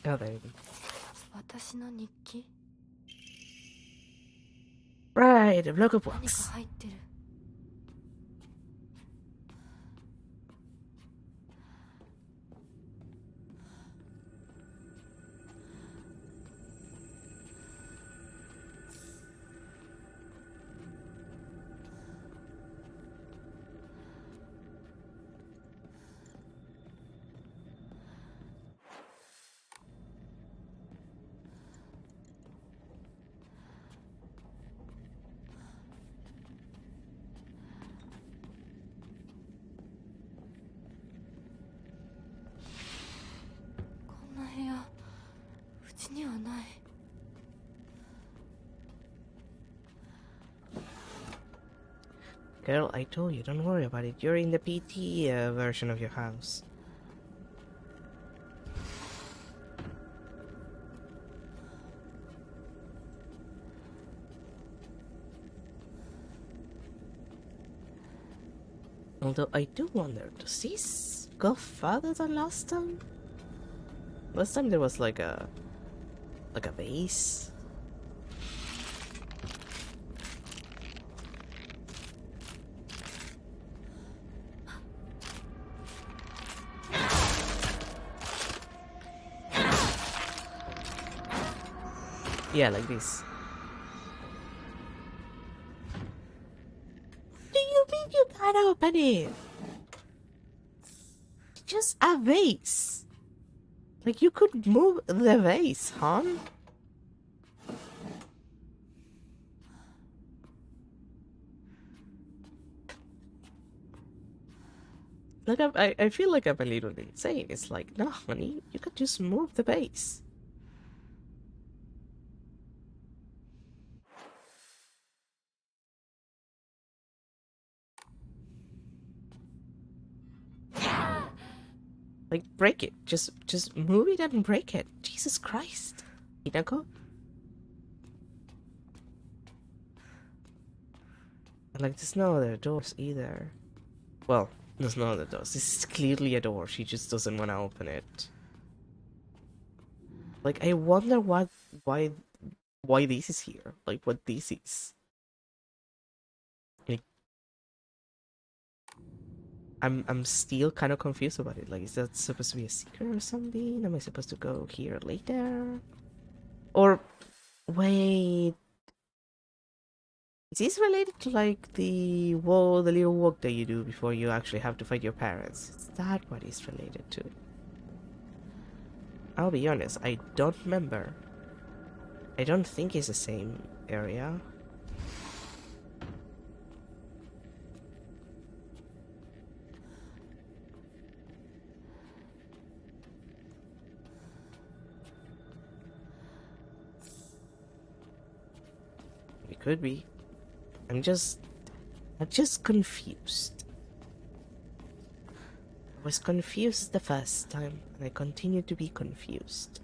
Oh, there you go.
私の日記?
Right, a block of
何か
books.
入ってる.
Girl, I told you, don't worry about it. You're in the PT version of your house. Although I do wonder, does this go further than last time? Last time there was like a base. Yeah, like this. Do you mean you can't open it? Just a vase. Like you could move the vase, huh? Like I feel like I'm a little insane. It's like, no, honey, you could just move the vase. Like, break it. Just move it and break it. Jesus Christ. Hinako? Like, there's no other doors either. Well, there's no other doors. This is clearly a door. She just doesn't want to open it. Like, I wonder why this is here. Like, what this is. Like, I'm still kind of confused about it. Like, is that supposed to be a secret or something? Am I supposed to go here later? Or, wait. Is this related to, like, the little walk that you do before you actually have to fight your parents? Is that what it's related to? I'll be honest, I don't remember. I don't think it's the same area. It could be. I'm just confused. I was confused the first time, and I continue to be confused.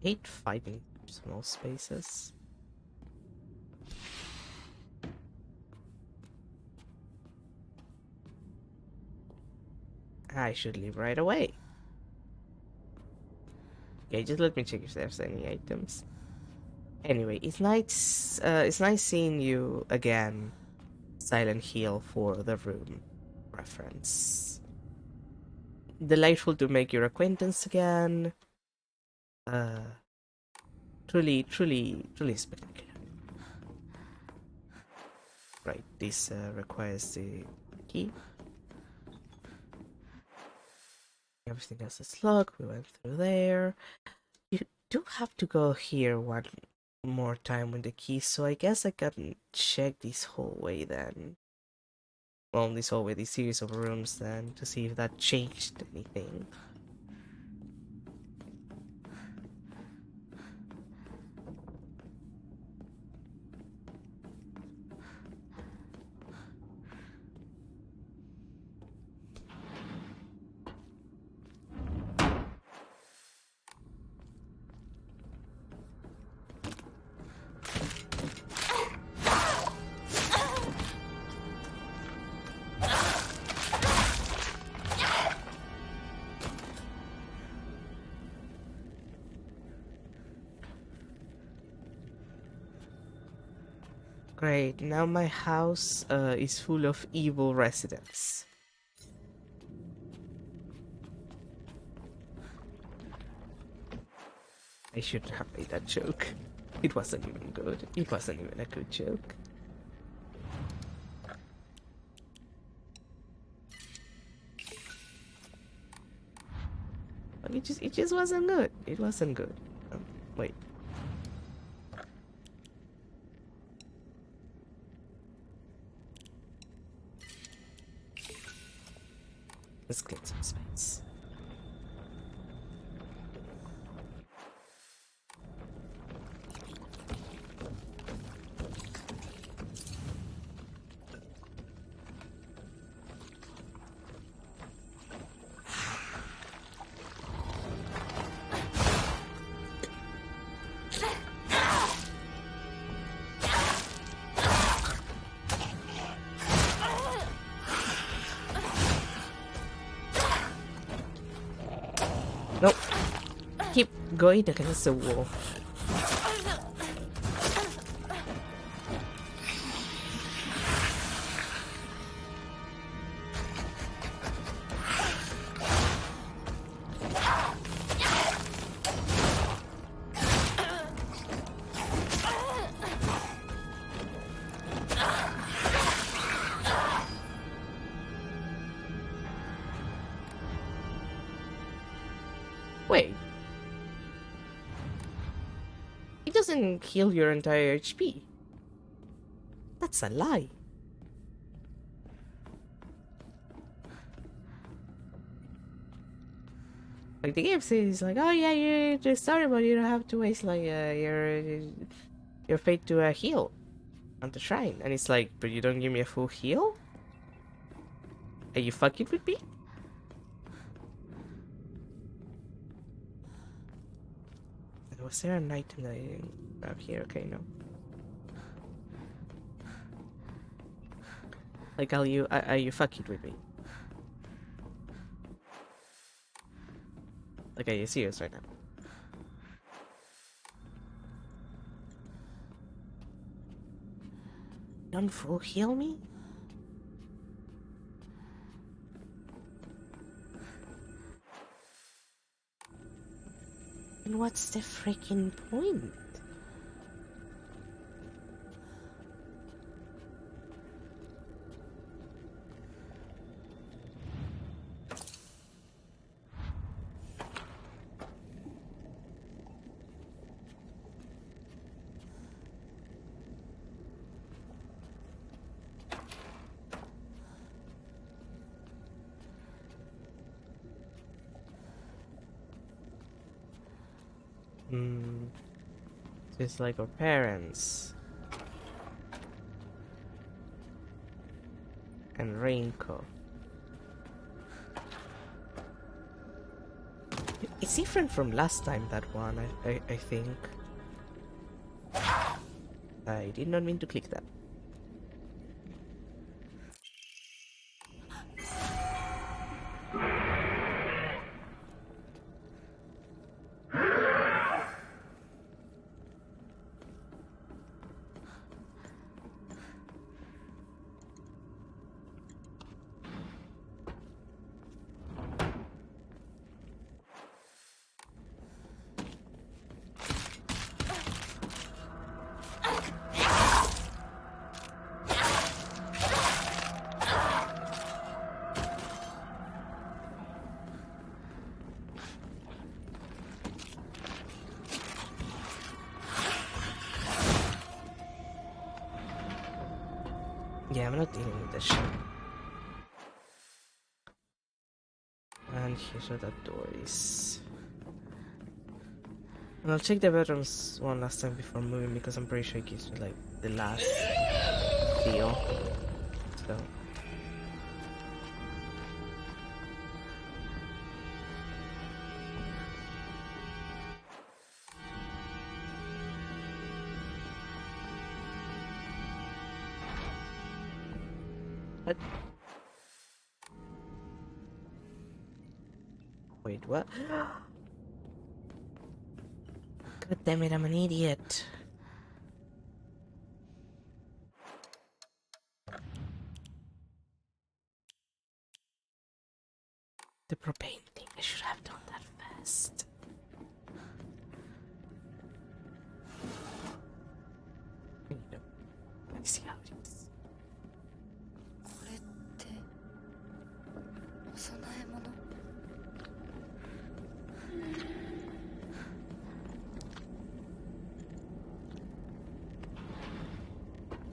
Hate fighting small spaces. I should leave right away. Okay, just let me check if there's any items. Anyway, it's nice seeing you again, Silent Hill, for the room reference. Delightful to make your acquaintance again. Truly spectacular. Right, this requires the key. Everything else is locked. We went through there. You do have to go here one more time with the key, so I guess I can check this hallway then. Well, this hallway, this series of rooms then, to see if that changed anything. Great, now my house is full of evil residents. I shouldn't have made that joke. It wasn't even good. It wasn't even a good joke. Like, it just wasn't good. It wasn't good. Wait. Let's clean some space. Nope. Keep going against the wall. Wait. It doesn't heal your entire HP. That's a lie. Like the game says, like, oh yeah, you're just sorry, but you don't have to waste like your fate to heal on the shrine. And it's like, but you don't give me a full heal? Are you fucking with me? Was there an item that I didn't grab here? Okay, no. Like, are you fucking with me? Like, are you serious right now? Don't full heal me? And what's the freaking point? Just like our parents. And Rainco. It's different from last time, that one, I think. I did not mean to click that. Yeah, I'm not dealing with this shit. And here are the doors. And I'll check the bedrooms one last time before moving because I'm pretty sure it gives me like the last feel. So. What? Wait, what? God damn it, I'm an idiot. The propane thing, I should have done that fast. You know, I see how it is.
これってお供え物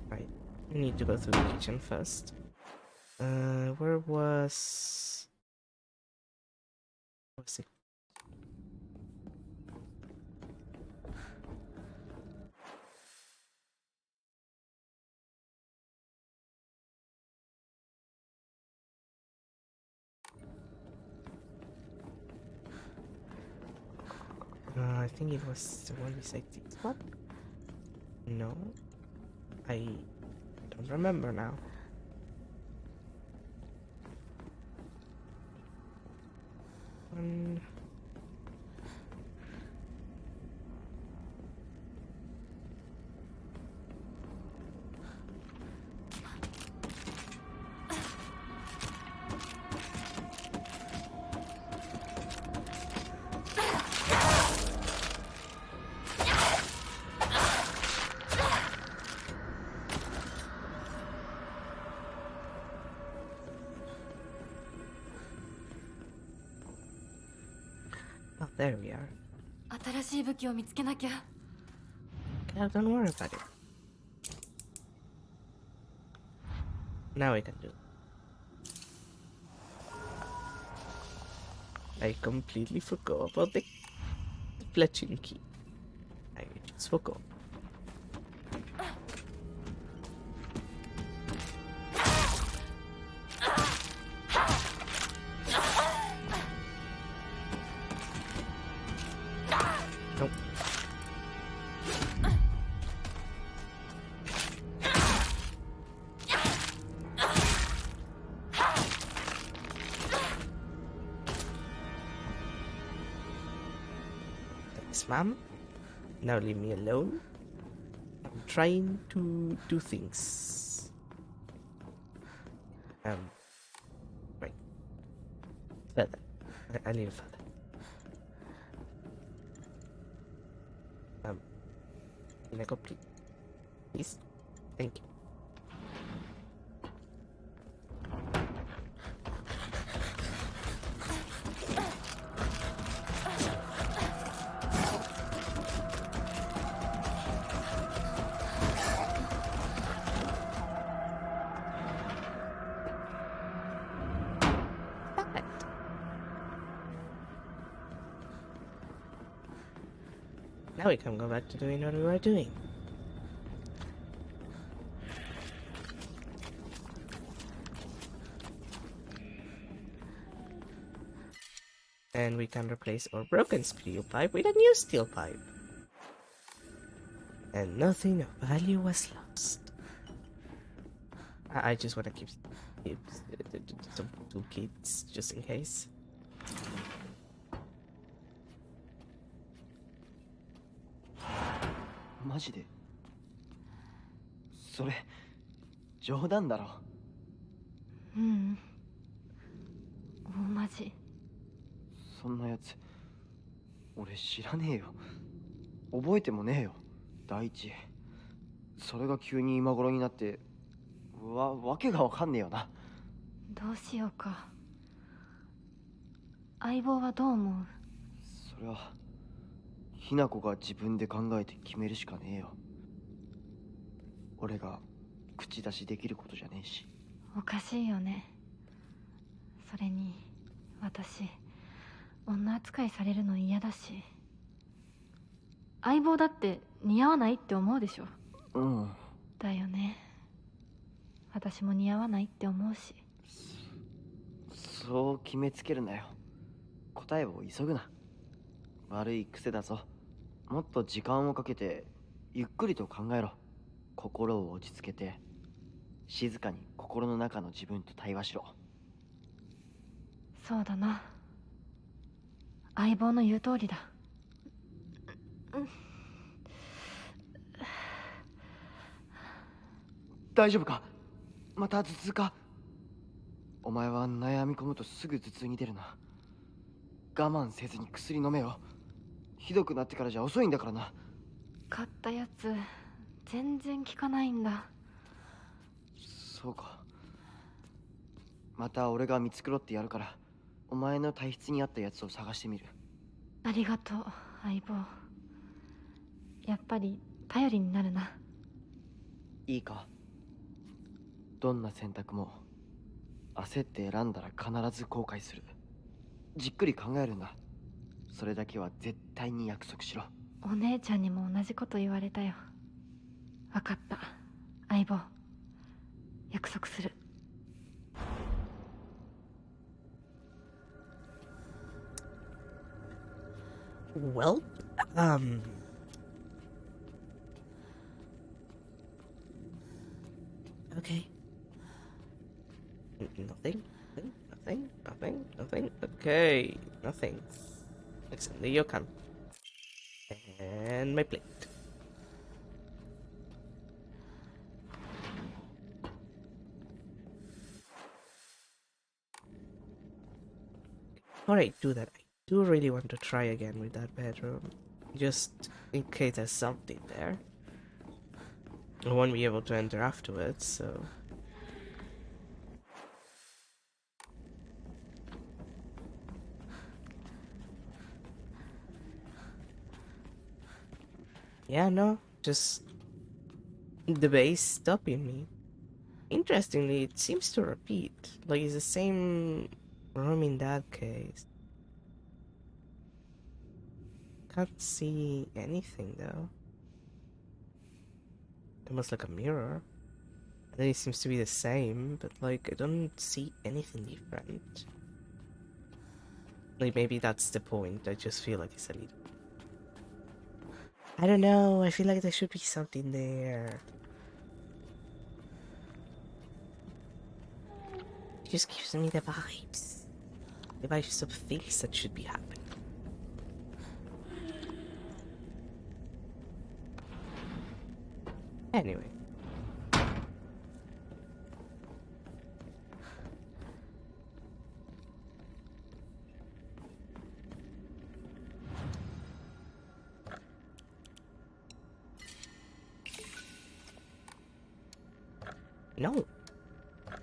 Right, we need to go through the kitchen first. Where was it? I think it was the one beside this one. No, I don't remember now. One. Oh, there we are.
新しい武器を見つけなきゃ
Okay, don't worry about it. Now we can do it. I completely forgot about the fletching key. I just forgot. Nope. Thanks, ma'am. Now leave me alone. I'm trying to do things. Right. Feather. I need a feather. Can I go, please? Thank you. Perfect. Now we can go back to doing what we were doing. And we can replace our broken steel pipe with a new steel pipe. And nothing of value was lost. I just want to keep some toolkits just in case.
マジでそれ冗談だろ。
ううん大マジ
そんなやつ俺知らねえよ。覚えてもねえよ。第一それが急に今頃になってわけがわかんねえよな。
どうしようか相棒はどう思う
それはひな子が自分で考えて決めるしかねえよ。俺が口出しできることじゃねえし。
おかしいよね。それに私女扱いされるの嫌だし、相棒だって似合わないって思うでしょ。
うん。
だよね。私も似合わないって思うし。
そう決めつけるなよ。答えを急ぐな。悪い癖だぞ。もっと時間をかけてゆっくりと考えろ。心を落ち着けて静かに心の中の自分と対話しろ。
そうだな。相棒の言う通りだ。
大丈夫か？また頭痛か？お前は悩み込むとすぐ頭痛に出るな。我慢せずに薬飲めよ。ひどくなってからじゃ遅いんだからな。
買ったやつ全然効かないんだ。
そうか。また俺が見繕ってやるから、お前の体質に合ったやつを探してみる。
ありがとう相棒。やっぱり頼りになるな。
いいか？どんな選択も焦って選んだら必ず後悔する。じっくり考えるんだ。それだけは絶対に約束しろ。
お姉ちゃんにも同じこと言われたよ。分かった相棒、約束する。
Well, okay. Nothing. Okay, nothing. Except the Yokan. And my plate. Alright, do that. I do really want to try again with that bedroom. Just in case there's something there. I won't be able to enter afterwards, so... Yeah, no, just the base stopping me. Interestingly, it seems to repeat. Like, it's the same room in that case. Can't see anything though. Almost like a mirror. And then it seems to be the same, but like, I don't see anything different. Like, maybe that's the point. I just feel like it's a little... I don't know, I feel like there should be something there. It just gives me the vibes. The vibes of things that should be happening. Anyway. No.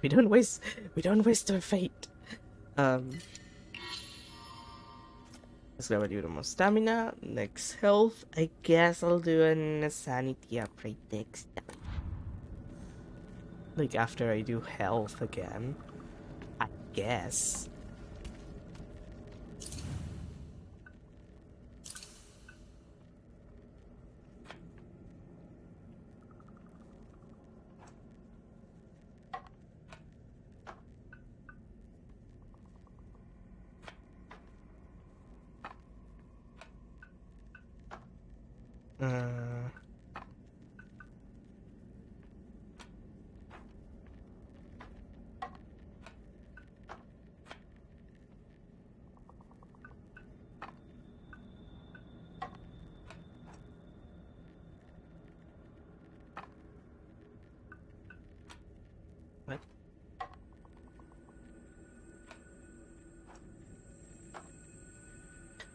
We don't waste our fate. Let's go do the more stamina. Next health. I guess I'll do a sanity upgrade next time. Like after I do health again. I guess. What?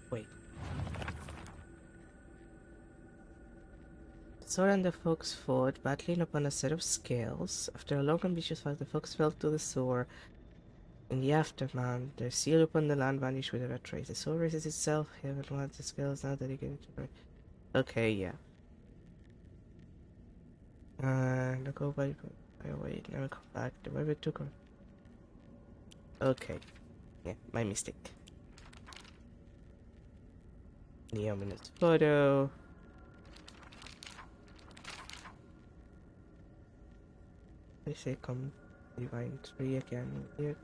Wait. Sword and the fox fought, battling upon a set of scales. After a long ambitious fight, the fox fell to the sword. In the aftermath, the seal upon the land vanished without a trace. The sword raises itself, heaven wants the scales now dedicated to her. Okay, yeah. And I'll go by... Oh wait, never come back. The way we took her. Okay. Yeah, my mistake. The ominous photo. They say come Divine 3 again. Weird.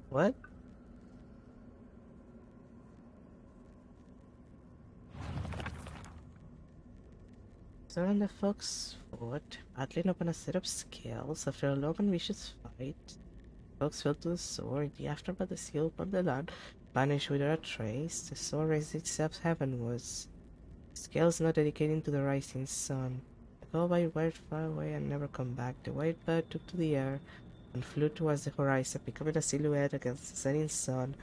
What? So on the Fox fought, battling upon a set of scales. After a long and vicious fight, Fox fell to the sword. The aftermath, the seal upon the land vanished without a trace. The sword raised itself heavenwards. Scales not dedicating to the rising sun. The cowboy went far away and never come back. The white bird took to the air and flew towards the horizon, becoming a silhouette against the setting sun.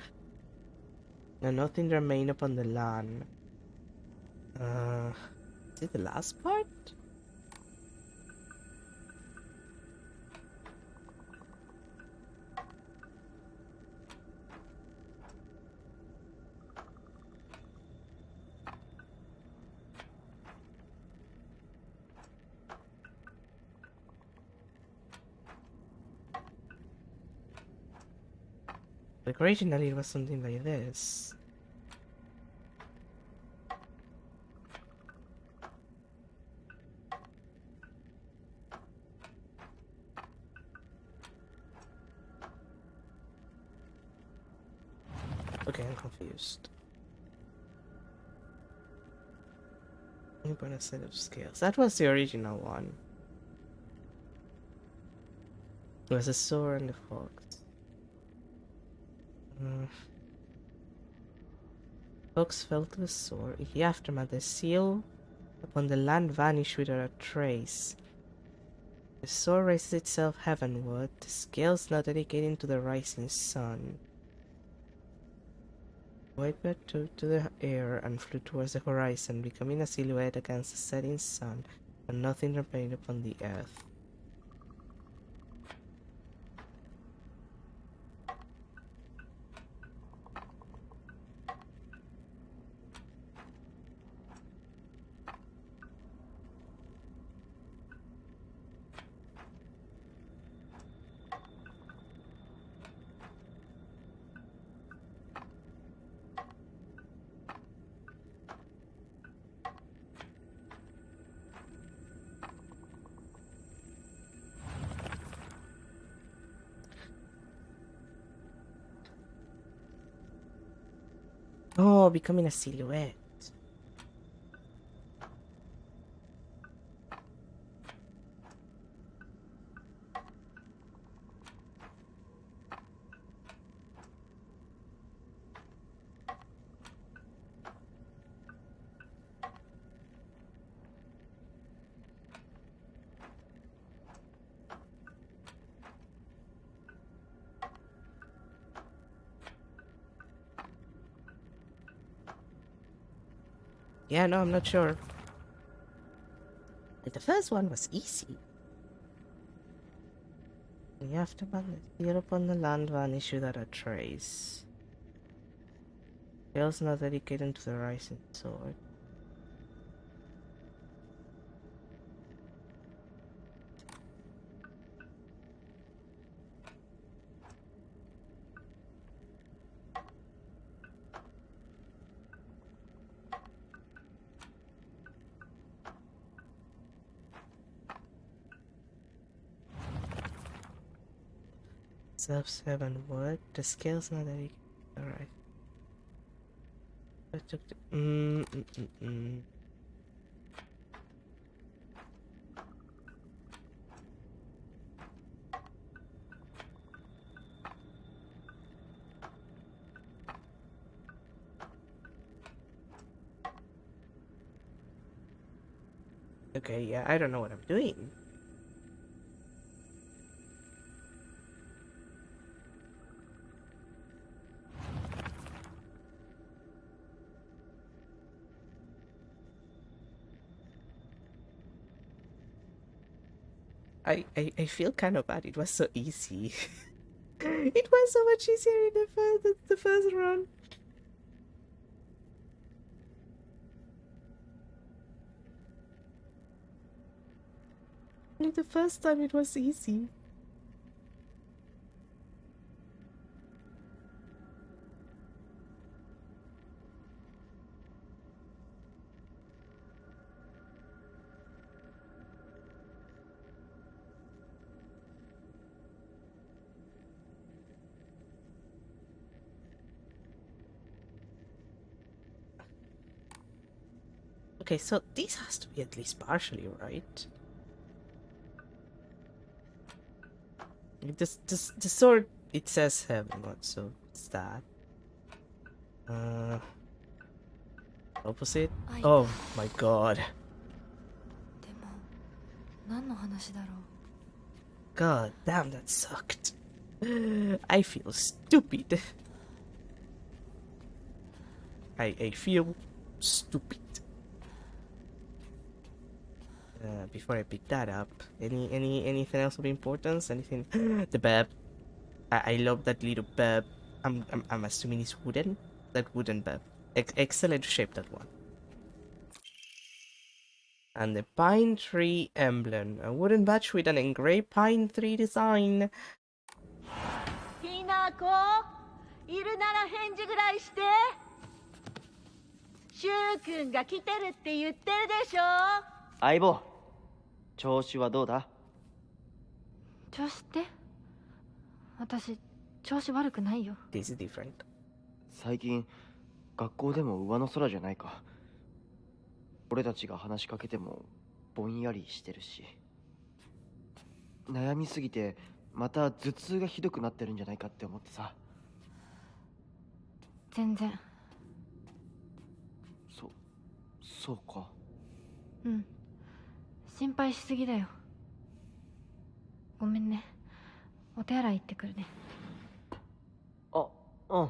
And nothing remained upon the land. Is it the last part? Like originally it was something like this. Okay, I'm confused. Upon a set of scales. That was the original one. It was a sword and the fox. Fox fell to the sword. In the aftermath, the seal upon the land vanished without a trace. The sword raised itself heavenward, the scales not dedicating to the rising sun. Whitebird took to the air and flew towards the horizon, becoming a silhouette against the setting sun, and nothing remained upon the earth. Oh, becoming a silhouette. Yeah, no, I'm not sure. But the first one was easy. The aftermath, the seal upon the land vanished without a trace. Scales not dedicated to the rising sword. Self heavenward, the scales not dedicated. Alright. I took the Okay, yeah, I don't know what I'm doing. I feel kind of bad. It was so easy. It was so much easier in the first run. The first time it was easy. Okay, so this has to be at least partially right. The sword, it says heaven, so it's that. Opposite? Oh my god.
でも何の話だろう。
God damn, that sucked. I feel stupid. I feel stupid. Before I pick that up, anything else of importance? Anything? The beb. I love that little beb. I'm assuming it's wooden. That wooden beb. Excellent shape, that one. And the pine tree emblem, a wooden badge with an engraved pine tree design.
ひなこ、いるなら返事ぐらいして。シュウ君が来てるって言ってるでしょ。
相棒、調子はどうだ？
調子って？私調子悪くないよ。
This is different.
最近学校でも上の空じゃないか。俺たちが話しかけてもぼんやりしてるし、悩みすぎてまた頭痛がひどくなってるんじゃないかって思ってさ。
全然。
そうか。
うん。心配しすぎだよ。ごめんね。お手洗い行ってくるね。
あ、うん。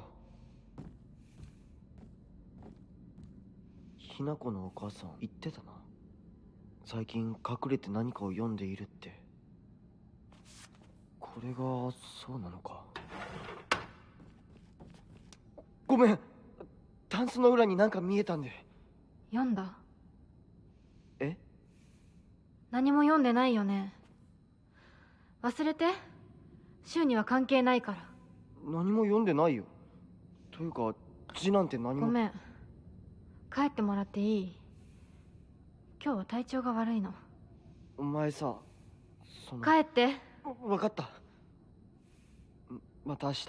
ひなこのお母さん言ってたな。最近隠れて何かを読んでいるって。これがそうなのか。ごめん、タンスの裏になんか見えたんで。
読んだ？
え？
何も読んでないよね。忘れて。週には関係ないから。
何も読んでないよ。というか字なんて何も。
ごめん。帰ってもらっていい？今日は体調が悪いの。
お前さ、
帰って。
わかった。また明日。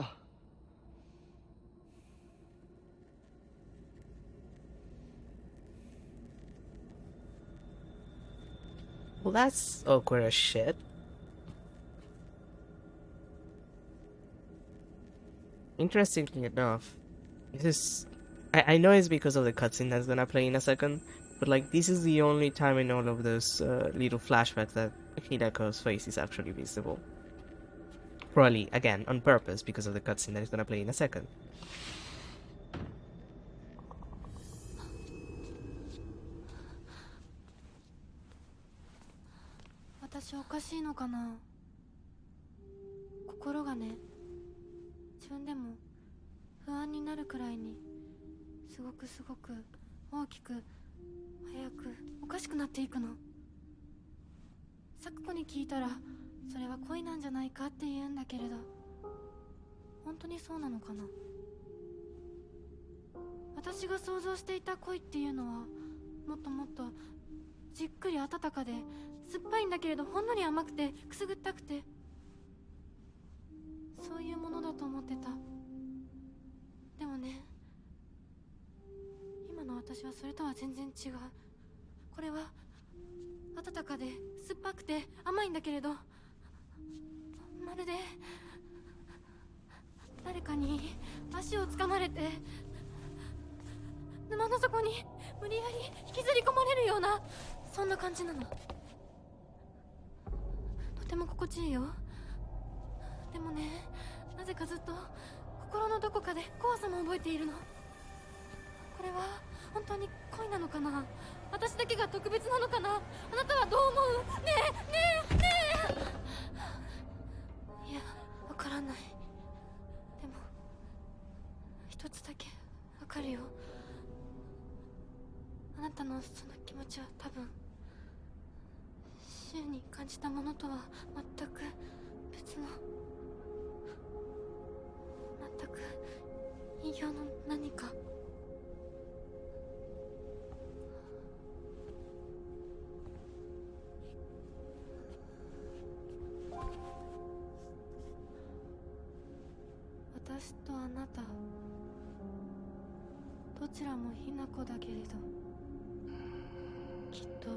Well, that's awkward as shit. Interestingly enough, this is... I know it's because of the cutscene that's gonna play in a second, but like this is the only time in all of those little flashbacks that Hidako's face is actually visible. Probably, again, on purpose because of the cutscene that is gonna play in a second.
私おかしいのかな。心がね、自分でも不安になるくらいにすごく大きく早くおかしくなっていくの。サクコに聞いたらそれは恋なんじゃないかって言うんだけれど、本当にそうなのかな。私が想像していた恋っていうのはもっともっとじっくり温かで酸っぱいんだけれど、ほんのり甘くてくすぐったくて、そういうものだと思ってた。でもね、今の私はそれとは全然違う。これは温かで酸っぱくて甘いんだけれど、まるで誰かに足をつかまれて沼の底に無理やり引きずり込まれるような、そんな感じなの。とても心地いいよ。でもね、なぜかずっと心のどこかで怖さも覚えているの。これは本当に恋なのかな。私だけが特別なのかな。あなたはどう思う？ねえねえねえ。からない。でも一つだけわかるよ。あなたのその気持ちは多分柊に感じたものとは全く別の、全く異形の何か。私とあなた、どちらもヒナコだけれど、きっと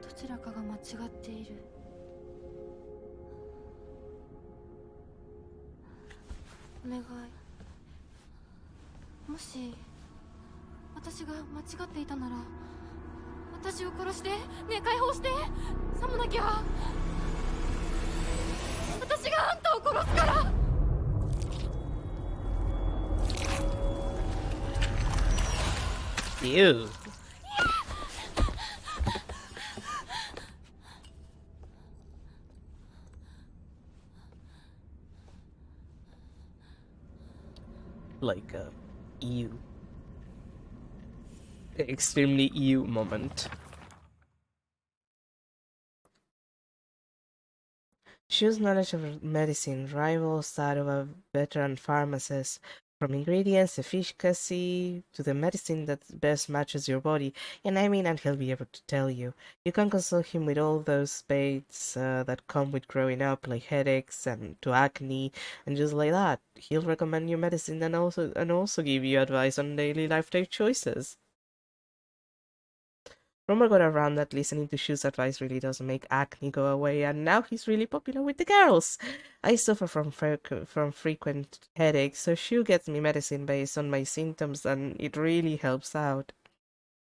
どちらかが間違っている。お願い。もし私が間違っていたなら、私を殺して、ねえ解放して。さもなきゃ私があんたを殺すから。
Ew. Like a ew. Extremely ew moment. Shu's knowledge of medicine rivals that of a veteran pharmacist. From ingredients, efficacy, to the medicine that best matches your body. And he'll be able to tell you. You can consult him with all those baits that come with growing up, like headaches and to acne, and just like that. He'll recommend you medicine and also give you advice on daily lifestyle choices. Rumor got around that listening to Shu's advice really does make acne go away, and now he's really popular with the girls. I suffer from frequent headaches, so Shu gets me medicine based on my symptoms, and it really helps out.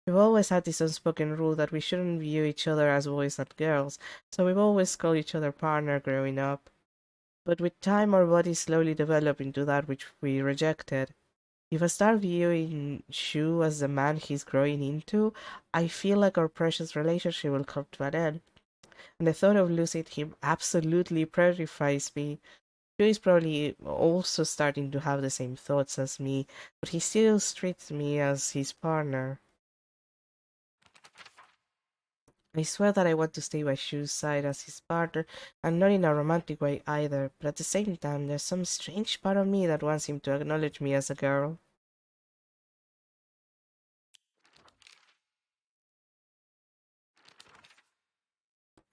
We've always had this unspoken rule that we shouldn't view each other as boys and girls, so we've always called each other partner growing up. But with time, our bodies slowly develop into that which we rejected. If I start viewing Shu as the man he's growing into, I feel like our precious relationship will come to an end. And the thought of losing him absolutely terrifies me. Shu is probably also starting to have the same thoughts as me, but he still treats me as his partner. I swear that I want to stay by Shu's side as his partner, and not in a romantic way either, but at the same time there's some strange part of me that wants him to acknowledge me as a girl.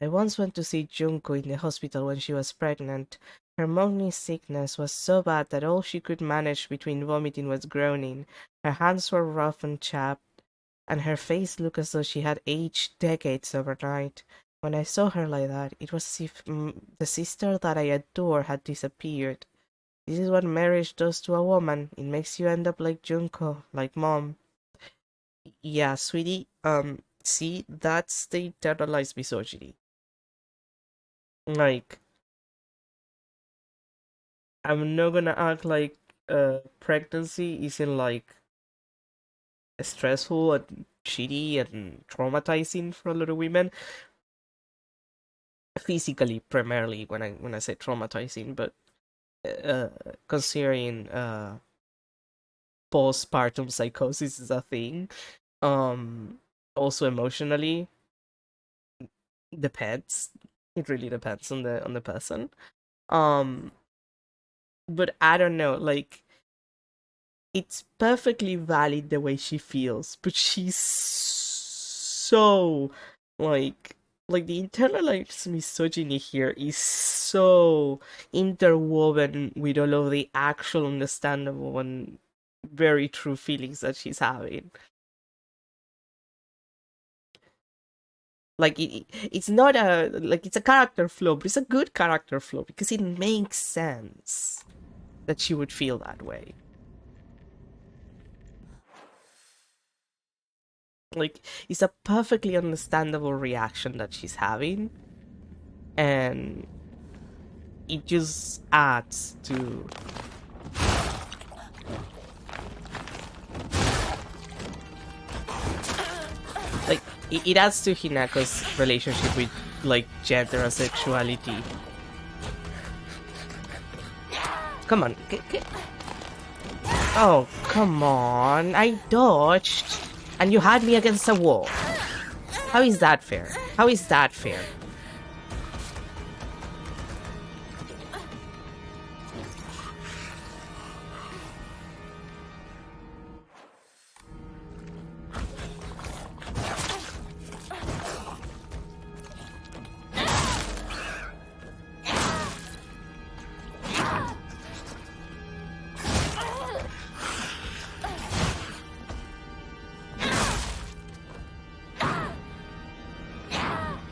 I once went to see Junko in the hospital when she was pregnant. Her morning sickness was so bad that all she could manage between vomiting was groaning. Her hands were rough and chapped, and her face looked as though she had aged decades overnight. When I saw her like that, it was as if the sister that I adore had disappeared. This is what marriage does to a woman. It makes you end up like Junko, like Mom. Yeah, sweetie, see, that's the internalized misogyny. Like, I'm not gonna act like pregnancy isn't like stressful and shitty and traumatizing for a lot of women. Physically, primarily, when I say traumatizing, but considering postpartum psychosis is a thing, also emotionally depends. It really depends on the person. But I don't know, like, it's perfectly valid the way she feels, but she's so like the internalized misogyny here is so interwoven with all of the actual understandable and very true feelings that she's having. Like, it's not it's a character flaw, but it's a good character flaw because it makes sense that she would feel that way. Like, it's a perfectly understandable reaction that she's having, and it just adds to like it adds to Hinako's relationship with like gender and sexuality. Come on. Oh, come on. I dodged. And you had me against a wall. How is that fair? How is that fair?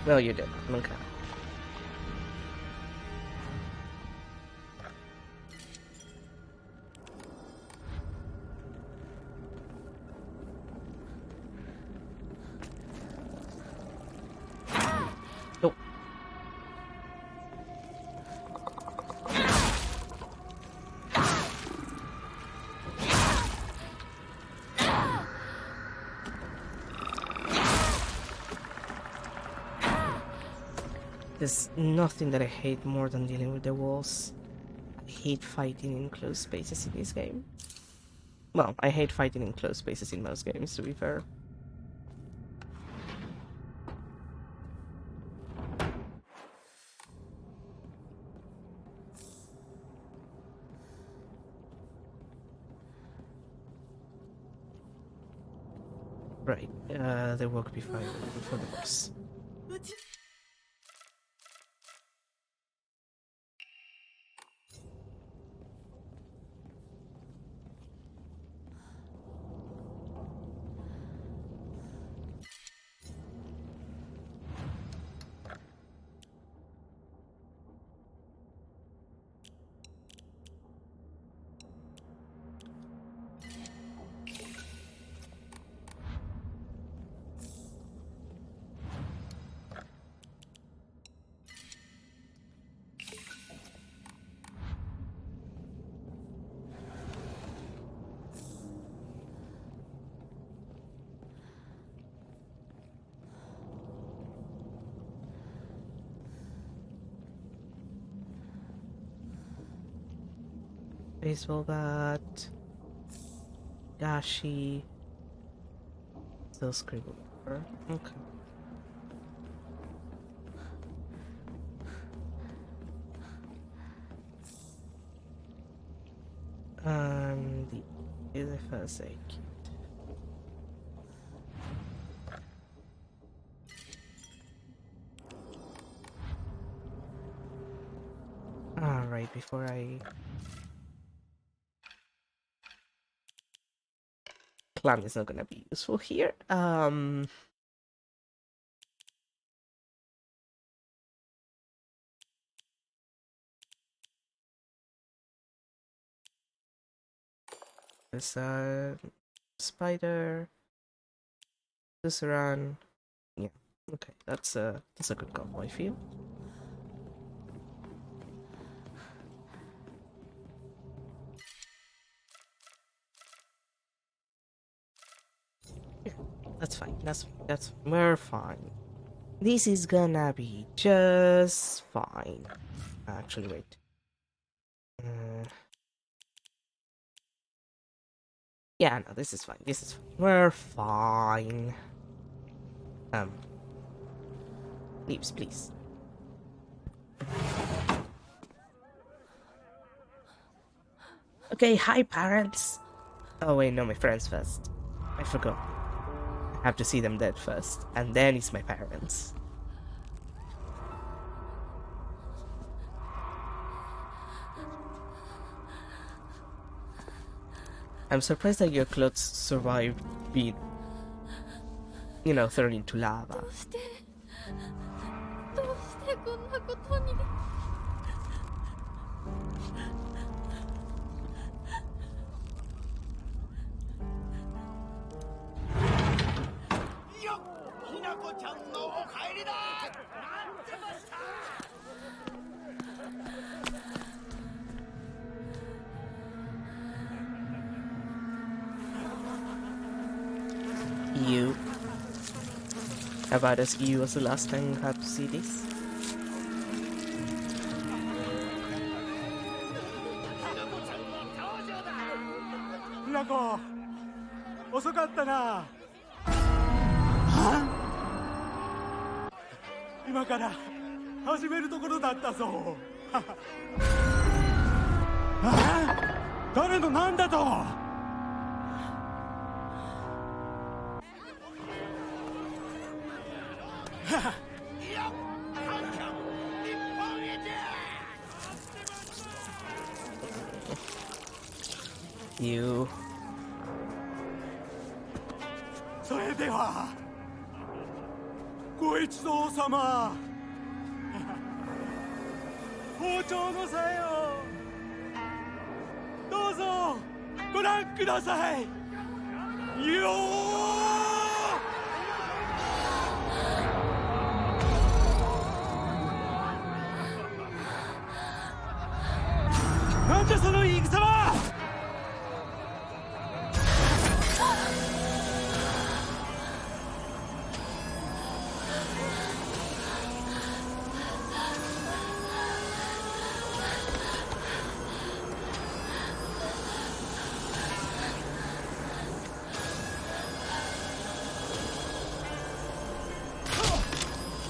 No, you didn't. Okay. Nope. There's nothing that I hate more than dealing with the walls. I hate fighting in close spaces in this game. Well, I hate fighting in close spaces in most games, to be fair. Right, there will be fire before the boss. Baseball bat, Dashi, still scribble. Okay. The first aid kit. Alright, before I clan is not gonna be useful here. There's a spider, Susaran. Yeah, okay, that's a good combo, I feel. That's fine. That's we're fine. This is gonna be just fine. Actually, wait. Yeah, no, this is fine. This is fine. We're fine. Leaves, please. Okay, hi, parents. Oh wait, no, my friends first. I forgot. I have to see them dead first, and then it's my parents. I'm surprised that your clothes survived being, you know, thrown into lava. You. About as you was the last time you had to see this?
花子、遅かったな。今から始めるところだったぞ。誰のなんだと。
You.
それではご一同様、包丁のさよどうぞご覧くださいよー。なんじゃその戦は。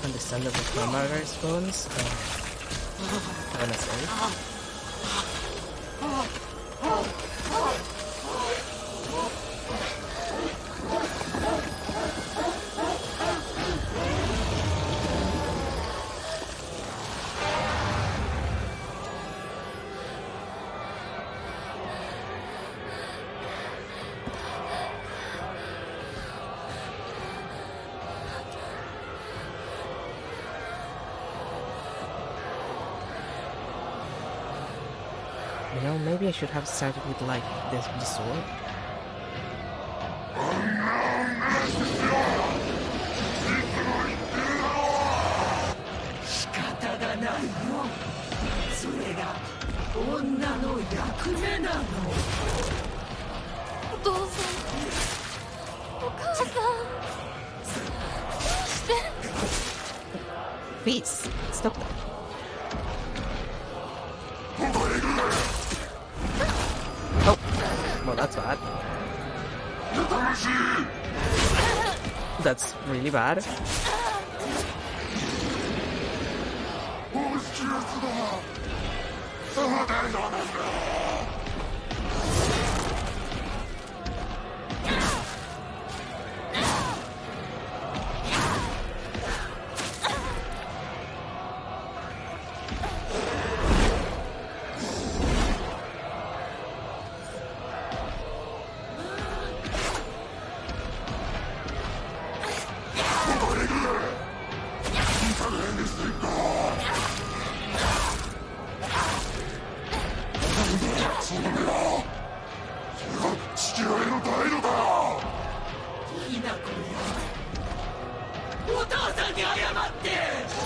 Understandable camera response. I wanna say. You know, maybe I should have started with like the sword. Please, stop that. Oh, well, that's bad. That's really bad.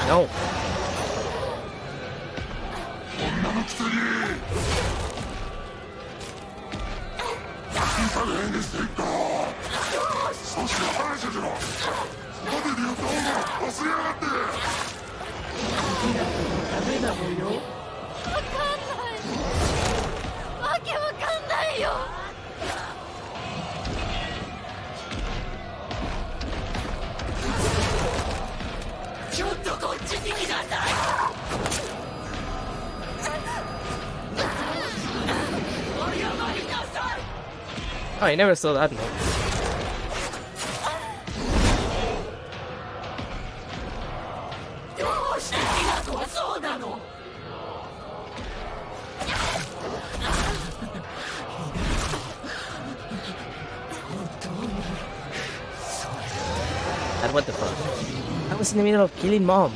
No. Oh, I never saw that note. And what the fuck? I was in the middle of killing mom.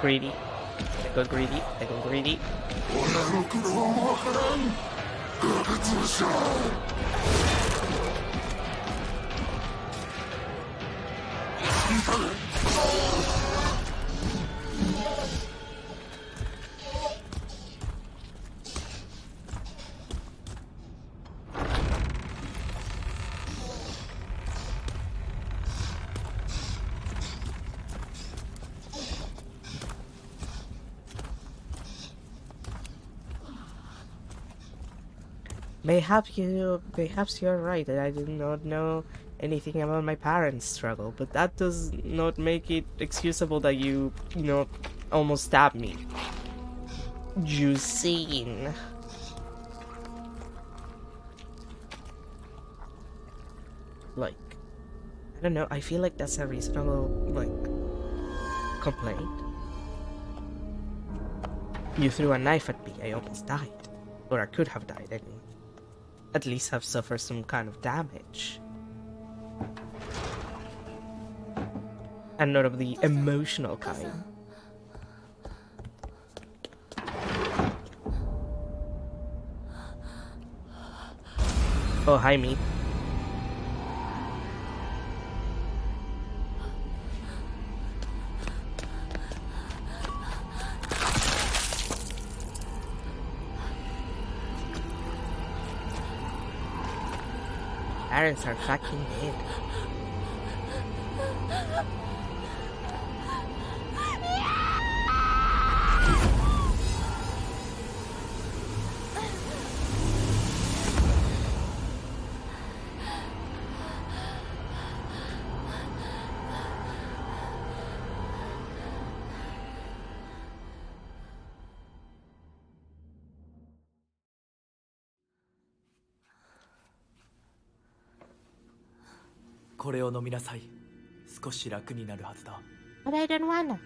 Greedy. I go greedy. I go greedy. Perhaps you're right that I did not know anything about my parents' struggle, but that does not make it excusable that you almost stabbed me. Jusine. Like, I don't know, I feel like that's a reasonable, like, complaint. You threw a knife at me, I almost died. Or I could have died, I mean. At least have suffered some kind of damage. And not of the emotional kind. Oh, hi, me. Parents are fucking dead.
これを飲みなさい。少し楽になるはずだ。
But I don't wanna.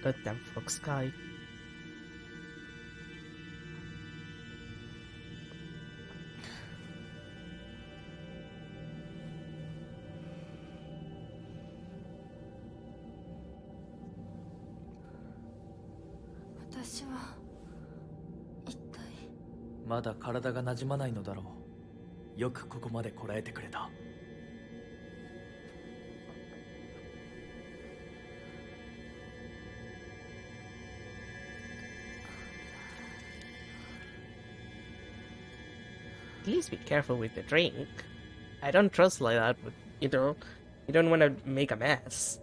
Goddamn Fox guy.
What?
まだ体が馴染まないのだろう。よくここまでこらえてくれた。
Please be careful with the drink. I don't trust like that, but you don't want to make a mess.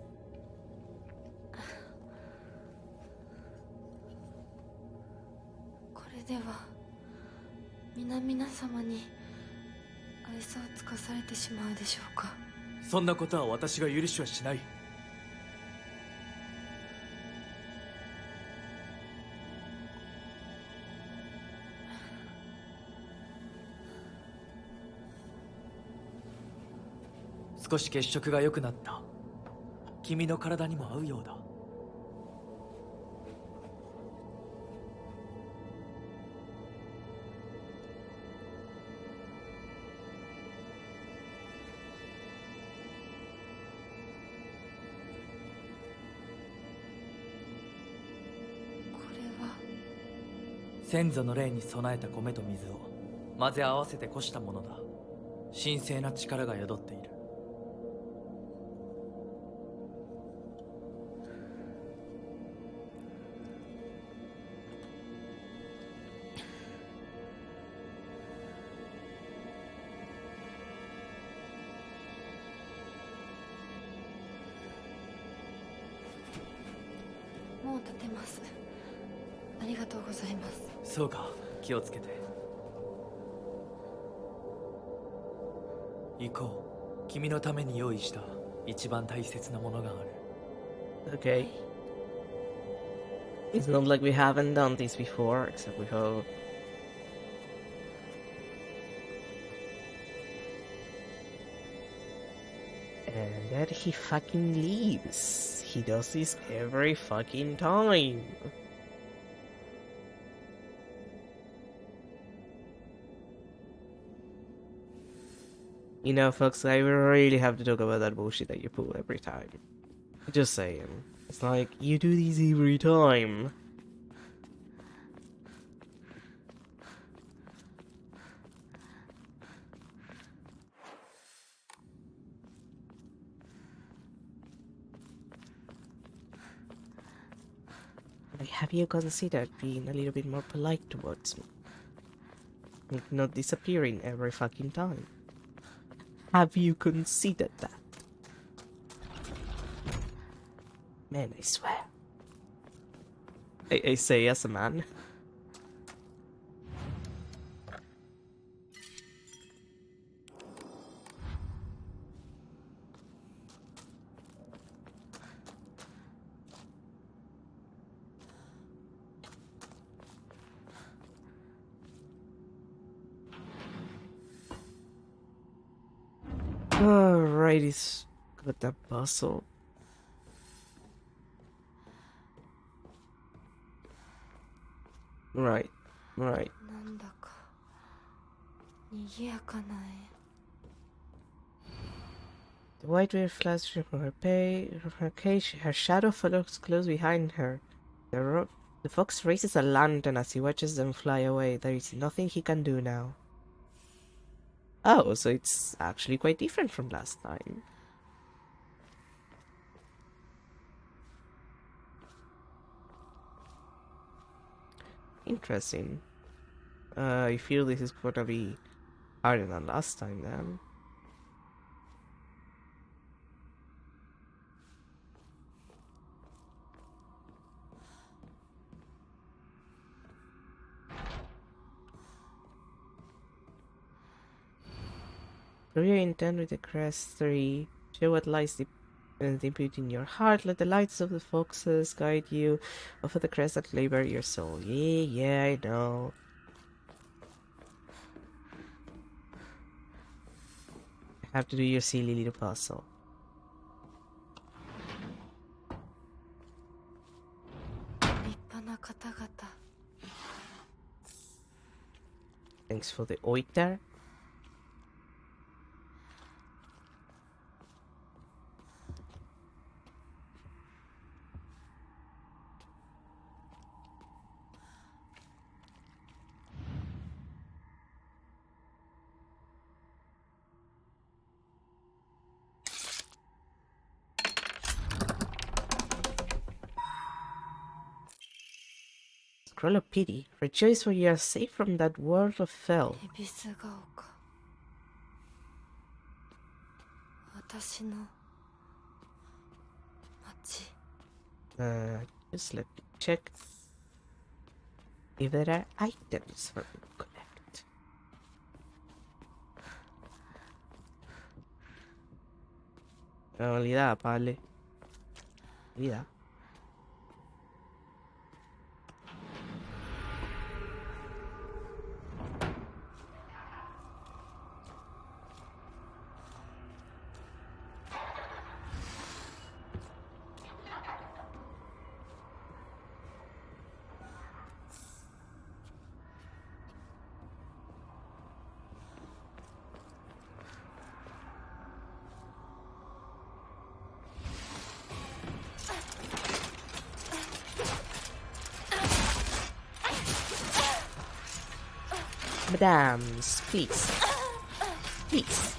これでは皆様に愛想をつかされてしまうでしょうか。
そんなことは私が許しはしない。少し血色が良くなった。君の体にも合うようだ。先祖の霊に備えた米と水を混ぜ合わせてこしたものだ。神聖な力が宿っている。
もう立てます。ありがとうございます。
そうか、気をつけて。行こう。君のために用意した一番大切なものがある。
Okay. It's not like we haven't done this before, except we hope. And then he fucking leaves. He does this every fucking time. You know, folks, I really have to talk about that bullshit that you pull every time. Just saying. It's like, you do these every time. Like, have you considered being a little bit more polite towards me? Like, not disappearing every fucking time. Have you considered that? Man, I swear. I say as a man. Alrighty, got that puzzle. Right, right.
なんだか賑やかな絵。
The white ray flashes from her cage. Her shadow follows close behind her. The fox raises a lantern as he watches them fly away. There is nothing he can do now. Oh, so it's actually quite different from last time. Interesting. I feel this is gonna be harder than last time then. Through your intent with the crest 3, show what lies deep in your heart. Let the lights of the foxes guide you. Offer the crest that labor your soul. Yeah, I know. I have to do your silly little puzzle. Thanks for the oiter. Scroll of pity. Rejoice for you are safe from that world of fell.
恵比寿ヶ丘。私の町。
Just let me check if there are items for me to collect. Olvidada, vale. Olvidada. Madams, please. Please.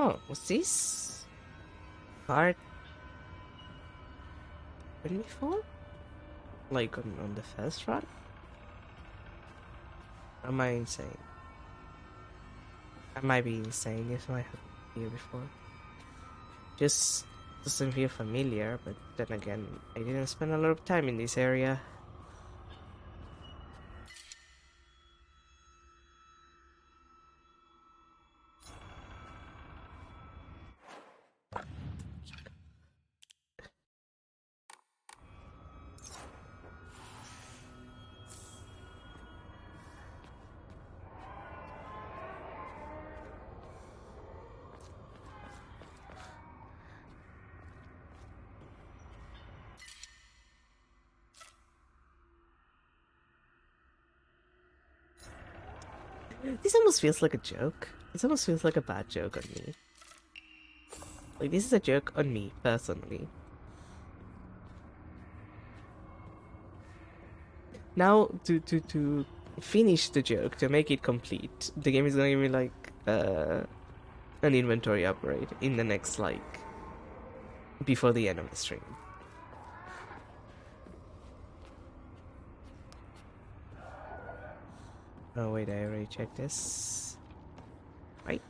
Oh, was this part happened before? Like on the first run? Am I insane? I might be insane if I have been here before. Just doesn't feel familiar, but then again, I didn't spend a lot of time in this area. This almost feels like a joke. This almost feels like a bad joke on me. Like, this is a joke on me, personally. now to finish the joke, to make it complete, the game is gonna give me like an inventory upgrade in the next like before the end of the stream. Oh wait, I already checked this. Right?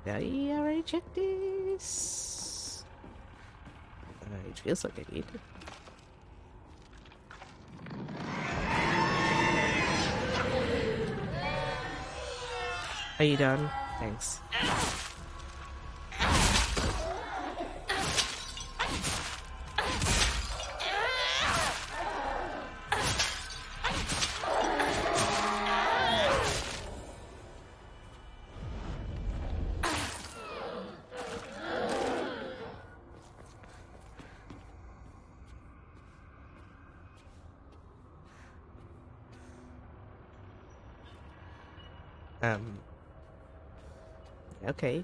I already checked this. It feels like I did. Are you done? Thanks. Okay.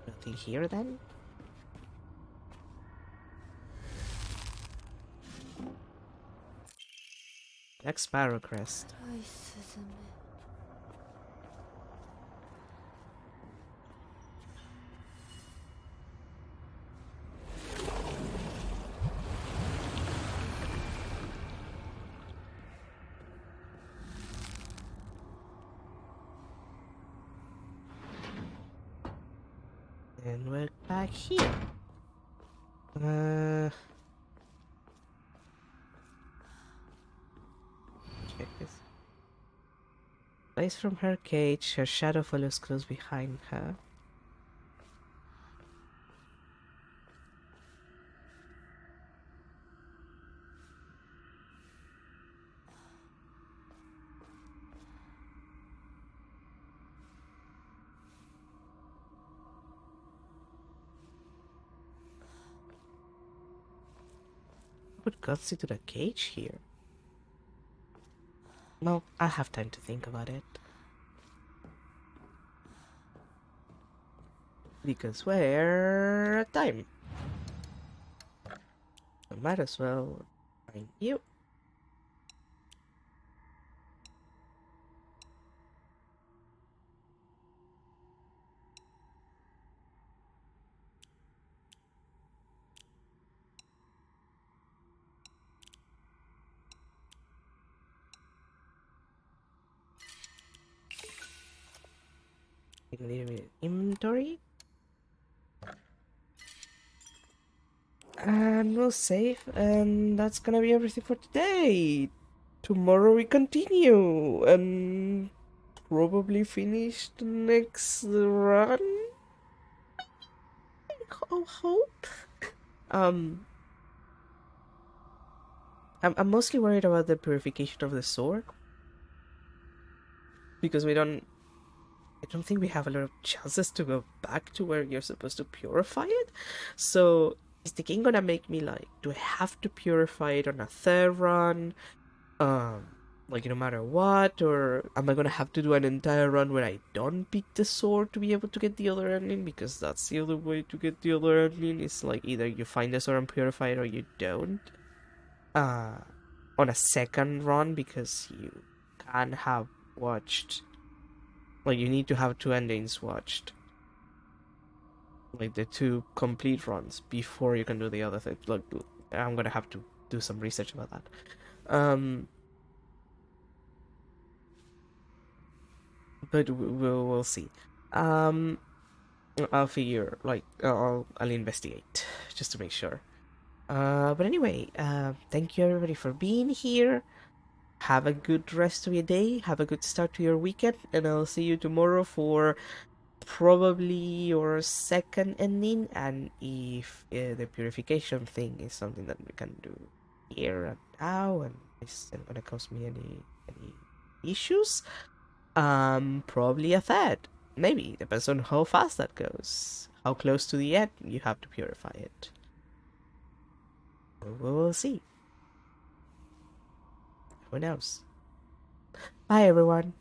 Nothing here then? Black Sparrow Crest. And we're back here. Check this. Place from her cage, her shadow follows close behind her. Put guts into the cage here. Well, I'll have time to think about it. Because we're at time. I might as well find you. Inventory. And we'll save, and that's gonna be everything for today. Tomorrow we continue and probably finish the next run. I hope. I'm mostly worried about the purification of the sword because I don't think we have a lot of chances to go back to where you're supposed to purify it. So is the game gonna make me like, do I have to purify it on a third run? Like no matter what, or am I gonna have to do an entire run where I don't pick the sword to be able to get the other ending? Because that's the other way to get the other ending. It's like either you find the sword and purify it or you don't. On a second run, because you can have watched, like you need to have 2 endings watched, like the 2 complete runs before you can do the other thing. Look, I'm gonna have to do some research about that. But we'll see. I'll figure, like, I'll investigate just to make sure. But anyway, thank you everybody for being here. Have a good rest of your day. Have a good start to your weekend, and I'll see you tomorrow for probably your second ending. And if the purification thing is something that we can do here and now, and it's not gonna cause me any issues, probably a third. Maybe depends on how fast that goes, how close to the end you have to purify it. We'll see. Who knows? Bye, everyone.